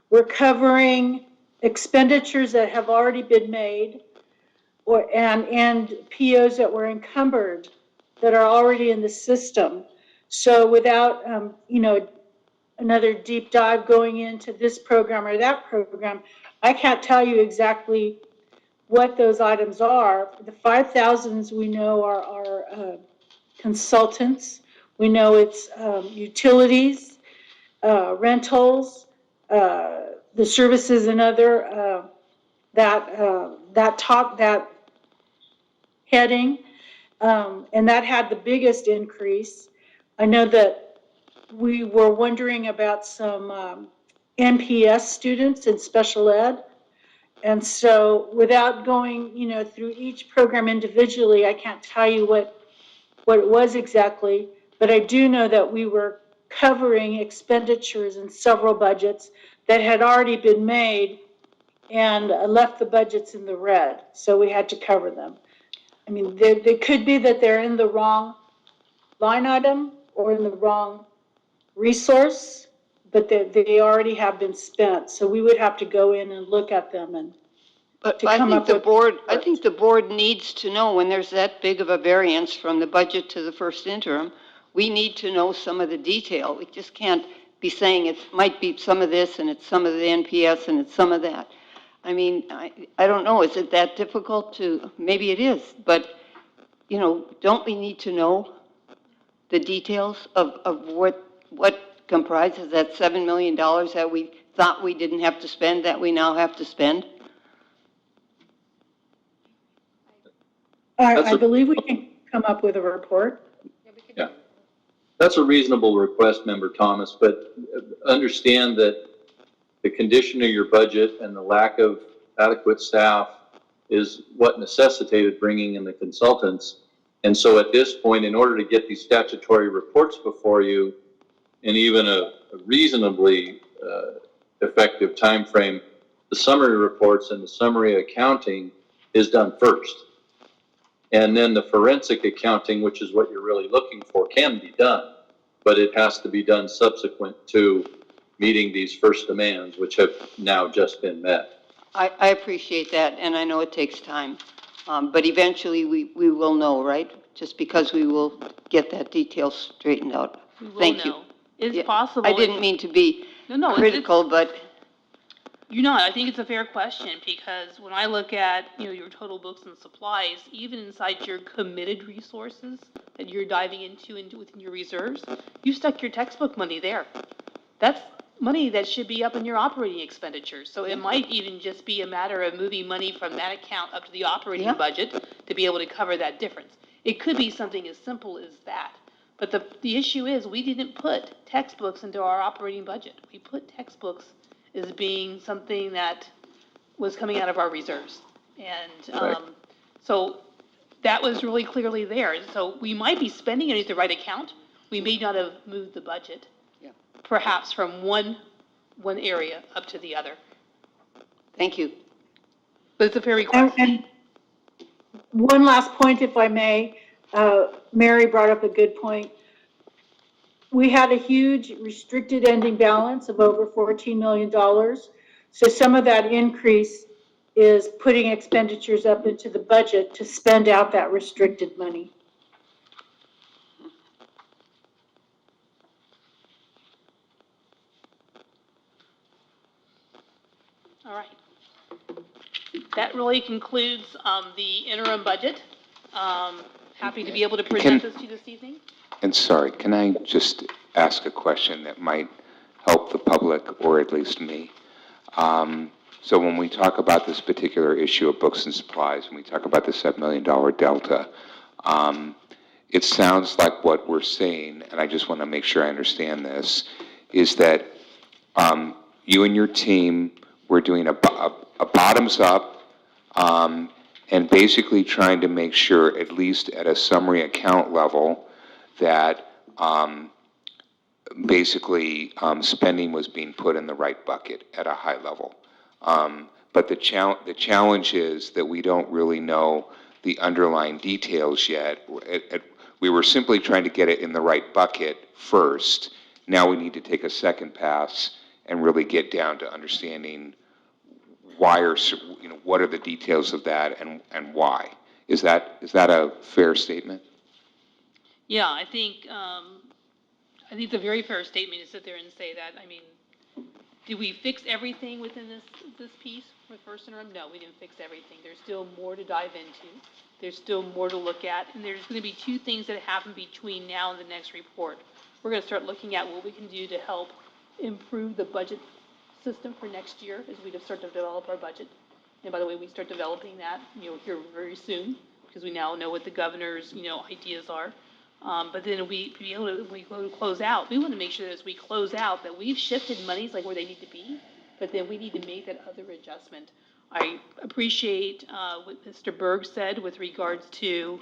were covering expenditures that have already been made, and POs that were encumbered that are already in the system. So without, another deep dive going into this program or that program, I can't tell you exactly what those items are. The 5,000s we know are consultants. We know it's utilities, rentals, the services and other, that heading, and that had the biggest increase. I know that we were wondering about some NPS students in special ed. And so without going, through each program individually, I can't tell you what it was exactly, but I do know that we were covering expenditures in several budgets that had already been made and left the budgets in the red. So we had to cover them. I mean, they could be that they're in the wrong line item or in the wrong resource, but they already have been spent. So we would have to go in and look at them and But I think the board needs to know, when there's that big of a variance from the budget to the first interim, we need to know some of the detail. We just can't be saying it might be some of this, and it's some of the NPS, and it's some of that. I mean, I don't know, is it that difficult to, maybe it is, but, don't we need to know the details of comprises that $7 million that we thought we didn't have to spend, that we now have to spend? That's I a- believe we can come up with a report. Yeah. That's a reasonable request, Member Thomas, but understand that the condition of your budget and the lack of adequate staff is what necessitated bringing in the consultants. And so at this point, in order to get these statutory reports before you in even a reasonably effective timeframe, the summary reports and the summary accounting is done first. And then the forensic accounting, which is what you're really looking for, can be done, but it has to be done subsequent to meeting these first demands, which have now just been met. I appreciate that, and I know it takes time. But eventually, we will know, right? Just because we will get that detail straightened out. We will Thank you. know. It's Yeah, possible. I didn't mean to be No, critical, but you're not. I think it's a fair question, because when I look at, your total books and supplies, even inside your committed resources that you're diving into and within your reserves, you stuck your textbook money there. That's money that should be up in your operating expenditures. So it might even just be a matter of moving money from that account up to the operating Yeah. budget to be able to cover that difference. It could be something as simple as that. But the issue is, we didn't put textbooks into our operating budget. We put textbooks as being something that was coming out of our reserves. And Right. so that was really clearly there. So we might be spending it at the right account. We may not have moved the budget, Yeah. perhaps from one area up to the other. thank you. But it's a fair request. And one last point, if I may. Mary brought up a good point. We had a huge restricted ending balance of over $14 million. So some of that increase is putting expenditures up into the budget to spend out that restricted money. All right. That really concludes the interim budget. Happy to be able to present this to you this evening. And sorry, can I just ask a question that might help the public, or at least me? So when we talk about this particular issue of books and supplies, and we talk about the $7 million delta, it sounds like what we're saying, and I just want to make sure I understand this, is that you and your team were doing a bottoms-up, and basically trying to make sure, at least at a summary account level, that basically spending was being put in the right bucket at a high level. But the challenge is that we don't really know the underlying details yet. We were simply trying to get it in the right bucket first. Now we need to take a second pass and really get down to understanding why, or what are the details of that, and why. Is that a fair statement? Yeah, I think it's a very fair statement to sit there and say that. I mean, did we fix everything within this piece with first interim? No, we didn't fix everything. There's still more to dive into. There's still more to look at, and there's going to be two things that happen between now and the next report. We're going to start looking at what we can do to help improve the budget system for next year as we start to develop our budget. And by the way, we start developing that, here very soon, because we now know what the governor's, ideas are. But then we go to close out, we want to make sure that as we close out that we've shifted monies like where they need to be, but then we need to make that other adjustment. I appreciate what Mr. Berg said with regards to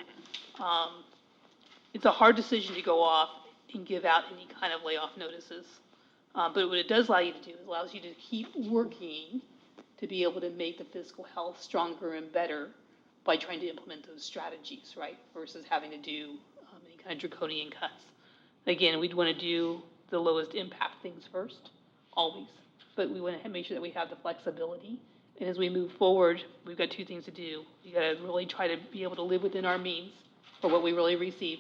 it's a hard decision to go off and give out any kind of layoff notices. But what it does allow you to do is allows you to keep working to be able to make the fiscal health stronger and better by trying to implement those strategies, right? Versus having to do any kind of draconian cuts. Again, we'd want to do the lowest impact things first, always. But we want to make sure that we have the flexibility. And as we move forward, we've got two things to do. We got to really try to be able to live within our means for what we really receive.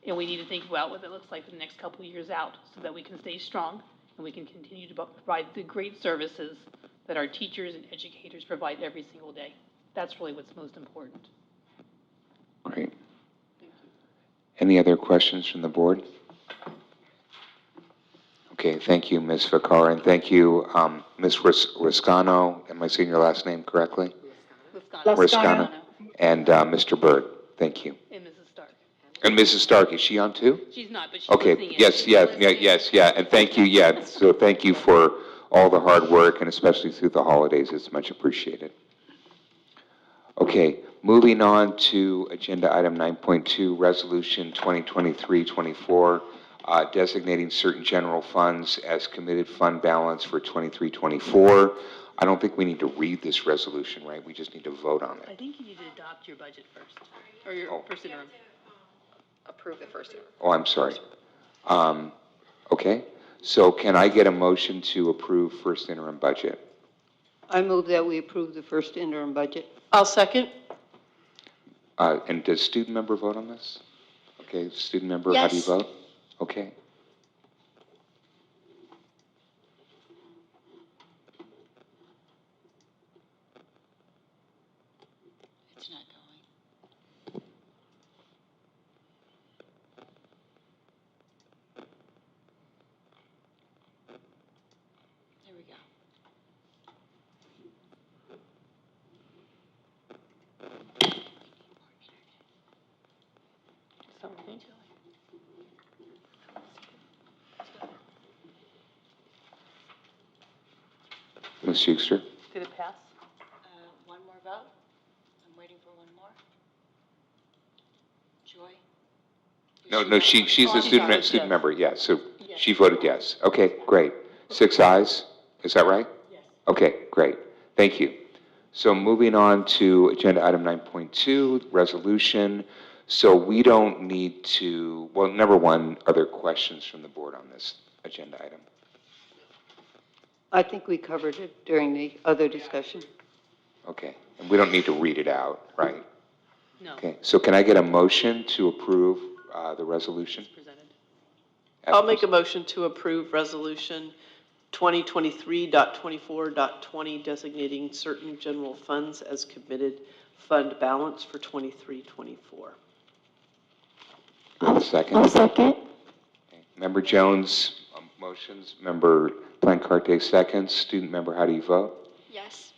And we need to think about what that looks like for the next couple of years out so that we can stay strong and we can continue to provide the great services that our teachers and educators provide every single day. That's really what's most important. Great. Any other questions from the board? Okay, thank you, Ms. Vacar, and thank you, Ms. Riscano. Am I saying your last name correctly? Riscano. And Mr. Byrd. Thank you. And Mrs. Stark. And Mrs. Stark, is she on too? She's not, but she's Okay, listening in. yes, yeah, and thank you, yeah, so thank you for all the hard work, and especially through the holidays, it's much appreciated. Okay, moving on to agenda item 9.2, resolution 2023-24, designating certain general funds as committed fund balance for 23-24. I don't think we need to read this resolution, right? We just need to vote on I it. think you need to adopt your budget first, or your first interim. Approve the first interim. Oh, I'm sorry. Okay, so can I get a motion to approve first interim budget? I move that we approve the first interim budget. I'll second. And does student member vote on this? Okay, student member, how do you Yes. vote? Okay. It's not going. There we go. Ms. Schuster? Did it pass? One more vote? I'm waiting for one more. Joy? No, she's a student yes. member, yes, so she voted yes. Okay, great. 6 ayes, is that right? Yes. Okay, great, thank you. So moving on to agenda item 9.2, resolution. So we don't need to, well, number one, are there questions from the board on this agenda item? I think we covered it during the other discussion. Okay, and we don't need to read it out, right? No. Okay, so can I get a motion to approve the resolution? Presented. I'll make a motion to approve resolution 2023.24.20 designating certain general funds as committed fund balance for 23-24. Do I have a second? I'll second. Okay. Member Jones motions, Member Plancarte seconds. Student member, how do you vote? Yes.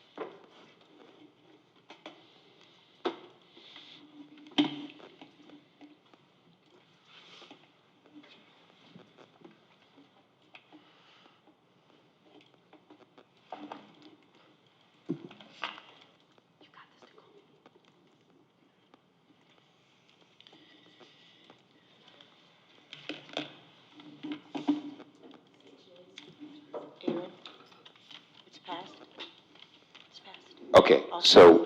Aaron? It's passed? It's passed. Okay, so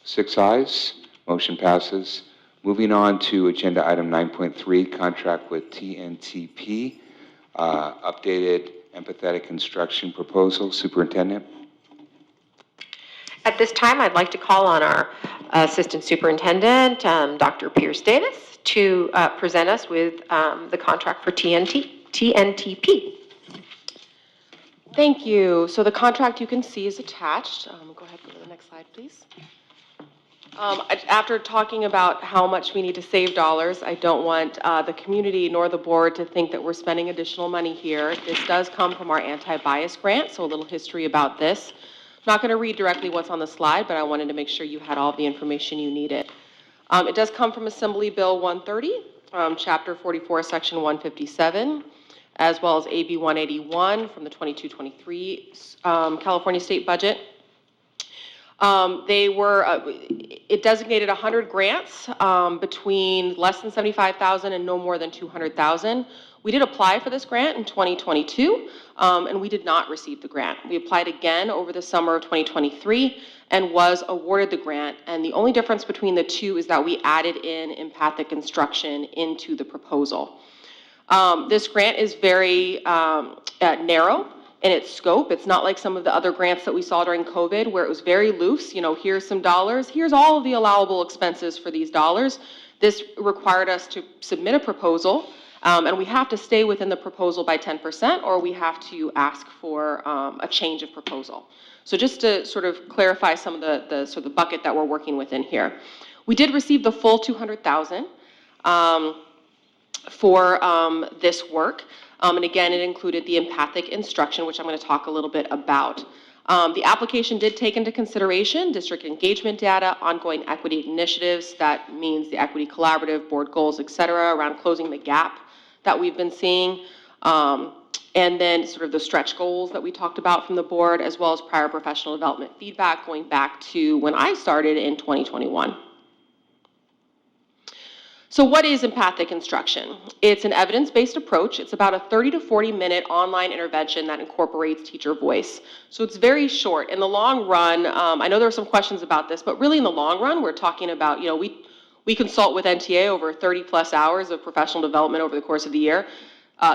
6 ayes, motion passes. Moving on to agenda item 9.3, contract with TNTP, updated empathetic construction proposal. Superintendent? At this time, I'd like to call on our Assistant Superintendent, Dr. Pierce Davis, to present us with the contract for TNTP. Thank you. So the contract you can see is attached. Go ahead, go to the next slide, please. After talking about how much we need to save dollars, I don't want the community nor the board to think that we're spending additional money here. This does come from our anti-bias grant, so a little history about this. I'm not going to read directly what's on the slide, but I wanted to make sure you had all the information you needed. It does come from Assembly Bill 130, Chapter 44, Section 157, as well as AB 181 from the 22-23 California state budget. It designated 100 grants between less than $75,000 and no more than $200,000. We did apply for this grant in 2022, and we did not receive the grant. We applied again over the summer of 2023 and was awarded the grant. And the only difference between the two is that we added in empathic instruction into the proposal. This grant is very narrow in its scope. It's not like some of the other grants that we saw during COVID where it was very loose. You know, here's some dollars, here's all of the allowable expenses for these dollars. This required us to submit a proposal, and we have to stay within the proposal by 10%, or we have to ask for a change of proposal. So just to sort of clarify some of the sort of bucket that we're working within here. We did receive the full $200,000. for this work. And again, it included the empathic instruction, which I'm going to talk a little bit about. The application did take into consideration district engagement data, ongoing equity initiatives, that means the equity collaborative, board goals, et cetera, around closing the gap that we've been seeing. And then sort of the stretch goals that we talked about from the board, as well as prior professional development feedback going back to when I started in 2021. So what is empathic instruction? It's an evidence-based approach. It's about a 30 to 40-minute online intervention that incorporates teacher voice. So it's very short. In the long run, I know there are some questions about this, but really in the long run, we're talking about, we consult with NTA over 30 plus hours of professional development over the course of the year.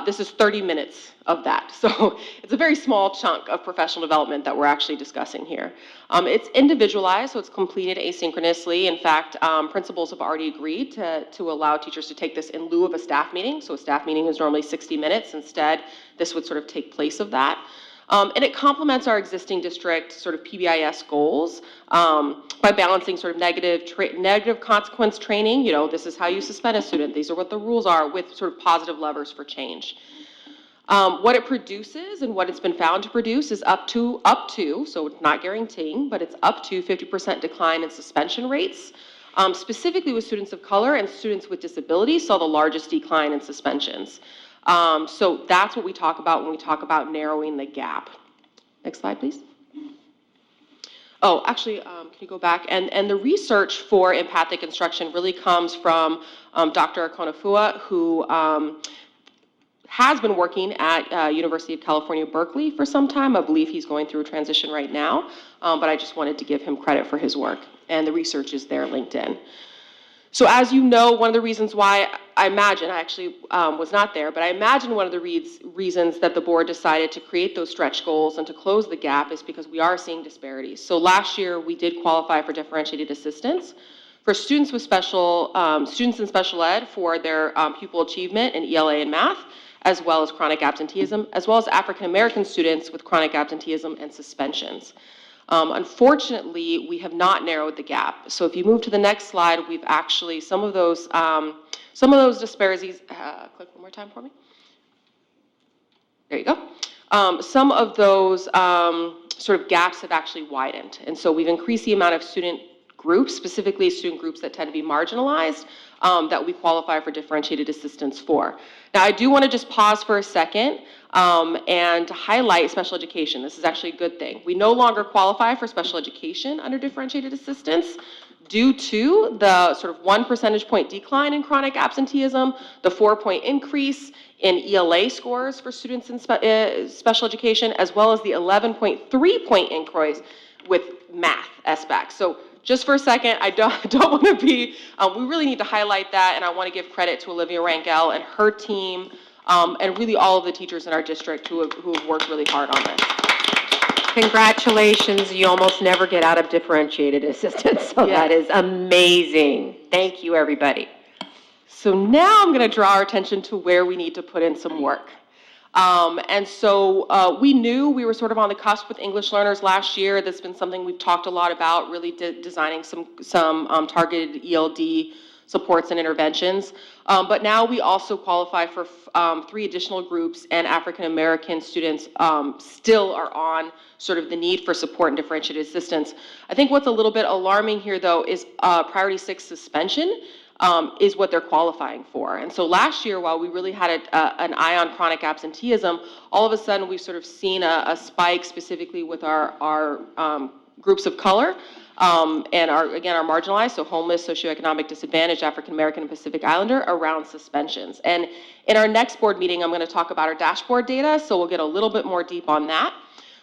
This is 30 minutes of that. So it's a very small chunk of professional development that we're actually discussing here. It's individualized, so it's completed asynchronously. In fact, principals have already agreed to allow teachers to take this in lieu of a staff meeting. So a staff meeting is normally 60 minutes. Instead, this would sort of take place of that. And it complements our existing district sort of PBIS goals by balancing sort of negative consequence training. This is how you suspend a student. These are what the rules are, with sort of positive levers for change. What it produces and what it's been found to produce is up to, so it's not guaranteeing, but it's up to 50% decline in suspension rates. Specifically with students of color and students with disabilities saw the largest decline in suspensions. So that's what we talk about when we talk about narrowing the gap. Next slide, please. Oh, actually, can you go back? And the research for empathic instruction really comes from Dr. Akonafua, who has been working at University of California, Berkeley for some time. I believe he's going through a transition right now, but I just wanted to give him credit for his work. And the research is there linked in. So as you know, one of the reasons why I actually was not there, but I imagine one of the reasons that the board decided to create those stretch goals and to close the gap is because we are seeing disparities. So last year, we did qualify for differentiated assistance for students with students in special ed for their pupil achievement in ELA and math, as well as chronic absenteeism, as well as African American students with chronic absenteeism and suspensions. Unfortunately, we have not narrowed the gap. So if you move to the next slide, we've actually, some of those disparities, click one more time for me. There you go. Some of those sort of gaps have actually widened. And so we've increased the amount of student groups, specifically student groups that tend to be marginalized, that we qualify for differentiated assistance for. Now, I do want to just pause for a second and highlight special education. This is actually a good thing. We no longer qualify for special education under differentiated assistance due to the sort of 1 percentage point decline in chronic absenteeism, the 4-point increase in ELA scores for students in special education, as well as the 11.3-point increase with math SBAC. So just for a second, I don't want to be, we really need to highlight that, and I want to give credit to Olivia Rangel and her team, and really all of the teachers in our district who have worked really hard on this. Congratulations, you almost never get out of differentiated assistance, so Yes. that is amazing. Thank you, everybody. So now I'm going to draw our attention to where we need to put in some work. And so we knew we were sort of on the cusp with English learners last year. That's been something we've talked a lot about, really designing some targeted ELD supports and interventions. But now we also qualify for 3 additional groups, and African American students still are on sort of the need for support and differentiated assistance. I think what's a little bit alarming here, though, is priority 6 suspension. Is what they're qualifying for. And so last year, while we really had an eye on chronic absenteeism, all of a sudden we've sort of seen a spike specifically with our groups of color and our marginalized, so homeless, socioeconomic disadvantaged, African American and Pacific Islander around suspensions. And in our next board meeting, I'm going to talk about our dashboard data, so we'll get a little bit more deep on that.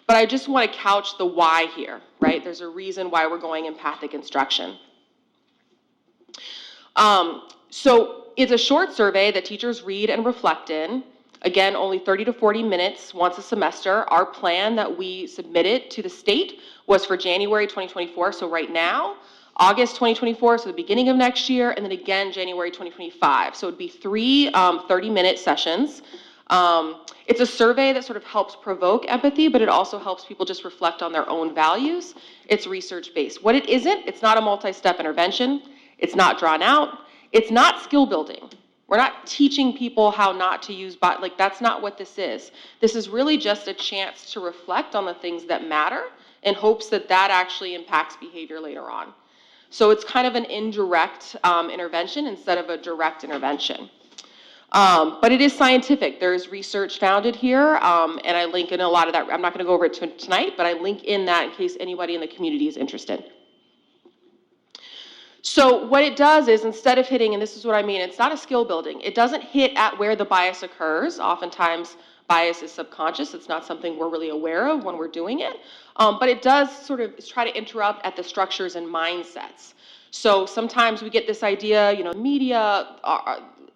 But I just want to couch the why here, right? There's a reason why we're going empathic instruction. So it's a short survey that teachers read and reflect in. Again, only 30 to 40 minutes once a semester. Our plan that we submitted to the state was for January 2024, so right now, August 2024, so the beginning of next year, and then again January 2025. So it'd be 3 30-minute sessions. It's a survey that sort of helps provoke empathy, but it also helps people just reflect on their own values. It's research-based. What it isn't, it's not a multi-step intervention. It's not drawn out. It's not skill building. We're not teaching people how not to use like that's not what this is. This is really just a chance to reflect on the things that matter in hopes that that actually impacts behavior later on. So it's kind of an indirect intervention instead of a direct intervention. But it is scientific. There's research founded here, and I link in a lot of that. I'm not going to go over it tonight, but I link in that in case anybody in the community is interested. So what it does is instead of hitting, and this is what I mean, it's not a skill building. It doesn't hit at where the bias occurs. Oftentimes, bias is subconscious. It's not something we're really aware of when we're doing it. But it does sort of try to interrupt at the structures and mindsets. So sometimes we get this idea, media,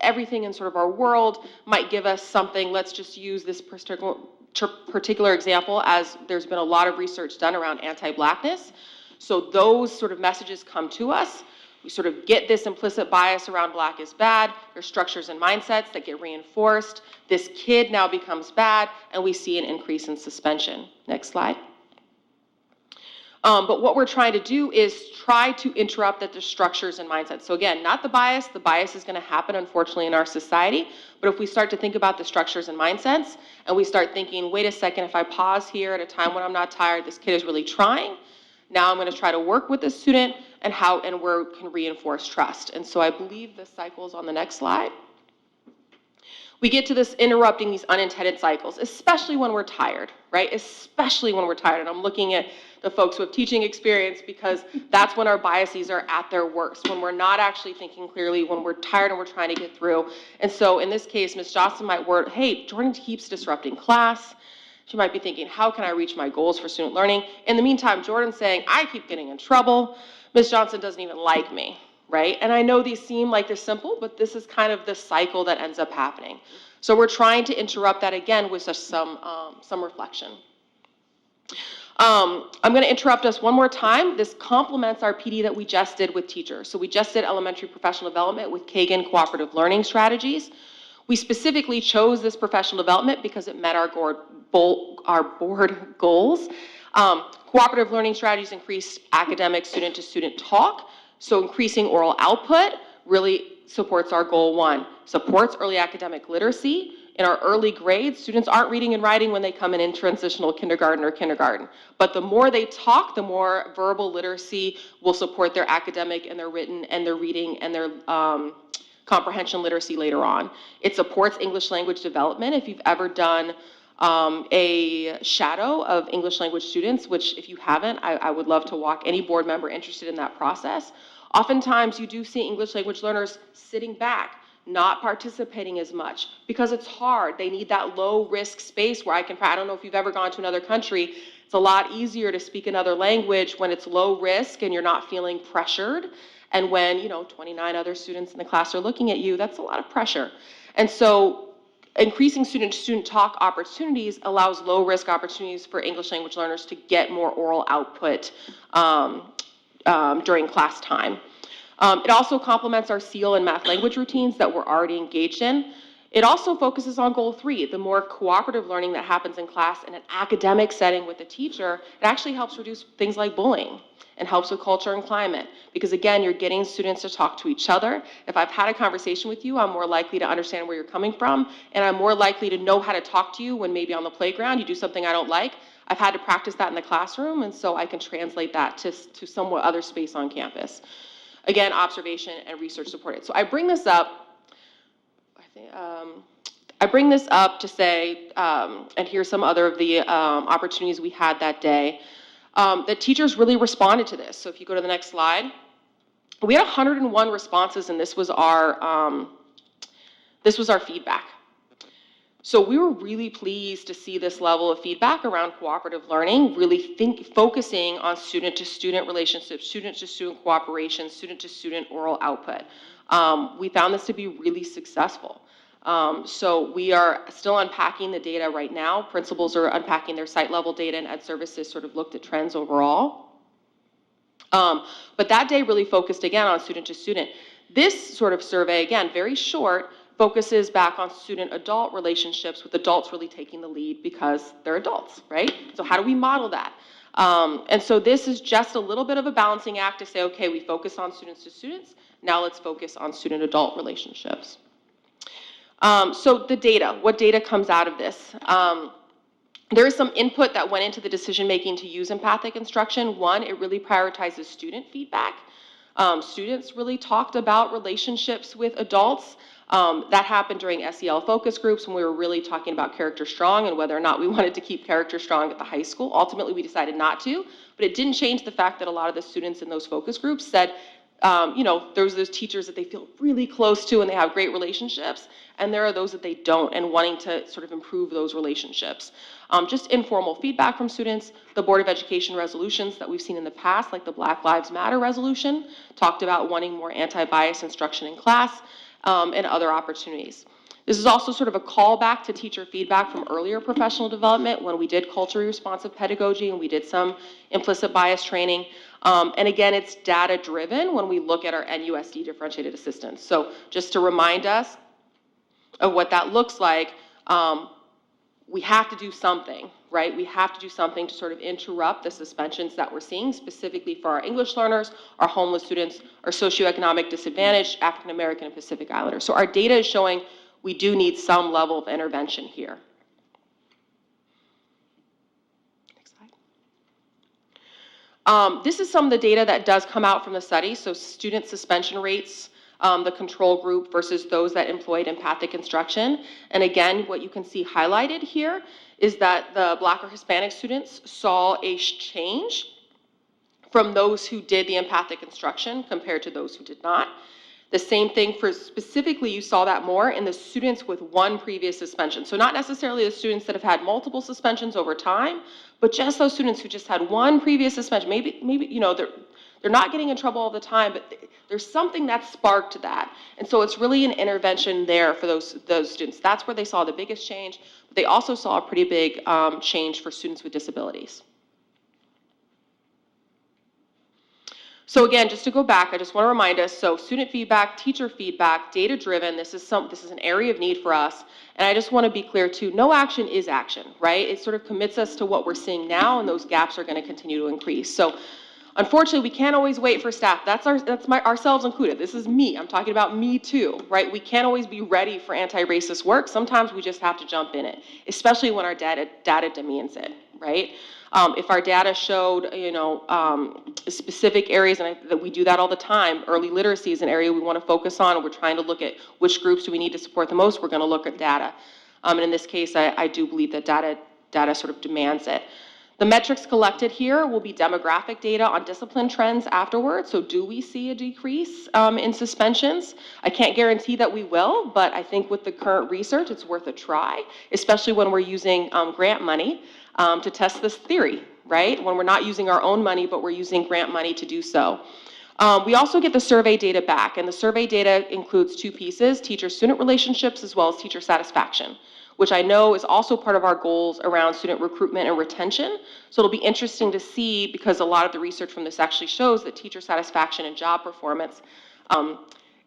everything in sort of our world might give us something. Let's just use this particular example, as there's been a lot of research done around anti-Blackness. So those sort of messages come to us. We sort of get this implicit bias around Black is bad. There's structures and mindsets that get reinforced. This kid now becomes bad, and we see an increase in suspension. Next slide. But what we're trying to do is try to interrupt at the structures and mindsets. So again, not the bias is going to happen, unfortunately, in our society. But if we start to think about the structures and mindsets, and we start thinking, wait a second, if I pause here at a time when I'm not tired, this kid is really trying. Now I'm going to try to work with the student and where can reinforce trust. And so I believe the cycle is on the next slide. We get to this interrupting these unintended cycles, especially when we're tired, right? Especially when we're tired. And I'm looking at the folks who have teaching experience because that's when our biases are at their worst, when we're not actually thinking clearly, when we're tired and we're trying to get through. And so in this case, Ms. Johnson might word, hey, Jordan keeps disrupting class. She might be thinking, how can I reach my goals for student learning? In the meantime, Jordan's saying, I keep getting in trouble. Ms. Johnson doesn't even like me, right? And I know these seem like they're simple, but this is kind of the cycle that ends up happening. So we're trying to interrupt that again with just some reflection. I'm going to interrupt us one more time. This complements our PD that we just did with teachers. So we just did elementary professional development with Kagan cooperative learning strategies. We specifically chose this professional development because it met our board goals. Cooperative learning strategies increase academic student-to-student talk. So increasing oral output really supports our goal 1. Supports early academic literacy. In our early grades, students aren't reading and writing when they come in transitional kindergarten or kindergarten. But the more they talk, the more verbal literacy will support their academic and their written and their reading and their comprehension literacy later on. It supports English language development. If you've ever done a shadow of English language students, which if you haven't, I would love to walk any board member interested in that process. Oftentimes you do see English language learners sitting back, not participating as much because it's hard. They need that low risk space where I don't know if you've ever gone to another country. It's a lot easier to speak another language when it's low risk and you're not feeling pressured. And when, 29 other students in the class are looking at you, that's a lot of pressure. And so increasing student-to-student talk opportunities allows low-risk opportunities for English language learners to get more oral output during class time. It also complements our SEAL and math language routines that we're already engaged in. It also focuses on goal 3, the more cooperative learning that happens in class in an academic setting with the teacher. It actually helps reduce things like bullying and helps with culture and climate. Because again, you're getting students to talk to each other. If I've had a conversation with you, I'm more likely to understand where you're coming from, and I'm more likely to know how to talk to you when maybe on the playground you do something I don't like. I've had to practice that in the classroom, and so I can translate that to somewhat other space on campus. Again, observation and research supported. So I bring this up, to say, and here's some other of the opportunities we had that day, that teachers really responded to this. So if you go to the next slide, we had 101 responses, and this was our feedback. So we were really pleased to see this level of feedback around cooperative learning, really focusing on student-to-student relationships, student-to-student cooperation, student-to-student oral output. We found this to be really successful. So we are still unpacking the data right now. Principals are unpacking their site-level data, and Ed Services sort of looked at trends overall. But that day really focused, again, on student-to-student. This sort of survey, again, very short, focuses back on student-adult relationships, with adults really taking the lead because they're adults, right? So how do we model that? And so this is just a little bit of a balancing act to say, okay, we focus on students to students, now let's focus on student-adult relationships. So the data, what data comes out of this? There is some input that went into the decision-making to use empathic instruction. One, it really prioritizes student feedback. Students really talked about relationships with adults. That happened during SEL focus groups when we were really talking about character strong and whether or not we wanted to keep character strong at the high school. Ultimately, we decided not to, but it didn't change the fact that a lot of the students in those focus groups said, there's those teachers that they feel really close to and they have great relationships, and there are those that they don't, and wanting to sort of improve those relationships. Just informal feedback from students. The Board of Education resolutions that we've seen in the past, like the Black Lives Matter resolution, talked about wanting more anti-bias instruction in class, and other opportunities. This is also sort of a callback to teacher feedback from earlier professional development when we did culturally responsive pedagogy and we did some implicit bias training. And again, it's data-driven when we look at our NUSD differentiated assistance. So just to remind us of what that looks like, we have to do something, right? We have to do something to sort of interrupt the suspensions that we're seeing, specifically for our English learners, our homeless students, our socioeconomic disadvantaged, African American and Pacific Islanders. So our data is showing we do need some level of intervention here. Next slide. This is some of the data that does come out from the study. So student suspension rates, the control group versus those that employed empathic instruction. And again, what you can see highlighted here is that the Black or Hispanic students saw a change from those who did the empathic instruction compared to those who did not. The same thing for specifically, you saw that more in the students with one previous suspension. So not necessarily the students that have had multiple suspensions over time, but just those students who just had one previous suspension. Maybe they're not getting in trouble all the time, but there's something that sparked that. And so it's really an intervention there for those students. That's where they saw the biggest change. But they also saw a pretty big change for students with disabilities. So again, just to go back, I just want to remind us, so student feedback, teacher feedback, data-driven, this is an area of need for us. And I just want to be clear too, no action is action, right? It sort of commits us to what we're seeing now, and those gaps are going to continue to increase. So unfortunately, we can't always wait for staff. That's ourselves included. This is me. I'm talking about me too, right? We can't always be ready for anti-racist work. Sometimes we just have to jump in it, especially when our data demands it, right? If our data showed, specific areas, and that we do that all the time, early literacy is an area we want to focus on, and we're trying to look at which groups do we need to support the most, we're going to look at data. And in this case, I do believe that data sort of demands it. The metrics collected here will be demographic data on discipline trends afterwards. So do we see a decrease in suspensions? I can't guarantee that we will, but I think with the current research, it's worth a try, especially when we're using grant money to test this theory, right? When we're not using our own money, but we're using grant money to do so. We also get the survey data back, and the survey data includes two pieces, teacher-student relationships as well as teacher satisfaction, which I know is also part of our goals around student recruitment and retention. So it'll be interesting to see, because a lot of the research from this actually shows that teacher satisfaction and job performance,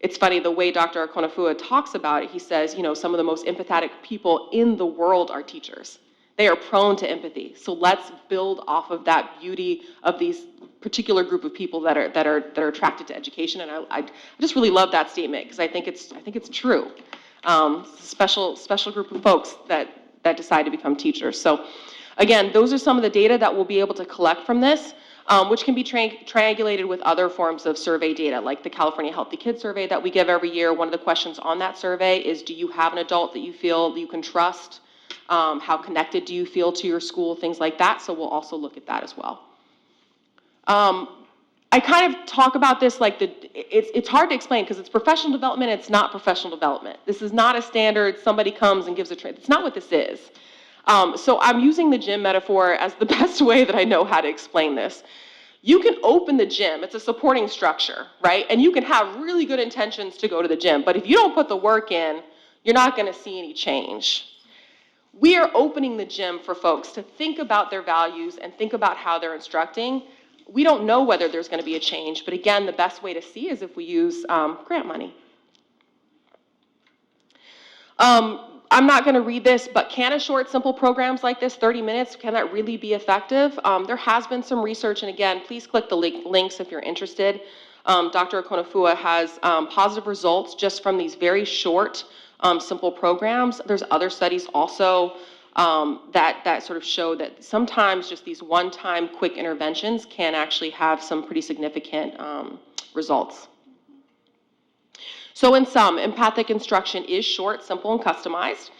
it's funny, the way Dr. Akonafua talks about it, he says, some of the most empathetic people in the world are teachers. They are prone to empathy. So let's build off of that beauty of these particular group of people that are attracted to education. And I just really love that statement, because I think it's true. Special group of folks that decide to become teachers. So again, those are some of the data that we'll be able to collect from this, which can be triangulated with other forms of survey data, like the California Healthy Kids Survey that we give every year. One of the questions on that survey is, do you have an adult that you feel you can trust? How connected do you feel to your school? Things like that. So we'll also look at that as well. I kind of talk about this like it's hard to explain because it's professional development, it's not professional development. This is not a standard, somebody comes and gives a trade. It's not what this is. So I'm using the gym metaphor as the best way that I know how to explain this. You can open the gym, it's a supporting structure, right? And you can have really good intentions to go to the gym, but if you don't put the work in, you're not gonna see any change. We are opening the gym for folks to think about their values and think about how they're instructing. We don't know whether there's going to be a change, but again, the best way to see is if we use grant money. I'm not going to read this, but can a short, simple programs like this, 30 minutes, can that really be effective? There has been some research, and again, please click the links if you're interested. Dr. Akonafua has positive results just from these very short simple programs. There's other studies also that sort of show that sometimes just these one-time quick interventions can actually have some pretty significant results. So in sum, empathic instruction is short, simple, and customized.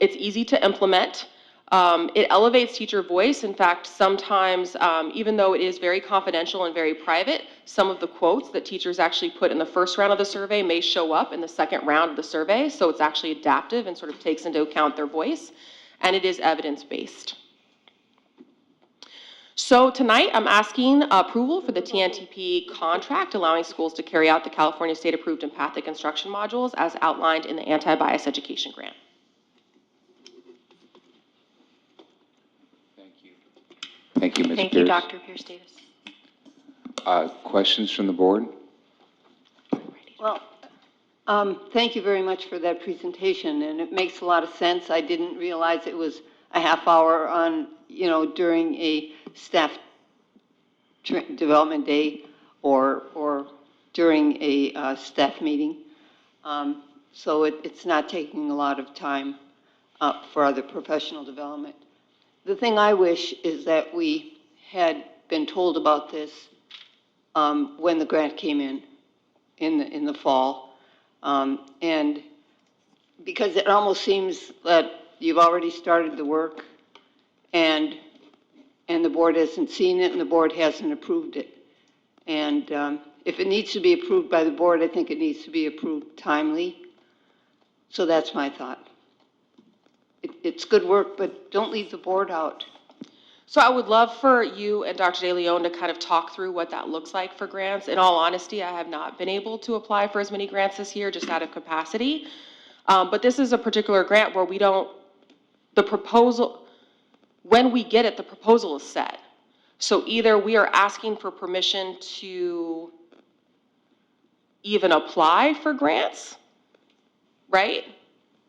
It's easy to implement. It elevates teacher voice. In fact, sometimes, even though it is very confidential and very private, some of the quotes that teachers actually put in the first round of the survey may show up in the second round of the survey, so it's actually adaptive and sort of takes into account their voice, and it is evidence-based. So tonight, I'm asking approval for the TNTP contract, allowing schools to carry out the California state-approved empathic instruction modules as outlined in the anti-bias education grant. Thank you, Ms. Pierce. Thank you, Dr. Pierce-Davis. Questions from the board? Well, thank you very much for that presentation, and it makes a lot of sense. I didn't realize it was a half hour on, during a staff development day or during a staff meeting. So it's not taking a lot of time for other professional development. The thing I wish is that we had been told about this when the grant came in the fall. And because it almost seems that you've already started the work and the board hasn't seen it and the board hasn't approved it. And if it needs to be approved by the board, I think it needs to be approved timely. So that's my thought. It's good work, but don't leave the board out. So I would love for you and Dr. De Leon to kind of talk through what that looks like for grants. In all honesty, I have not been able to apply for as many grants this year, just out of capacity. But this is a particular grant where the proposal, when we get it, the proposal is set. So either we are asking for permission to even apply for grants, right?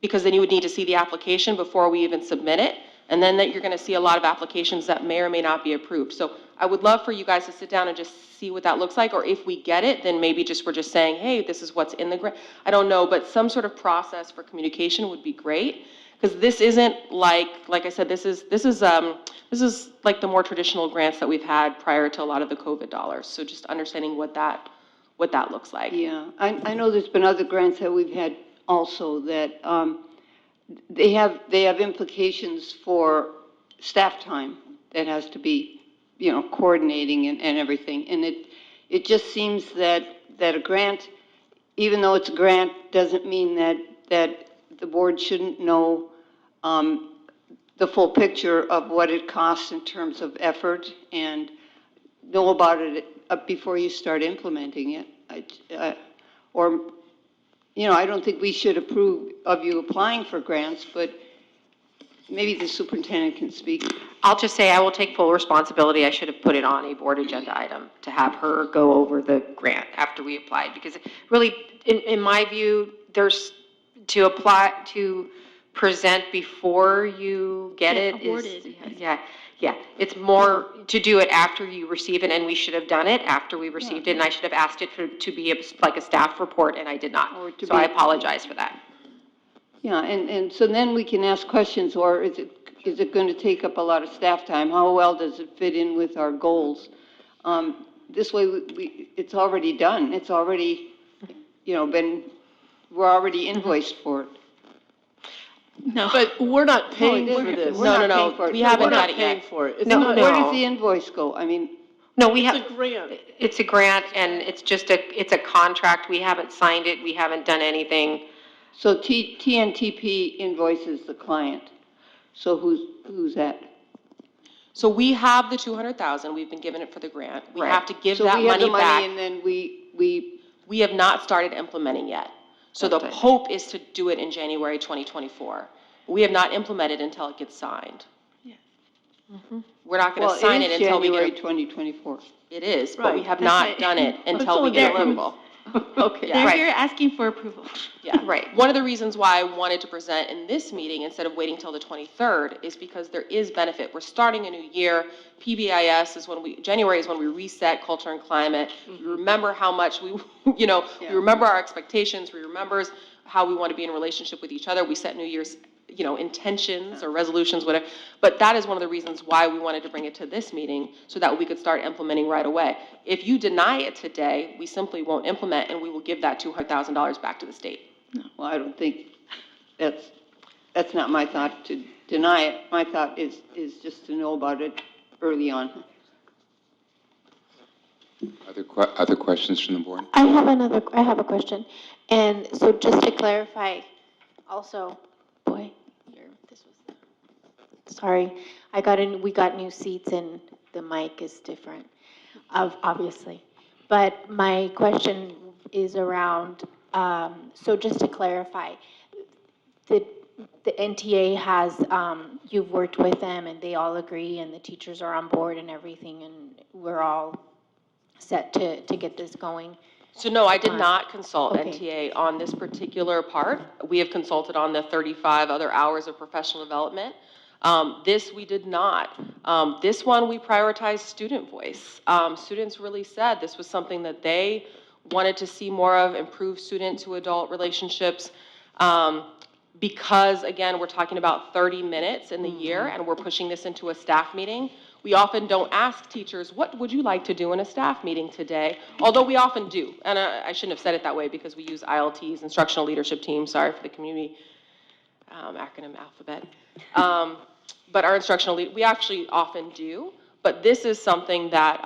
Because then you would need to see the application before we even submit it. And then that you're going to see a lot of applications that may or may not be approved. So I would love for you guys to sit down and just see what that looks like. Or if we get it, then maybe we're just saying, hey, this is what's in the grant. I don't know, but some sort of process for communication would be great. Because this isn't like I said, this is like the more traditional grants that we've had prior to a lot of the COVID dollars. So just understanding what that looks like. Yeah, I know there's been other grants that we've had also that they have implications for staff time that has to be, coordinating and everything. And it just seems that a grant, even though it's a grant, doesn't mean that the board shouldn't know the full picture of what it costs in terms of effort and know about it before you start implementing it. I don't think we should approve of you applying for grants, but maybe the superintendent can speak. I'll just say I will take full responsibility. I should have put it on a board agenda item to have her go over the grant after we applied. Because really, in my view, there's to present before you get it awarded. Yeah, it's more to do it after you receive it, and we should have done it after we received it, and I should have asked it to be like a staff report, and I did not. So I apologize for that. Yeah, and so then we can ask questions, or is it going to take up a lot of staff time? How well does it fit in with our goals? This way, it's already done. It's already, we're already invoiced for it. No. But we're not paying for this. No. We haven't got it yet. For it. It's No, not, where does the invoice go? I mean, No, we it's have. a grant. It's a grant, and it's a contract. We haven't signed it. We haven't done anything. so TNTP invoices the client. So who's that? So we have the $200,000. We've been given it for the grant. We Right. have to give So that we have money the money back. and then we, We have not started implementing yet. So the That's it. hope is to do it in January 2024. We have not implemented until it gets signed. Yeah. We're not going well, to sign it it is until we January get. 2024. It is, but we Right. have That's not right. done it until we only get been approval. Okay. Yeah. They're Right. here asking for approval. Yeah. Right. One of the reasons why I wanted to present in this meeting instead of waiting till the 23rd is because there is benefit. We're starting a new year. PBIS is January is when we reset culture and climate. We remember how much we remember our expectations. We remember how we want to be in a relationship with each other. We set New Year's, intentions or resolutions, whatever. But that is one of the reasons why we wanted to bring it to this meeting, so that we could start implementing right away. If you deny it today, we simply won't implement, and we will give that $200,000 back to the state. Well, I don't think that's not my thought to deny it. My thought is just to know about it early on. Other questions from the board? I have a question. And so just to clarify, also, sorry, we got new seats and the mic is different, obviously. But my question is around, so just to clarify, the NTA has, you've worked with them and they all agree and the teachers are on board and everything and we're all set to get this going? So no, I did not consult Okay. NTA on this particular part. We have consulted on the 35 other hours of professional development. This we did not. This one we prioritized student voice. Students really said this was something that they wanted to see more of, improve student to adult relationships. Because again, we're talking about 30 minutes in the year and we're pushing this into a staff meeting. We often don't ask teachers, what would you like to do in a staff meeting today? Although we often do. And I shouldn't have said it that way because we use ILTs, Instructional Leadership Team, sorry for the community acronym alphabet. But our we actually often do. But this is something that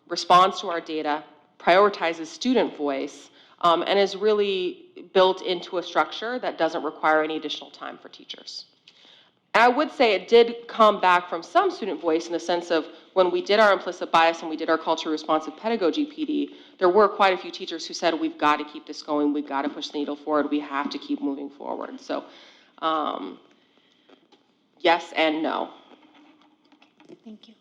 responds to our data, prioritizes student voice, and is really built into a structure that doesn't require any additional time for teachers. And I would say it did come back from some student voice in the sense of when we did our implicit bias and we did our culture responsive pedagogy PD, there were quite a few teachers who said, we've got to keep this going, we've got to push the needle forward, we have to keep moving forward. So yes and no. Thank you.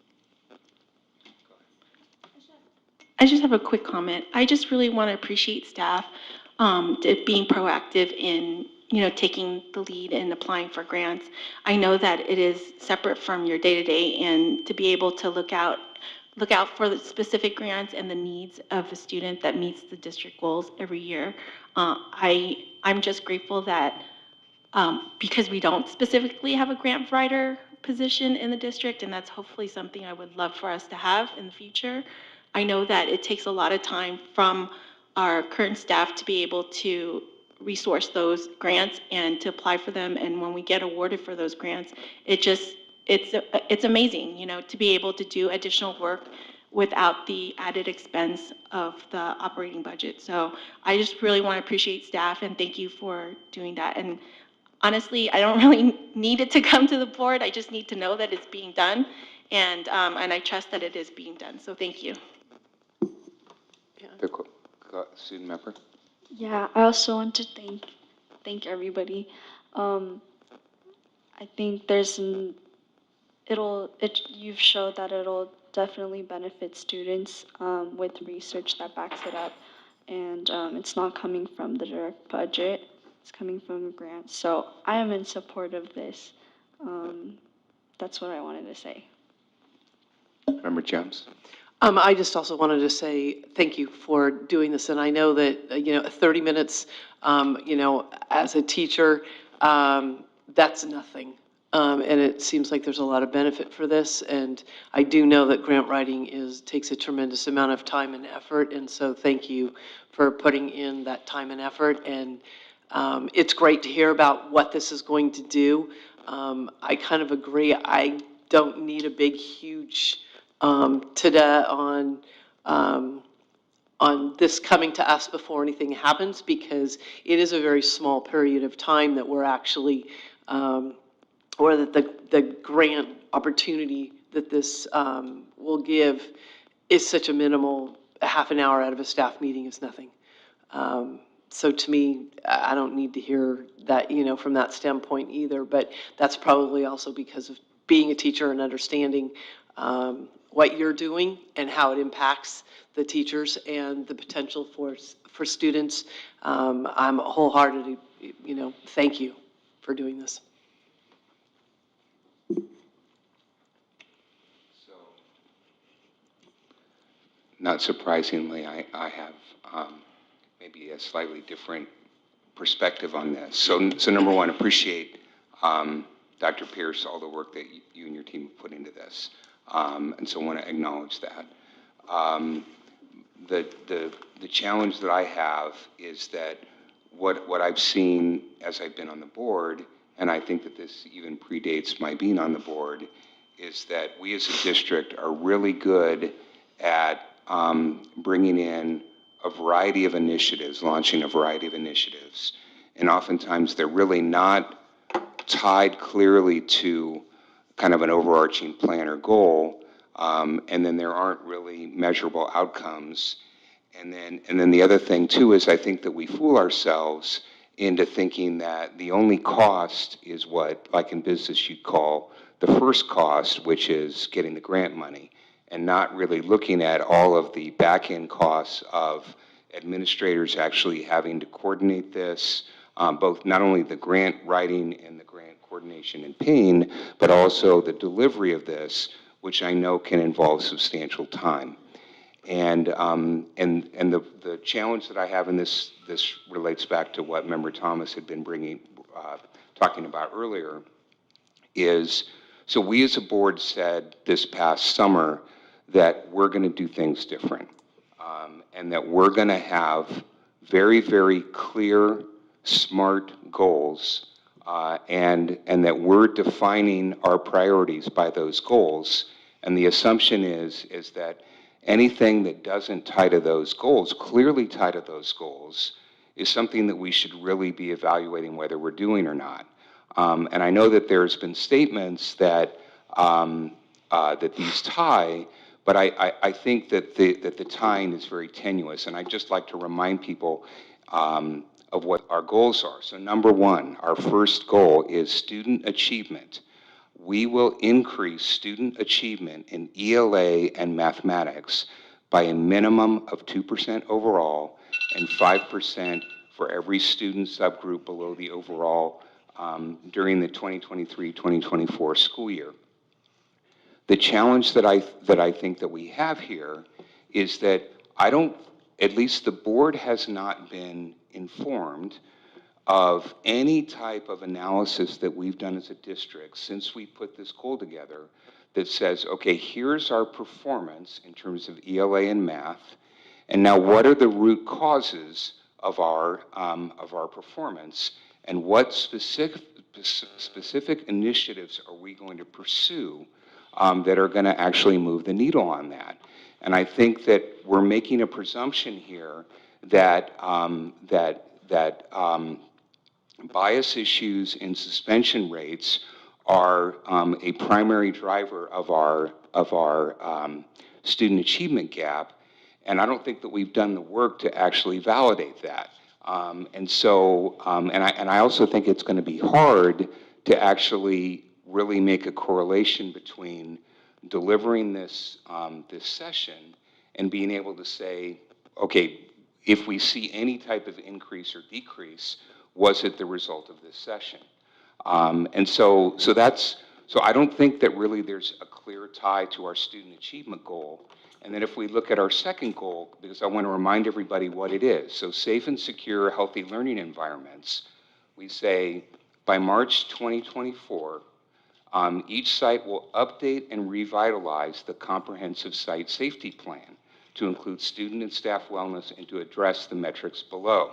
I just have a quick comment. I just really want to appreciate staff being proactive in, taking the lead and applying for grants. I know that it is separate from your day-to-day, and to be able to look out for the specific grants and the needs of a student that meets the district goals every year. I'm just grateful that because we don't specifically have a grant writer position in the district, and that's hopefully something I would love for us to have in the future. I know that it takes a lot of time from our current staff to be able to resource those grants and to apply for them. And when we get awarded for those grants, it's amazing, to be able to do additional work without the added expense of the operating budget. So I just really want to appreciate staff and thank you for doing that. And honestly, I don't really need it to come to the board. I just need to know that it's being done. And I trust that it is being done. So thank you. Student member? Yeah, I also want to thank everybody. I think you've showed that it'll definitely benefit students with research that backs it up, and it's not coming from the direct budget; it's coming from a grant. So I am in support of this. That's what I wanted to say. Member Jones? I just also wanted to say thank you for doing this. And I know that, 30 minutes, as a teacher, that's nothing. And it seems like there's a lot of benefit for this. And I do know that grant writing takes a tremendous amount of time and effort. And so thank you for putting in that time and effort. And it's great to hear about what this is going to do. I kind of agree. I don't need a big, huge today on this coming to us before anything happens, because it is a very small period of time that we're actually, or that the grant opportunity that this will give is such a minimal, half an hour out of a staff meeting is nothing. So to me, I don't need to hear that, from that standpoint either, but that's probably also because of being a teacher and understanding what you're doing and how it impacts the teachers and the potential for students. I'm wholeheartedly, thank you for doing this. So, not surprisingly, I have maybe a slightly different perspective on this. So number one, appreciate, Dr. Pierce, all the work that you and your team put into this. And so I want to acknowledge that. The challenge that I have is that what I've seen as I've been on the board, and I think that this even predates my being on the board, is that we as a district are really good at bringing in a variety of initiatives, launching a variety of initiatives. And oftentimes they're really not tied clearly to kind of an overarching plan or goal. And then there aren't really measurable outcomes. And then the other thing too is I think that we fool ourselves into thinking that the only cost is what, like in business, you'd call the first cost, which is getting the grant money, and not really looking at all of the back-end costs of administrators actually having to coordinate this, both not only the grant writing and the grant coordination and paying, but also the delivery of this, which I know can involve substantial time. And the challenge that I have in this relates back to what Member Thomas had been talking about earlier, is so we as a board said this past summer that we're going to do things different, and that we're going to have very, very clear, smart goals, and that we're defining our priorities by those goals. And the assumption is that anything that doesn't tie to those goals, clearly tie to those goals, is something that we should really be evaluating whether we're doing or not. And I know that there's been statements that that these tie, but I think that the tying is very tenuous. And I'd just like to remind people of what our goals are. So number one, our first goal is student achievement. We will increase student achievement in ELA and mathematics by a minimum of 2% overall and 5% for every student subgroup below the overall during the 2023-2024 school year. The challenge that I think that we have here is that at least the board has not been informed of any type of analysis that we've done as a district since we put this goal together that says, okay, here's our performance in terms of ELA and math, and now what are the root causes of our performance, and what specific initiatives are we going to pursue that are going to actually move the needle on that. And I think that we're making a presumption here that bias issues and suspension rates are a primary driver of our student achievement gap, and I don't think that we've done the work to actually validate that. And I also think it's going to be hard to actually really make a correlation between delivering this session and being able to say, okay, if we see any type of increase or decrease, was it the result of this session? So I don't think that really there's a clear tie to our student achievement goal. And then if we look at our second goal, because I want to remind everybody what it is. So safe and secure, healthy learning environments. We say by March 2024, each site will update and revitalize the comprehensive site safety plan to include student and staff wellness and to address the metrics below.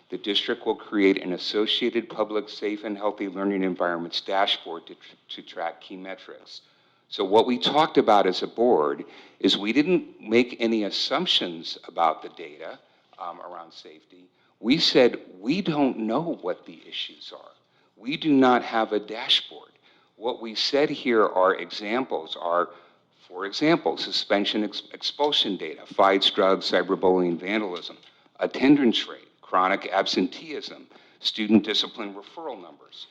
The district will create an associated public safe and healthy learning environments dashboard to track key metrics. So what we talked about as a board is we didn't make any assumptions about the data around safety. We said we don't know what the issues are. We do not have a dashboard. What we said here are examples are, for example, suspension expulsion data, fights, drugs, cyberbullying, vandalism, attendance rate, chronic absenteeism, student discipline referral numbers.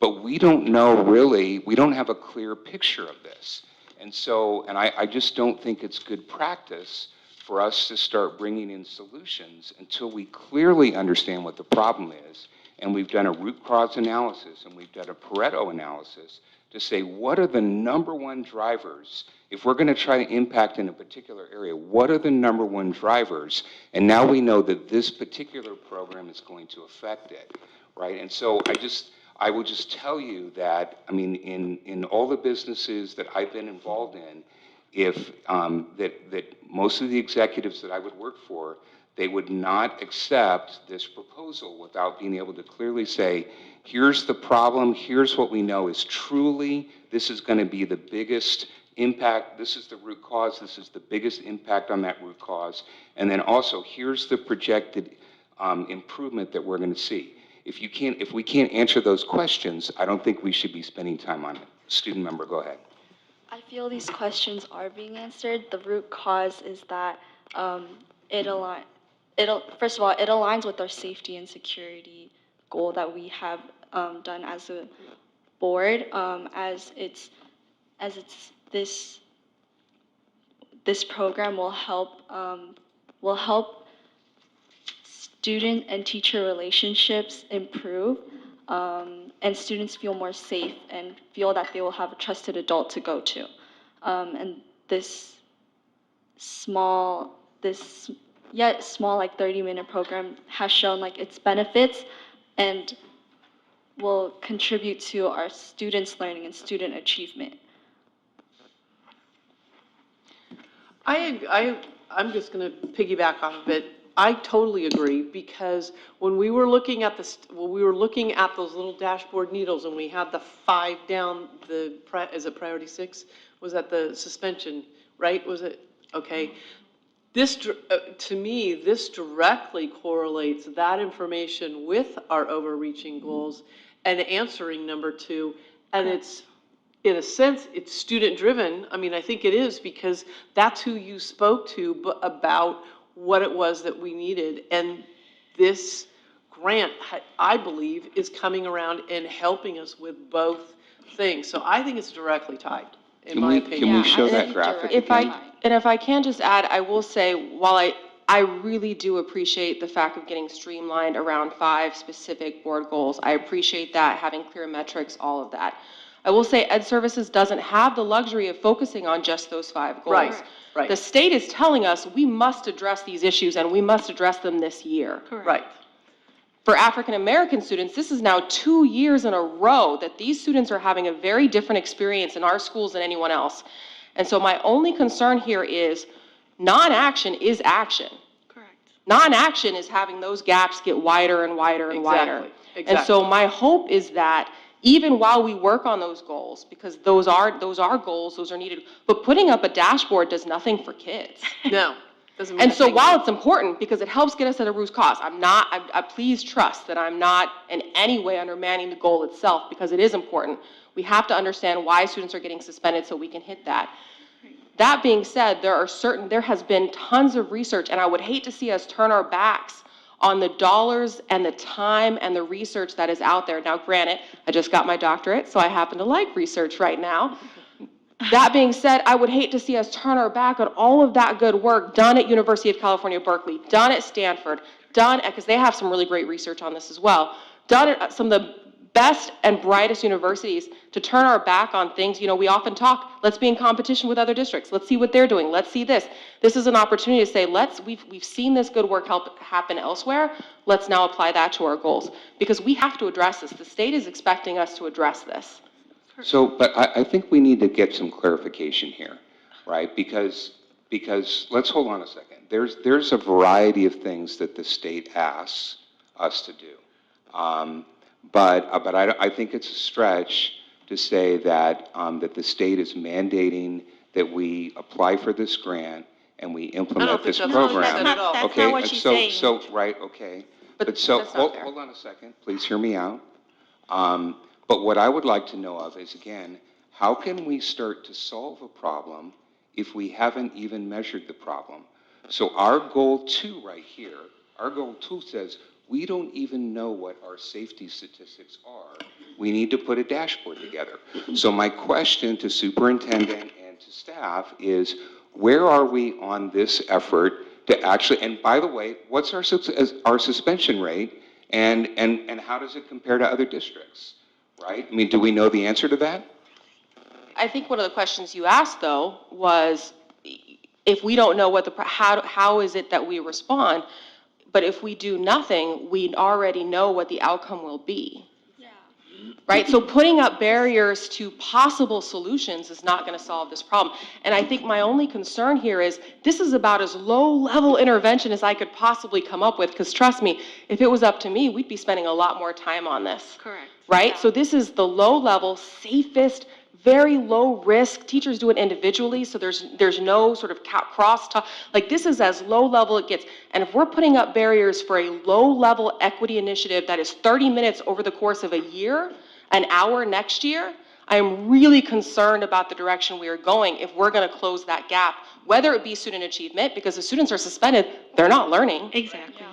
But we don't know really, we don't have a clear picture of this. And I just don't think it's good practice for us to start bringing in solutions until we clearly understand what the problem is. And we've done a root cause analysis and we've done a Pareto analysis to say, what are the number one drivers? If we're going to try to impact in a particular area, what are the number one drivers? And now we know that this particular program is going to affect it, right? And so I will just tell you that, I mean, in all the businesses that I've been involved in, if that most of the executives that I would work for, they would not accept this proposal without being able to clearly say, here's the problem, here's what we know is truly, this is going to be the biggest impact, this is the root cause, this is the biggest impact on that root cause, and then also, here's the projected improvement that we're going to see. If we can't answer those questions, I don't think we should be spending time on it. Student member, go ahead. I feel these questions are being answered. The root cause is that first of all, it aligns with our safety and security goal that we have done as a board. As this program will help student and teacher relationships improve, and students feel more safe and feel that they will have a trusted adult to go to. And this small like 30-minute program has shown like its benefits and will contribute to our students' learning and student achievement. I'm just going to piggyback off of it. I totally agree, because when we were looking at those little dashboard needles and we had the 5 down, is it priority 6? Was that the suspension, right? Was it? Okay. This, to me, this directly correlates that information with our overreaching goals and answering number 2. And it's, in a sense, it's student-driven. I mean, I think it is, because that's who you spoke to about what it was that we needed. And this grant, I believe, is coming around and helping us with both things. So I think it's directly tied, in my opinion. Can we show that graphic again? If I can just add, I will say, while I really do appreciate the fact of getting streamlined around 5 specific board goals. I appreciate that, having clear metrics, all of that. I will say Ed Services doesn't have the luxury of focusing on just those 5 goals. Right. The state is telling us we must address these issues and we must address them this year. Correct. Right. For African American students, this is now 2 years in a row that these students are having a very different experience in our schools than anyone else. And so my only concern here is non-action is action. Correct. Non-action is having those gaps get wider and wider and wider. Exactly. And so my hope is that even while we work on those goals, because those are goals, those are needed, but putting up a dashboard does nothing for kids. No. Doesn't mean And so nothing. while it's important, because it helps get us at a root cause, please trust that I'm not in any way undermining the goal itself, because it is important. We have to understand why students are getting suspended so we can hit that. That being said, there has been tons of research, and I would hate to see us turn our backs on the dollars and the time and the research that is out there. Now, granted, I just got my doctorate, so I happen to like research right now. That being said, I would hate to see us turn our back on all of that good work done at University of California, Berkeley, done at Stanford, because they have some really great research on this as well, done at some of the best and brightest universities, to turn our back on things. You know, we often talk, let's be in competition with other districts. Let's see what they're doing. Let's see this. This is an opportunity to say, we've seen this good work happen elsewhere. Let's now apply that to our goals, because we have to address this. The state is expecting us to address this. So, but I think we need to get some clarification here, right? Because let's hold on a second. There's a variety of things that the state asks us to do. But I think it's a stretch to say that that the state is mandating that we apply for this grant and we implement this program. That's not what she's saying. So, right, okay. But so, hold on a second, please hear me out. But what I would like to know of is, again, how can we start to solve a problem if we haven't even measured the problem? So our goal 2 right here, our goal 2 says, we don't even know what our safety statistics are. We need to put a dashboard together. So my question to superintendent and to staff is, where are we on this effort to actually, and by the way, what's our suspension rate, and how does it compare to other districts, right? I mean, do we know the answer to that? I think one of the questions you asked, though, was if we don't know what how is it that we respond? But if we do nothing, we already know what the outcome will be. Right? So putting up barriers to possible solutions is not going to solve this problem. And I think my only concern here is this is about as low-level intervention as I could possibly come up with, because trust me, if it was up to me, we'd be spending a lot more time on this. Correct. Right? Yeah. So this is the low-level, safest, very low risk. Teachers do it individually, so there's no sort of cross-talk. Like, this is as low level it gets. And if we're putting up barriers for a low-level equity initiative that is 30 minutes over the course of a year, an hour next year, I am really concerned about the direction we are going if we're going to close that gap, whether it be student achievement, because the students are suspended, they're not learning. Exactly.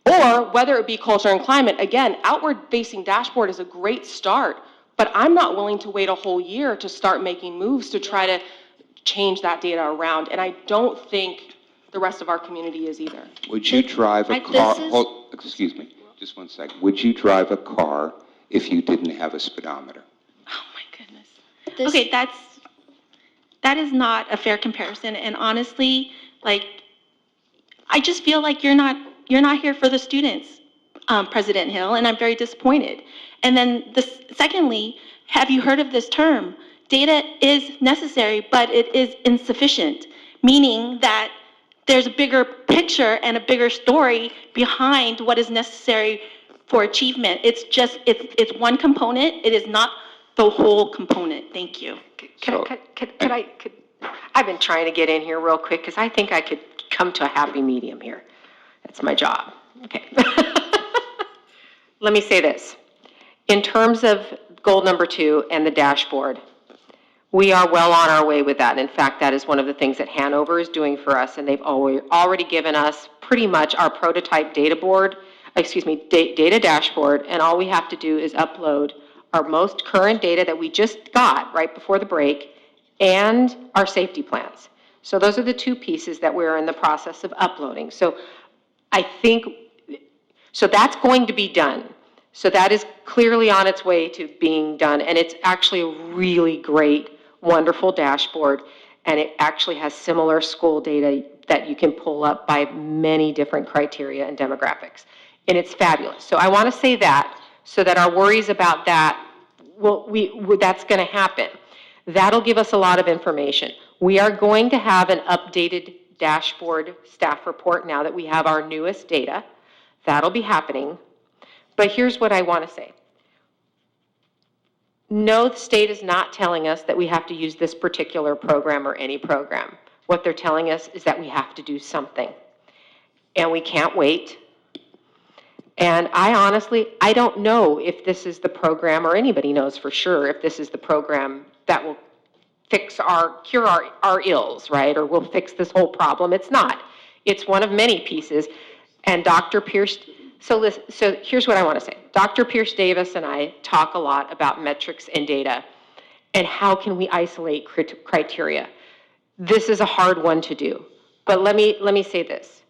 Or whether it be culture and climate. Again, outward-facing dashboard is a great start, but I'm not willing to wait a whole year to start making moves to try to change that data around. And I don't think the rest of our community is either. Would you drive a car, excuse me, just one second. Would you drive a car if you didn't have a speedometer? Oh my goodness. Okay, that is not a fair comparison. And honestly, like, I just feel like you're not here for the students, President Hill, and I'm very disappointed. And then secondly, have you heard of this term? Data is necessary, but it is insufficient, meaning that there's a bigger picture and a bigger story behind what is necessary for achievement. It's one component. It is not the whole component. Thank you. I've been trying to get in here real quick because I think I could come to a happy medium here. That's my job. Okay. Let me say this. In terms of goal number 2 and the dashboard, we are well on our way with that. In fact, that is one of the things that Hanover is doing for us, and they've already given us pretty much our prototype data dashboard, and all we have to do is upload our most current data that we just got right before the break and our safety plans. So those are the 2 pieces that we're in the process of uploading. So that's going to be done. So that is clearly on its way to being done, and it's actually a really great, wonderful dashboard, and it actually has similar school data that you can pull up by many different criteria and demographics, and it's fabulous. So I want to say that so that our worries about that, that's going to happen. That'll give us a lot of information. We are going to have an updated dashboard staff report now that we have our newest data. That'll be happening. But here's what I want to say. No, the state is not telling us that we have to use this particular program or any program. What they're telling us is that we have to do something. And we can't wait. And I don't know if this is the program, or anybody knows for sure if this is the program that will cure our ills, right? Or will fix this whole problem. It's not. It's one of many pieces. And Dr. Pierce, so here's what I want to say. Dr. Pierce Davis and I talk a lot about metrics and data and how can we isolate criteria. This is a hard one to do. But let me say this.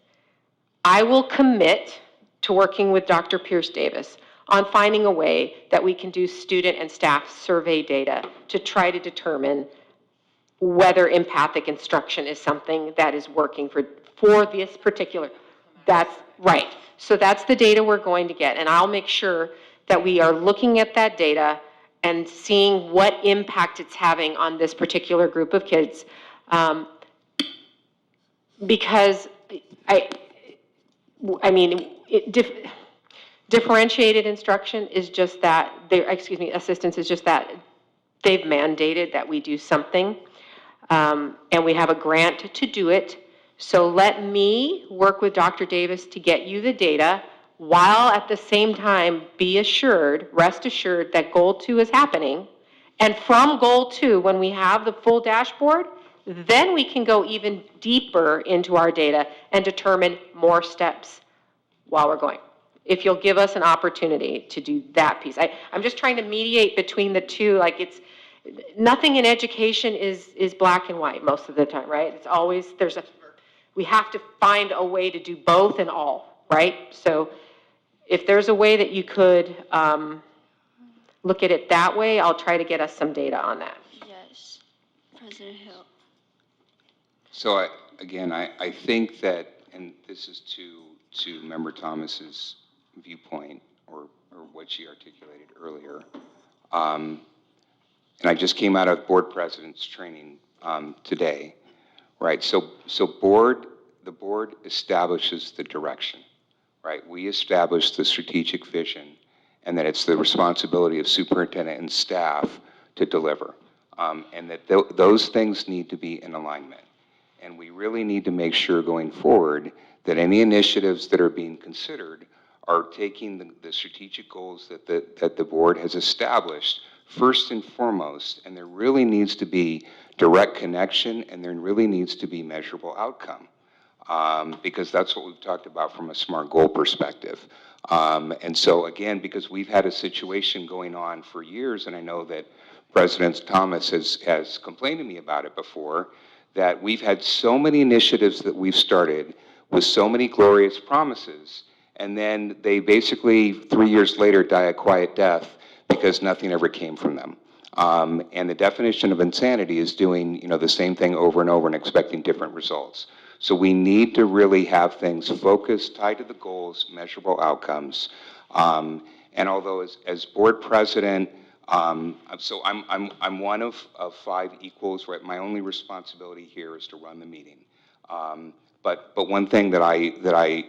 I will commit to working with Dr. Pierce Davis on finding a way that we can do student and staff survey data to try to determine whether empathic instruction is something that is working for this particular. That's right. So that's the data we're going to get, and I'll make sure that we are looking at that data and seeing what impact it's having on this particular group of kids. Because differentiated instruction is just that, assistance is just that they've mandated that we do something, and we have a grant to do it. So let me work with Dr. Davis to get you the data, while at the same time rest assured that goal 2 is happening. And from goal 2, when we have the full dashboard, then we can go even deeper into our data and determine more steps while we're going. If you'll give us an opportunity to do that piece. I'm just trying to mediate between the 2. Like, nothing in education is black and white most of the time, right? It's always, we have to find a way to do both and all, right? So if there's a way that you could look at it that way, I'll try to get us some data on that. Yes. President Hill. So I think that, and this is to Member Thomas's viewpoint or what she articulated earlier. And I just came out of board president's training today, right? So the board establishes the direction, right? We establish the strategic vision, and that it's the responsibility of superintendent and staff to deliver, and that those things need to be in alignment. And we really need to make sure going forward that any initiatives that are being considered are taking the strategic goals that the board has established first and foremost, and there really needs to be direct connection, and there really needs to be measurable outcome, because that's what we've talked about from a SMART goal perspective. And so again, because we've had a situation going on for years, and I know that President Thomas has complained to me about it before, that we've had so many initiatives that we've started with so many glorious promises, and then they basically 3 years later die a quiet death because nothing ever came from them. And the definition of insanity is doing, the same thing over and over and expecting different results. So we need to really have things focused, tied to the goals, measurable outcomes. And although as board president, so I'm one of 5 equals, right? My only responsibility here is to run the meeting. But one thing that I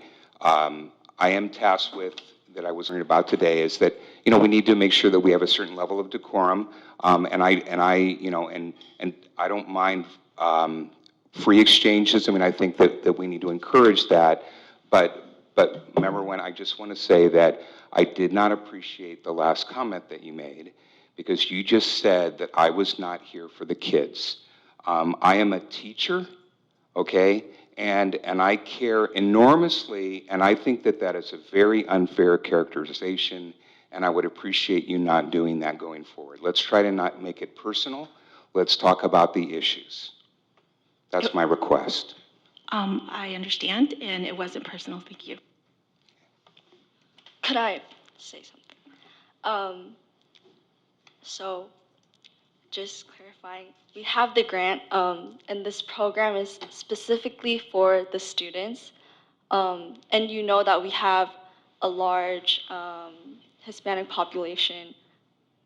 am tasked with, that I was learning about today, is that we need to make sure that we have a certain level of decorum, and I don't mind free exchanges. I mean, I think that we need to encourage that, but remember, when I just want to say that I did not appreciate the last comment that you made, because you just said that I was not here for the kids. I am a teacher, okay? And I care enormously, and I think that is a very unfair characterization, and I would appreciate you not doing that going forward. Let's try to not make it personal. Let's talk about the issues. That's my request. I understand, and it wasn't personal. Thank you. Could I say something? So, just clarifying, we have the grant, and this program is specifically for the students. And you know that we have a large Hispanic population,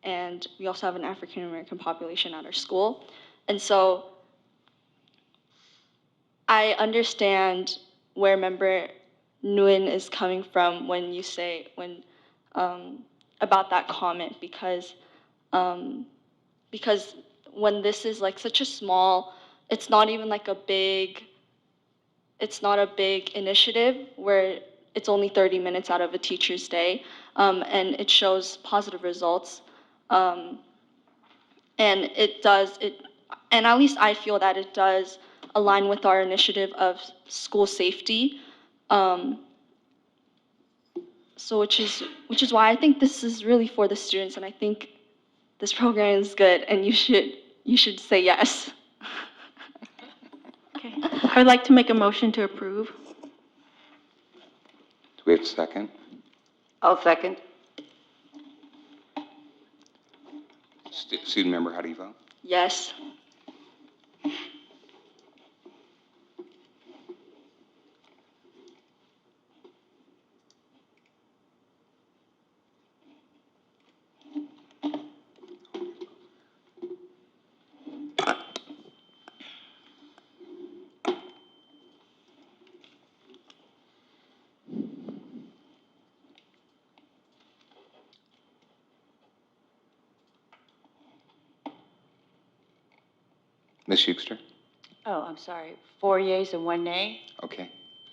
and we also have an African American population at our school. And so I understand where Member Nguyen is coming from when you say, about that comment, because when this is like such a small, it's not even like it's not a big initiative where it's only 30 minutes out of a teacher's day, and it shows positive results. And and at least I feel that it does align with our initiative of school safety. So which is why I think this is really for the students, and I think this program is good, and you should say yes. Okay. I would like to make a motion to approve. Do we have a second? I'll second. Student member, how do you vote? Yes. Ms. Euchster? Oh, I'm sorry. 4 yeas and 1 nay? Okay.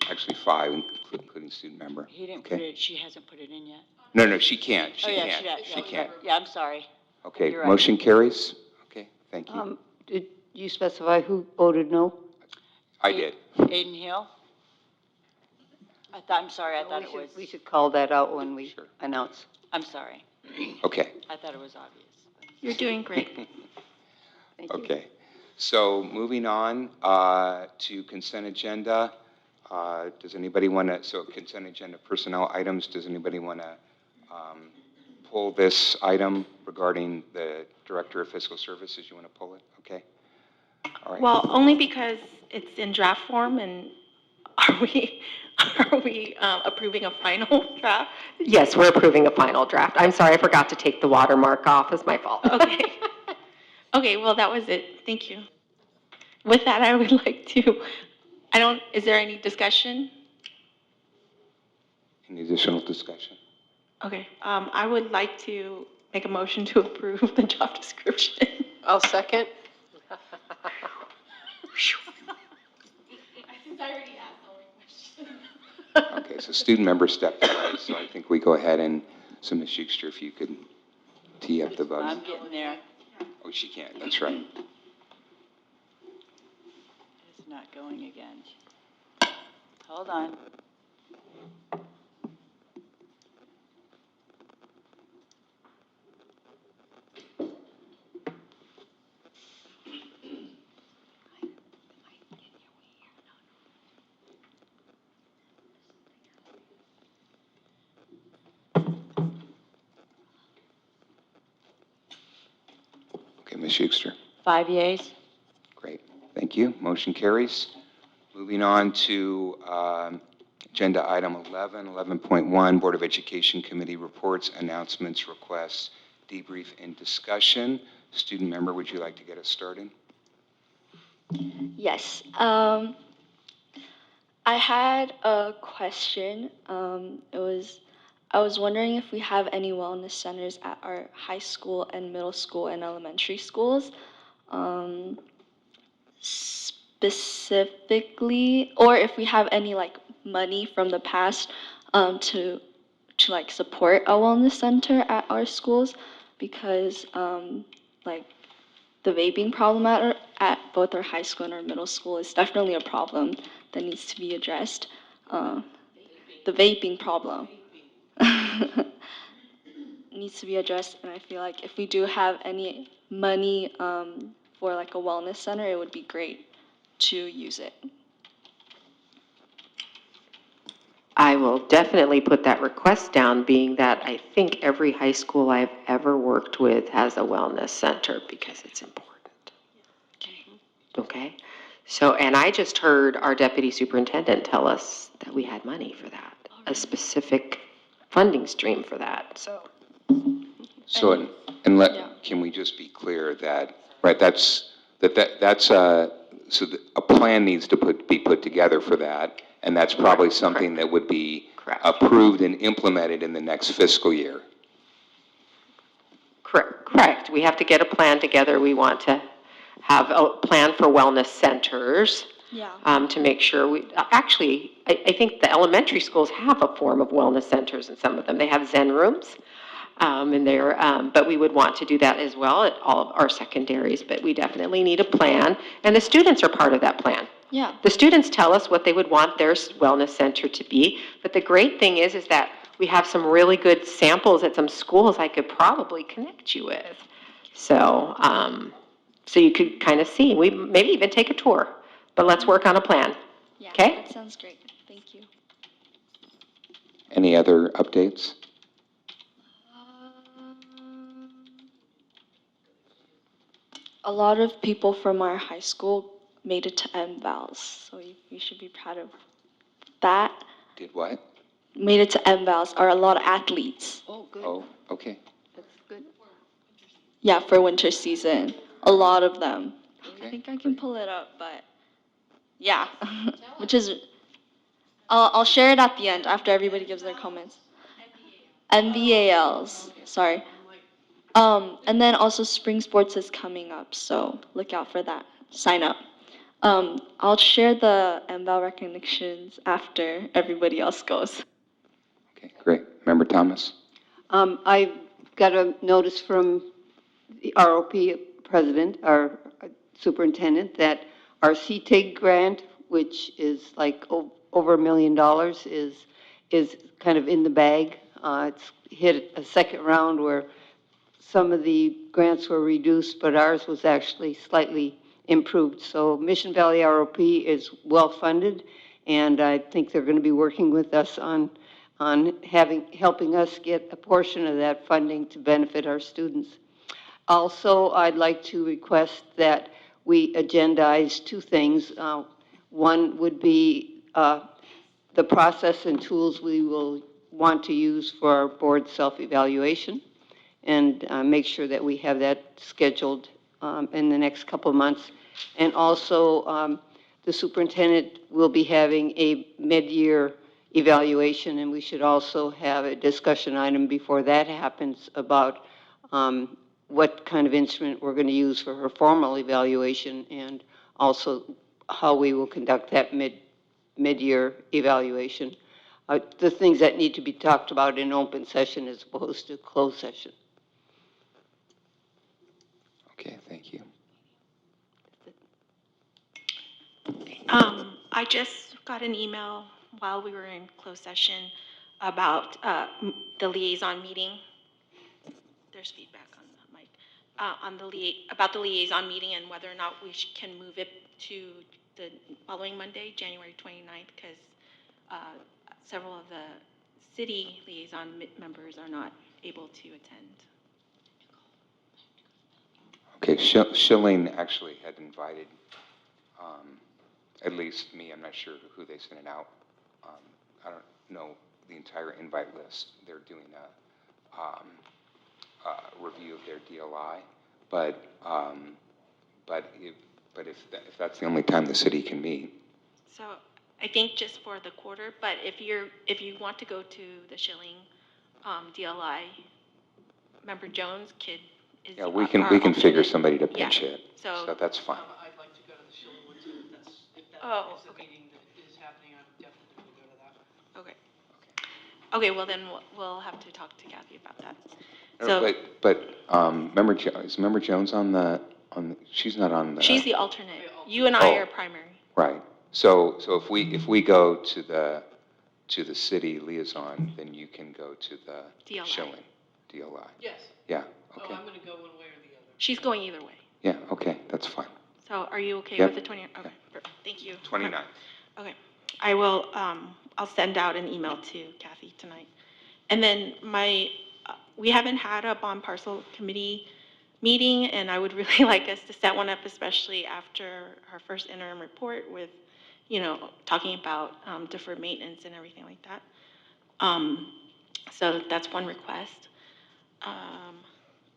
Actually 5, including student member. He didn't Okay. put it, she hasn't put it in yet. No, she can't. Oh, yeah, she can't. Yeah, I'm sorry. Okay, You're right. motion carries. Okay, thank you. Did you specify who voted no? I did. Aiden Hill? I'm sorry, I thought it was, We should call that out when we Sure. announce. I'm sorry. Okay, I thought it was obvious. You're doing great. Thank you. okay. So moving on to consent agenda. Does anybody want to, so consent agenda personnel items, does anybody want to pull this item regarding the Director of Fiscal Services? You want to pull it? Okay. All right. Well, only because it's in draft form, and are we, are we approving a final draft? Yes, we're approving a final draft. I'm sorry, I forgot to take the watermark off. It's my fault. Okay. Okay, well, that was it. Thank you. With that, I would like to, is there any discussion? Any additional discussion? Okay, I would like to make a motion to approve the job description. I'll second. Okay, so student members stepped away, so I think we go ahead and, so Ms. Schuster, if you could tee up the vote. I'm getting there. Oh, she can't, that's right. It's not going again. Hold on. Okay, Ms. Schuster. 5 yeas. Great, thank you. Motion carries. Moving on to agenda item 11.1, Board of Education Committee reports, announcements, requests, debrief, and discussion. Student member, would you like to get us started? Yes. I had a question. I was wondering if we have any wellness centers at our high school and middle school and elementary schools. Specifically, or if we have any like money from the past to like support a wellness center at our schools, because like the vaping problem at both our high school and our middle school is definitely a problem that needs to be addressed. The vaping problem needs to be addressed, and I feel like if we do have any money for like a wellness center, it would be great to use it. I will definitely put that request down, being that I think every high school I've ever worked with has a wellness center because it's important. Okay? So, and I just heard our deputy superintendent tell us that we had money for that, a specific funding stream for that, so. So, can we just be clear that, right, so a plan needs to be put together for that, and that's probably something that would be approved and implemented in the next fiscal year. Correct. We have to get a plan together. We want to have a plan for wellness centers. Yeah. To make sure I think the elementary schools have a form of wellness centers in some of them. They have Zen rooms. But we would want to do that as well at all of our secondaries, but we definitely need a plan, and the students are part of that plan. Yeah. The students tell us what they would want their wellness center to be, but the great thing is that we have some really good samples at some schools I could probably connect you with. So, so you could kind of see, we maybe even take a tour, but let's work on a plan. Yeah, okay? that sounds great. Thank you. Any other updates? A lot of people from our high school made it to MVALs, so you should be proud of that. Did what? Made it to MVALs are a lot of athletes. Oh, good. Oh, okay. That's good. Yeah, for winter season. A lot of them. Okay. I think I can pull it up, but yeah. Which is, I'll share it at the end after everybody gives their comments. MVALs, sorry. And then also spring sports is coming up, so look out for that. Sign up. I'll share the MVAL recognitions after everybody else goes. Okay, great. Member Thomas? I got a notice from the ROP president, our superintendent, that our CTIG grant, which is like over $1 million, is kind of in the bag. It's hit a second round where some of the grants were reduced, but ours was actually slightly improved. So Mission Valley ROP is well-funded, and I think they're going to be working with us on helping us get a portion of that funding to benefit our students. Also, I'd like to request that we agendize two things. One would be the process and tools we will want to use for our board self-evaluation, and make sure that we have that scheduled in the next couple of months. And also, the superintendent will be having a mid-year evaluation, and we should also have a discussion item before that happens about what kind of instrument we're going to use for her formal evaluation, and also how we will conduct that mid-year evaluation. The things that need to be talked about in open session as opposed to closed session. Okay, thank you. I just got an email while we were in closed session about the liaison meeting. There's feedback on the mic. About the liaison meeting and whether or not we can move it to the following Monday, January 29th, because several of the city liaison members are not able to attend. Okay, Schilling actually had invited at least me. I'm not sure who they sent it out. I don't know the entire invite list. They're doing a review of their DLI, but if that's the only time the city can meet. So I think just for the quarter, but if you want to go to the Schilling DLI, Member Jones is Yeah, we can figure somebody to pinch yeah. hit. So That's fine. I'd like to go to the Schilling one too, if that is the okay. meeting that is happening, I'm definitely going to go to that. Okay. Okay, well then we'll have to talk to Kathy about that. So, is Member Jones on the, she's not on the. She's the alternate. You and I are primary. Right. So if we go to the city liaison, then you can go to the DLI. Schilling DLI. Yes. Yeah. Oh, Okay. I'm going to go one way or the other. She's going either way. Yeah. Okay. That's fine. So are you okay Yep. with the 20th? Okay. Perfect. Thank you. 29th. Okay. I will, I'll send out an email to Kathy tonight. And then we haven't had a bond parcel committee meeting, and I would really like us to set one up, especially after our first interim report with, talking about deferred maintenance and everything like that. So that's one request.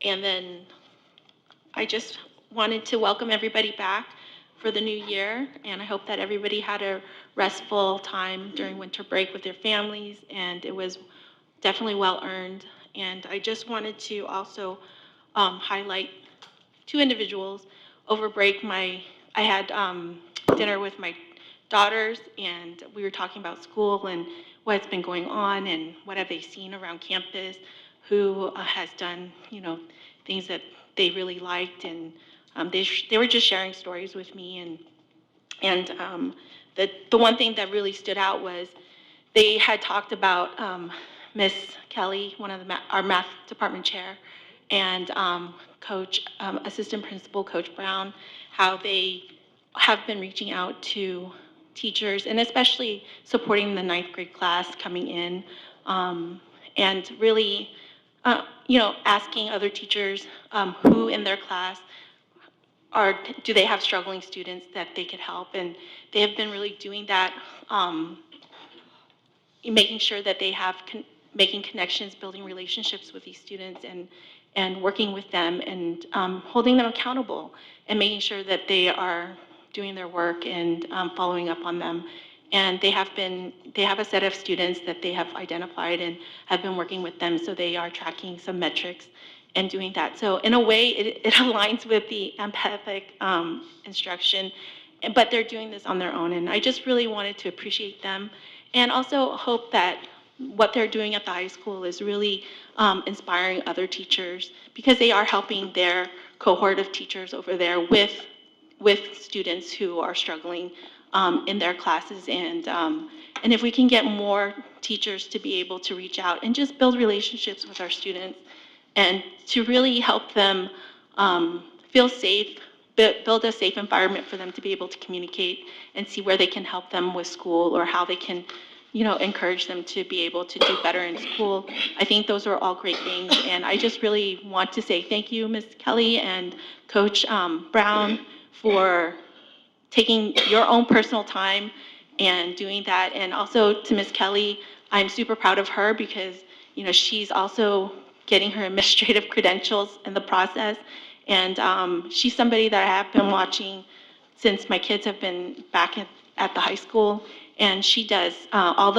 And then I just wanted to welcome everybody back for the new year, and I hope that everybody had a restful time during winter break with their families, and it was definitely well earned. And I just wanted to also highlight two individuals. Over break, I had dinner with my daughters, and we were talking about school and what's been going on and what have they seen around campus, who has done, things that they really liked, and they were just sharing stories with me, and the one thing that really stood out was they had talked about Miss Kelly, one of our math department chair, and assistant principal Coach Brown, how they have been reaching out to teachers and especially supporting the 9th grade class coming in, and really, asking other teachers who in their class do they have struggling students that they could help, and they have been really doing that, making sure that they have making connections, building relationships with these students, and working with them, and holding them accountable, and making sure that they are doing their work and following up on them. And they have a set of students that they have identified and have been working with them, so they are tracking some metrics and doing that. So in a way, it aligns with the empathic instruction, but they're doing this on their own. And I just really wanted to appreciate them, and also hope that what they're doing at the high school is really inspiring other teachers, because they are helping their cohort of teachers over there with students who are struggling in their classes. And if we can get more teachers to be able to reach out and just build relationships with our students, and to really help them feel safe, build a safe environment for them to be able to communicate and see where they can help them with school, or how they can, encourage them to be able to do better in school. I think those are all great things. And I just really want to say thank you, Ms. Kelly and Coach Brown, for taking your own personal time and doing that. And also to Ms. Kelly, I'm super proud of her because, she's also getting her administrative credentials in the process. And she's somebody that I have been watching since my kids have been back at the high school. And she does, all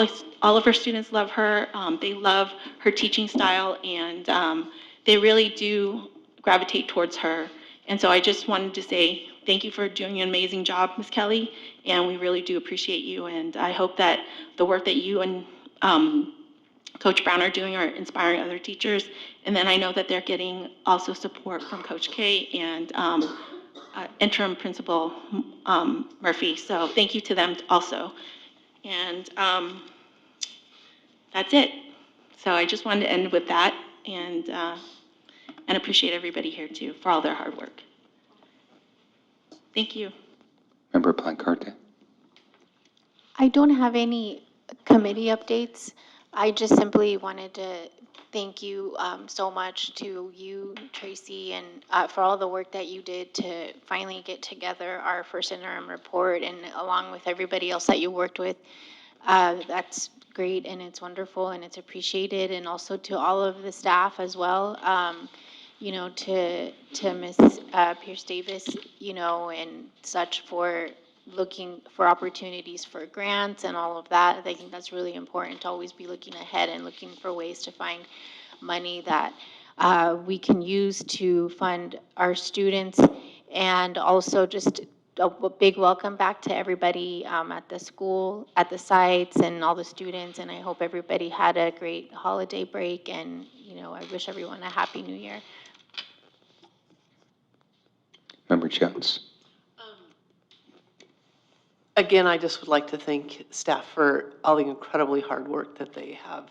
of her students love her. They love her teaching style, and they really do gravitate towards her. And so I just wanted to say thank you for doing an amazing job, Ms. Kelly, and we really do appreciate you. And I hope that the work that you and Coach Brown are doing are inspiring other teachers. And then I know that they're getting also support from Coach K and interim principal Murphy. So thank you to them also. And that's it. So I just wanted to end with that and appreciate everybody here too for all their hard work. Thank you. Member Blancarte? I don't have any committee updates. I just simply wanted to thank you so much to you, Tracy, and for all the work that you did to finally get together our first interim report, and along with everybody else that you worked with. That's great, and it's wonderful, and it's appreciated, and also to all of the staff as well. To Ms. Pierce Davis, and such, for looking for opportunities for grants and all of that. I think that's really important, to always be looking ahead and looking for ways to find money that we can use to fund our students. And also just a big welcome back to everybody at the school, at the sites, and all the students. And I hope everybody had a great holiday break. And, I wish everyone a happy new year. Member Jones? Again, I just would like to thank staff for all the incredibly hard work that they have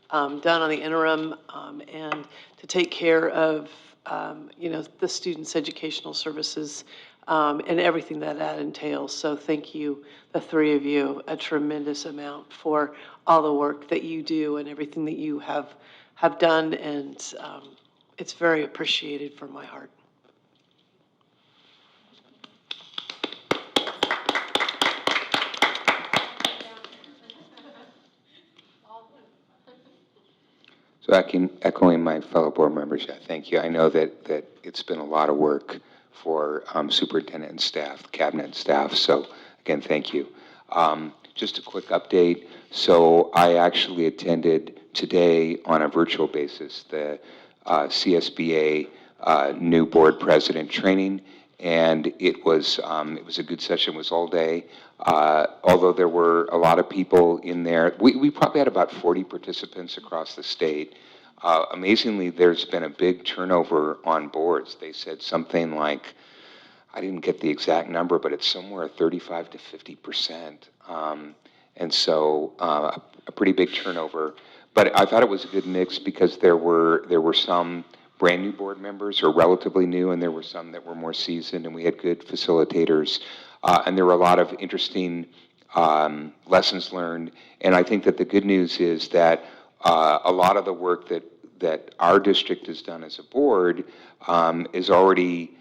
done on the interim, and to take care of, the students' educational services and everything that entails. So thank you, the three of you, a tremendous amount for all the work that you do and everything that you have done, and it's very appreciated from my heart. So echoing my fellow board members, yeah, thank you. I know that it's been a lot of work for superintendent and staff, cabinet and staff. So again, thank you. Just a quick update. So I actually attended today on a virtual basis the CSBA new board president training, and it was a good session. It was all day. Although there were a lot of people in there, we probably had about 40 participants across the state. Amazingly, there's been a big turnover on boards. They said something like, I didn't get the exact number, but it's somewhere 35 to 50%. And so a pretty big turnover. But I thought it was a good mix because there were some brand new board members or relatively new, and there were some that were more seasoned, and we had good facilitators. And there were a lot of interesting lessons learned. And I think that the good news is that a lot of the work that our district has done as a board is already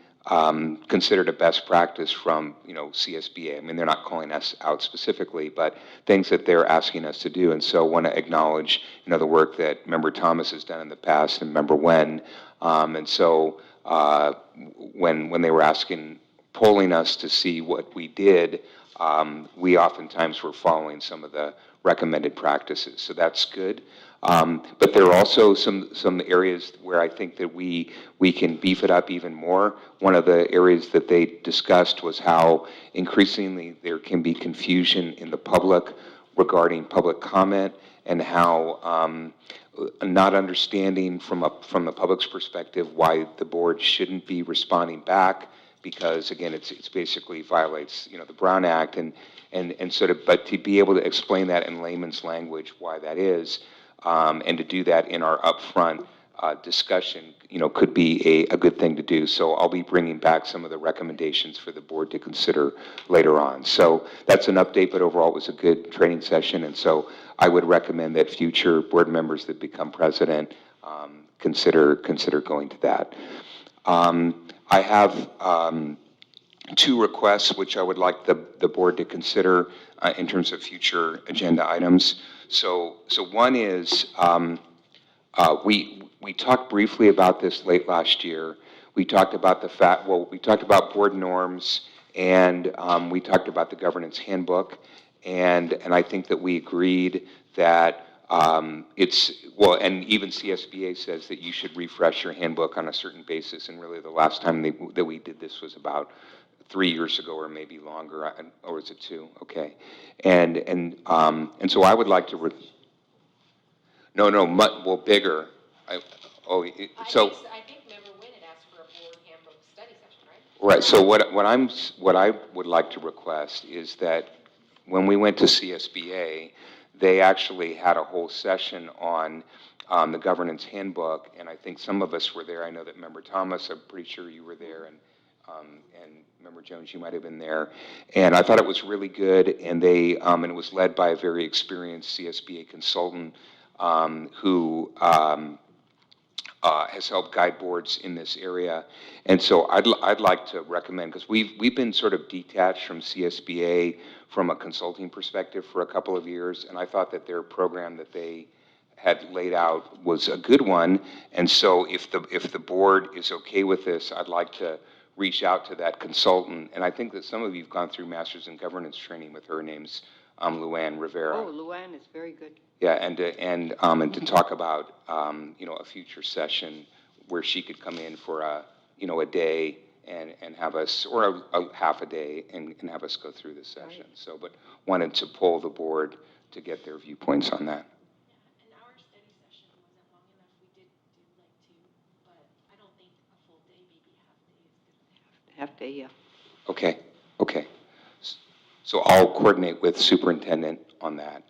considered a best practice from CSBA. I mean, they're not calling us out specifically, but things that they're asking us to do. And so I want to acknowledge the work that Member Thomas has done in the past and Member Wen. And so when they were polling us to see what we did, we oftentimes were following some of the recommended practices. So that's good. But there are also some areas where I think that we can beef it up even more. One of the areas that they discussed was how increasingly there can be confusion in the public regarding public comment, and how not understanding from the public's perspective why the board shouldn't be responding back, because again, it's basically violates the Brown Act, and but to be able to explain that in layman's language why that is, and to do that in our upfront discussion, could be a good thing to do. So I'll be bringing back some of the recommendations for the board to consider later on. So that's an update, but overall it was a good training session, and so I would recommend that future board members that become president consider going to that. I have two requests which I would like the board to consider in terms of future agenda items. So one is, we talked briefly about this late last year. We talked about we talked about board norms, and we talked about the governance handbook, and I think that we agreed that and even CSBA says that you should refresh your handbook on a certain basis, and really the last time that we did this was about 3 years ago or maybe longer, or is it 2? Okay. And so I would like to, well, bigger. So. I think member Wynn had asked for a board handbook study session, right? Right, so what I would like to request is that when we went to CSBA, they actually had a whole session on the governance handbook, and I think some of us were there. I know that Member Thomas, I'm pretty sure you were there, and Member Jones, you might have been there. And I thought it was really good, and and it was led by a very experienced CSBA consultant who has helped guide boards in this area. And so I'd like to recommend, because we've been sort of detached from CSBA from a consulting perspective for a couple of years, and I thought that their program that they had laid out was a good one. And so if the board is okay with this, I'd like to reach out to that consultant. And I think that some of you've gone through Masters in Governance training with her. Name's Luann Rivera. Oh, Luann is very good. Yeah, and to talk about a future session where she could come in for a day and have us, or a half a day, and have us go through the session. Right. So, but wanted to poll the board to get their viewpoints on that. Yeah, and our study session wasn't long enough. We did do like 2, but I don't think a full day, maybe half day is good. Half day, yeah. Okay. So I'll coordinate with superintendent on that.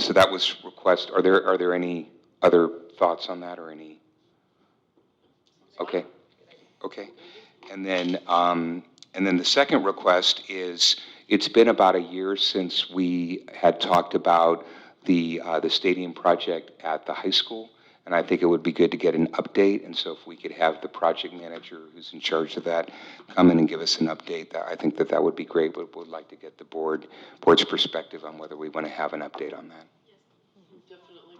So that was request. Are there any other thoughts on that, or any? Okay. And then the second request is, it's been about a year since we had talked about the stadium project at the high school, and I think it would be good to get an update. And so if we could have the project manager who's in charge of that come in and give us an update, I think that would be great. But would like to get the board's perspective on whether we want to have an update on that. Definitely.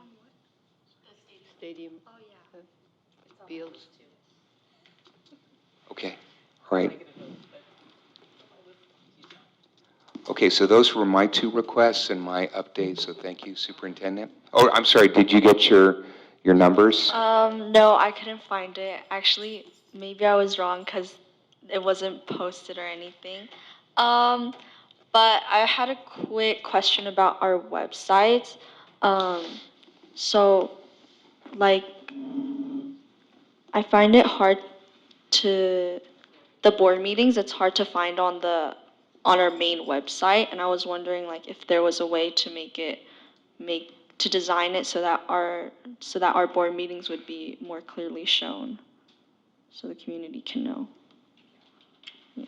Stadium. Oh, yeah. Fields. Okay, all right. Okay, so those were my 2 requests and my updates, so thank you, Superintendent. Oh, I'm sorry, did you get your numbers? No, I couldn't find it. Actually, maybe I was wrong because it wasn't posted or anything. But I had a quick question about our website. So, like, I find it hard the board meetings, it's hard to find on our main website, and I was wondering, like, if there was a way to design it so that our board meetings would be more clearly shown, so the community can know. Yeah.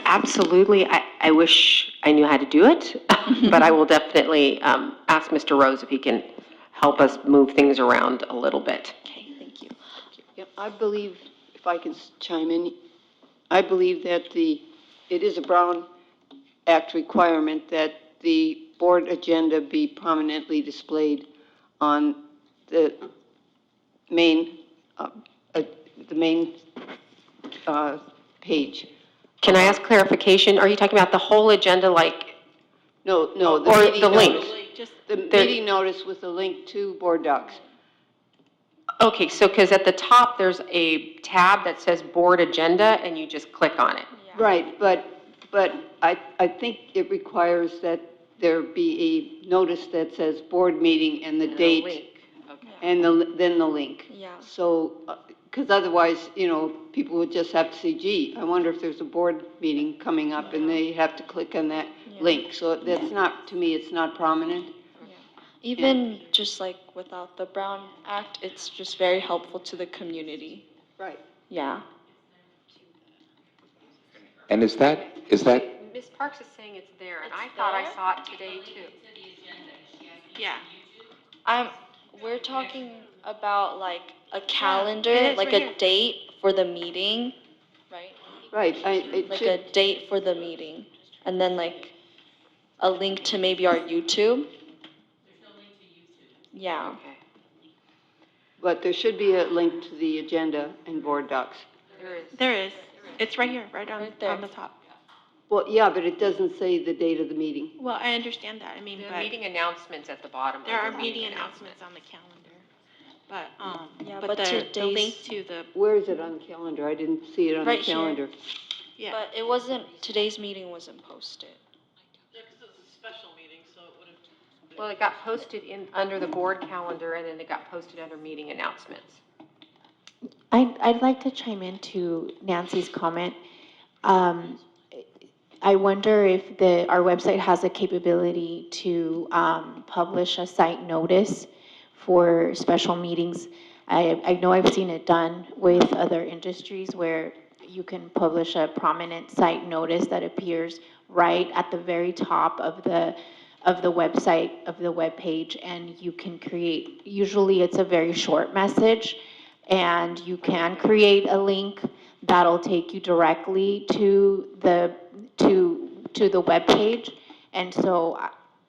Absolutely. I wish I knew how to do it, but I will definitely ask Mr. Rose if he can help us move things around a little bit. Okay, thank you. Yeah, I believe, if I can chime in, I believe that it is a Brown Act requirement that the board agenda be prominently displayed on the main page. Can I ask clarification? Are you talking about the whole agenda, like? No, the Or meeting the link? notice. Just the meeting notice with the link to board docs. Okay, so because at the top, there's a tab that says Board Agenda, and you just click on it. Yeah. Right, but I think it requires that there be a notice that says board meeting and the date. Link. Okay. And then the link. Yeah. So, because otherwise, people would just have to say, gee, I wonder if there's a board meeting coming up, and they have to click on that link. So that's not, to me, it's not prominent. Even just like without the Brown Act, it's just very helpful to the community. Right. Yeah. And is that? Ms. Parks is saying it's there, and I thought I saw it today, too. Yeah. We're talking about like a calendar, it is like right a here. date for the meeting, right? Right, it like should, a date for the meeting, and then like a link to maybe our YouTube. Yeah. okay. But there should be a link to the agenda in board docs. There is. It's right here, right there. on the top. Well, yeah, but it doesn't say the date of the meeting. Well, I understand that. I mean, The but meeting announcements at the bottom. there are under meeting announcements on the calendar. But, Yeah, but but the link today's- to the, Where is it on the calendar? I didn't see it on the Right here. calendar. yeah. But it wasn't, today's meeting wasn't posted. Yeah, because it's a special meeting, so it would have. Well, it got posted under the board calendar, and then it got posted under meeting announcements. I'd like to chime into Nancy's comment. I wonder if our website has a capability to publish a site notice for special meetings. I know I've seen it done with other industries where you can publish a prominent site notice that appears right at the very top of the website, of the web page, and you can create, usually it's a very short message, and you can create a link that'll take you directly to the web page. And so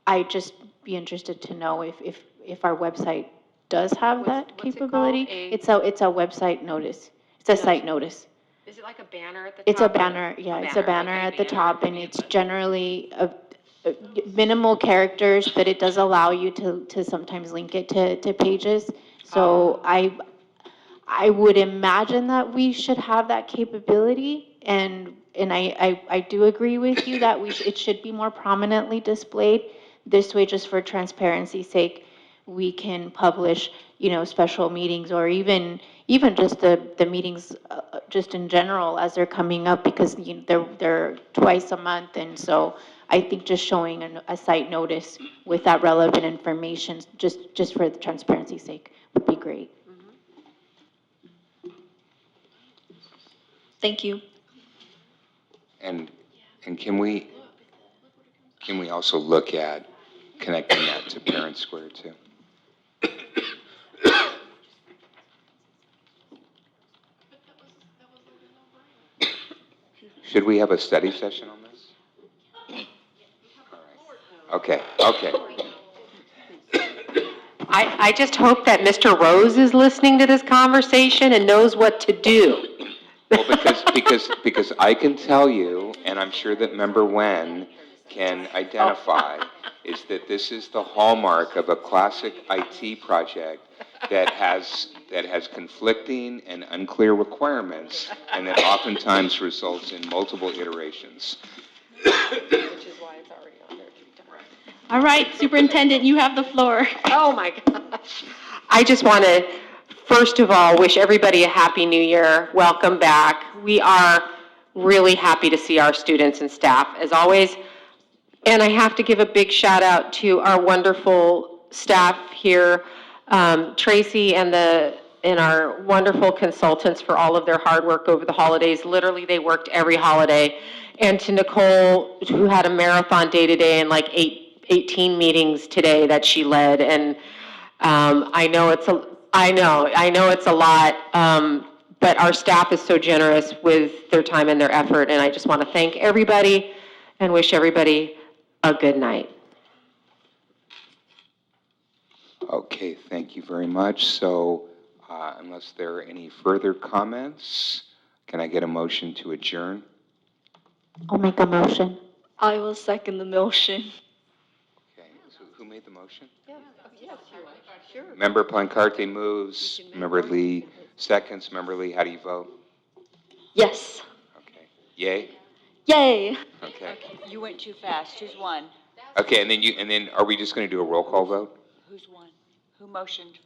I'd just be interested to know if our website does have that What's it capability. called? It's a website notice. It's a site notice. Is it like a banner at the top? It's a or- banner, yeah, it's a banner okay, at the banner. top, and it's generally minimal characters, but it does allow you to sometimes link it to pages. So I would imagine that we should have that capability, and I do agree with you that it should be more prominently displayed. This way, just for transparency's sake, we can publish, special meetings, or even just the meetings, just in general as they're coming up, because they're twice a month, and so I think just showing a site notice with that relevant information, just for the transparency's sake, would be great. Thank you. And can we also look at connecting that to Parent Square too? Should we have a study session on this? All right. Okay. I just hope that Mr. Rose is listening to this conversation and knows what to do. Well, because I can tell you, and I'm sure that Member Wen can identify, is that this is the hallmark of a classic IT project that has conflicting and unclear requirements, and that oftentimes results in multiple iterations. Which is why it's already on there 3 times. All right, Superintendent, you have the floor. Oh, my gosh. I just want to, first of all, wish everybody a happy new year. Welcome back. We are really happy to see our students and staff, as always. And I have to give a big shout out to our wonderful staff here, Tracy and our wonderful consultants for all of their hard work over the holidays. Literally, they worked every holiday. And to Nicole, who had a marathon day today and like 18 meetings today that she led. And I know it's a lot, but our staff is so generous with their time and their effort, and I just want to thank everybody and wish everybody a good night. Okay, thank you very much. So, unless there are any further comments, can I get a motion to adjourn? I'll make a motion. I will second the motion. Okay, so who made the motion? Yes, sure. Member Plancarte moves, Member Lee seconds. Member Lee, how do you vote? Yes. Okay, yay? Yay. Okay. You went too fast. Who's won? Okay, and then are we just going to do a roll call vote? Who's won? Who motioned?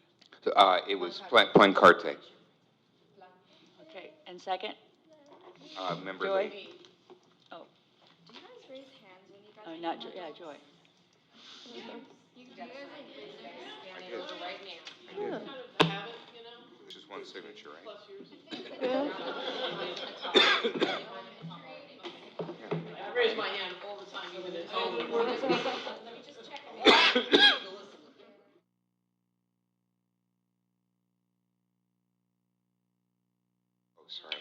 It was Plancarte. Okay, and second? Member Joy? Lee. Oh. Oh, not Joy, yeah, Joy. Just one signature, right? I raise my hand all the time, even at home. Oh, sorry.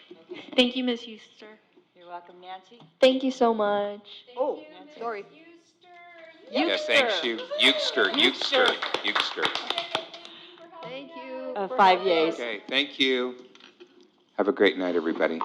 Thank you, Ms. Euster. You're welcome, Nancy. Thank you so much. Oh, Nancy. Sorry. Yes, thanks, Euster. Thank you. 5 yeas. Okay, thank you. Have a great night, everybody.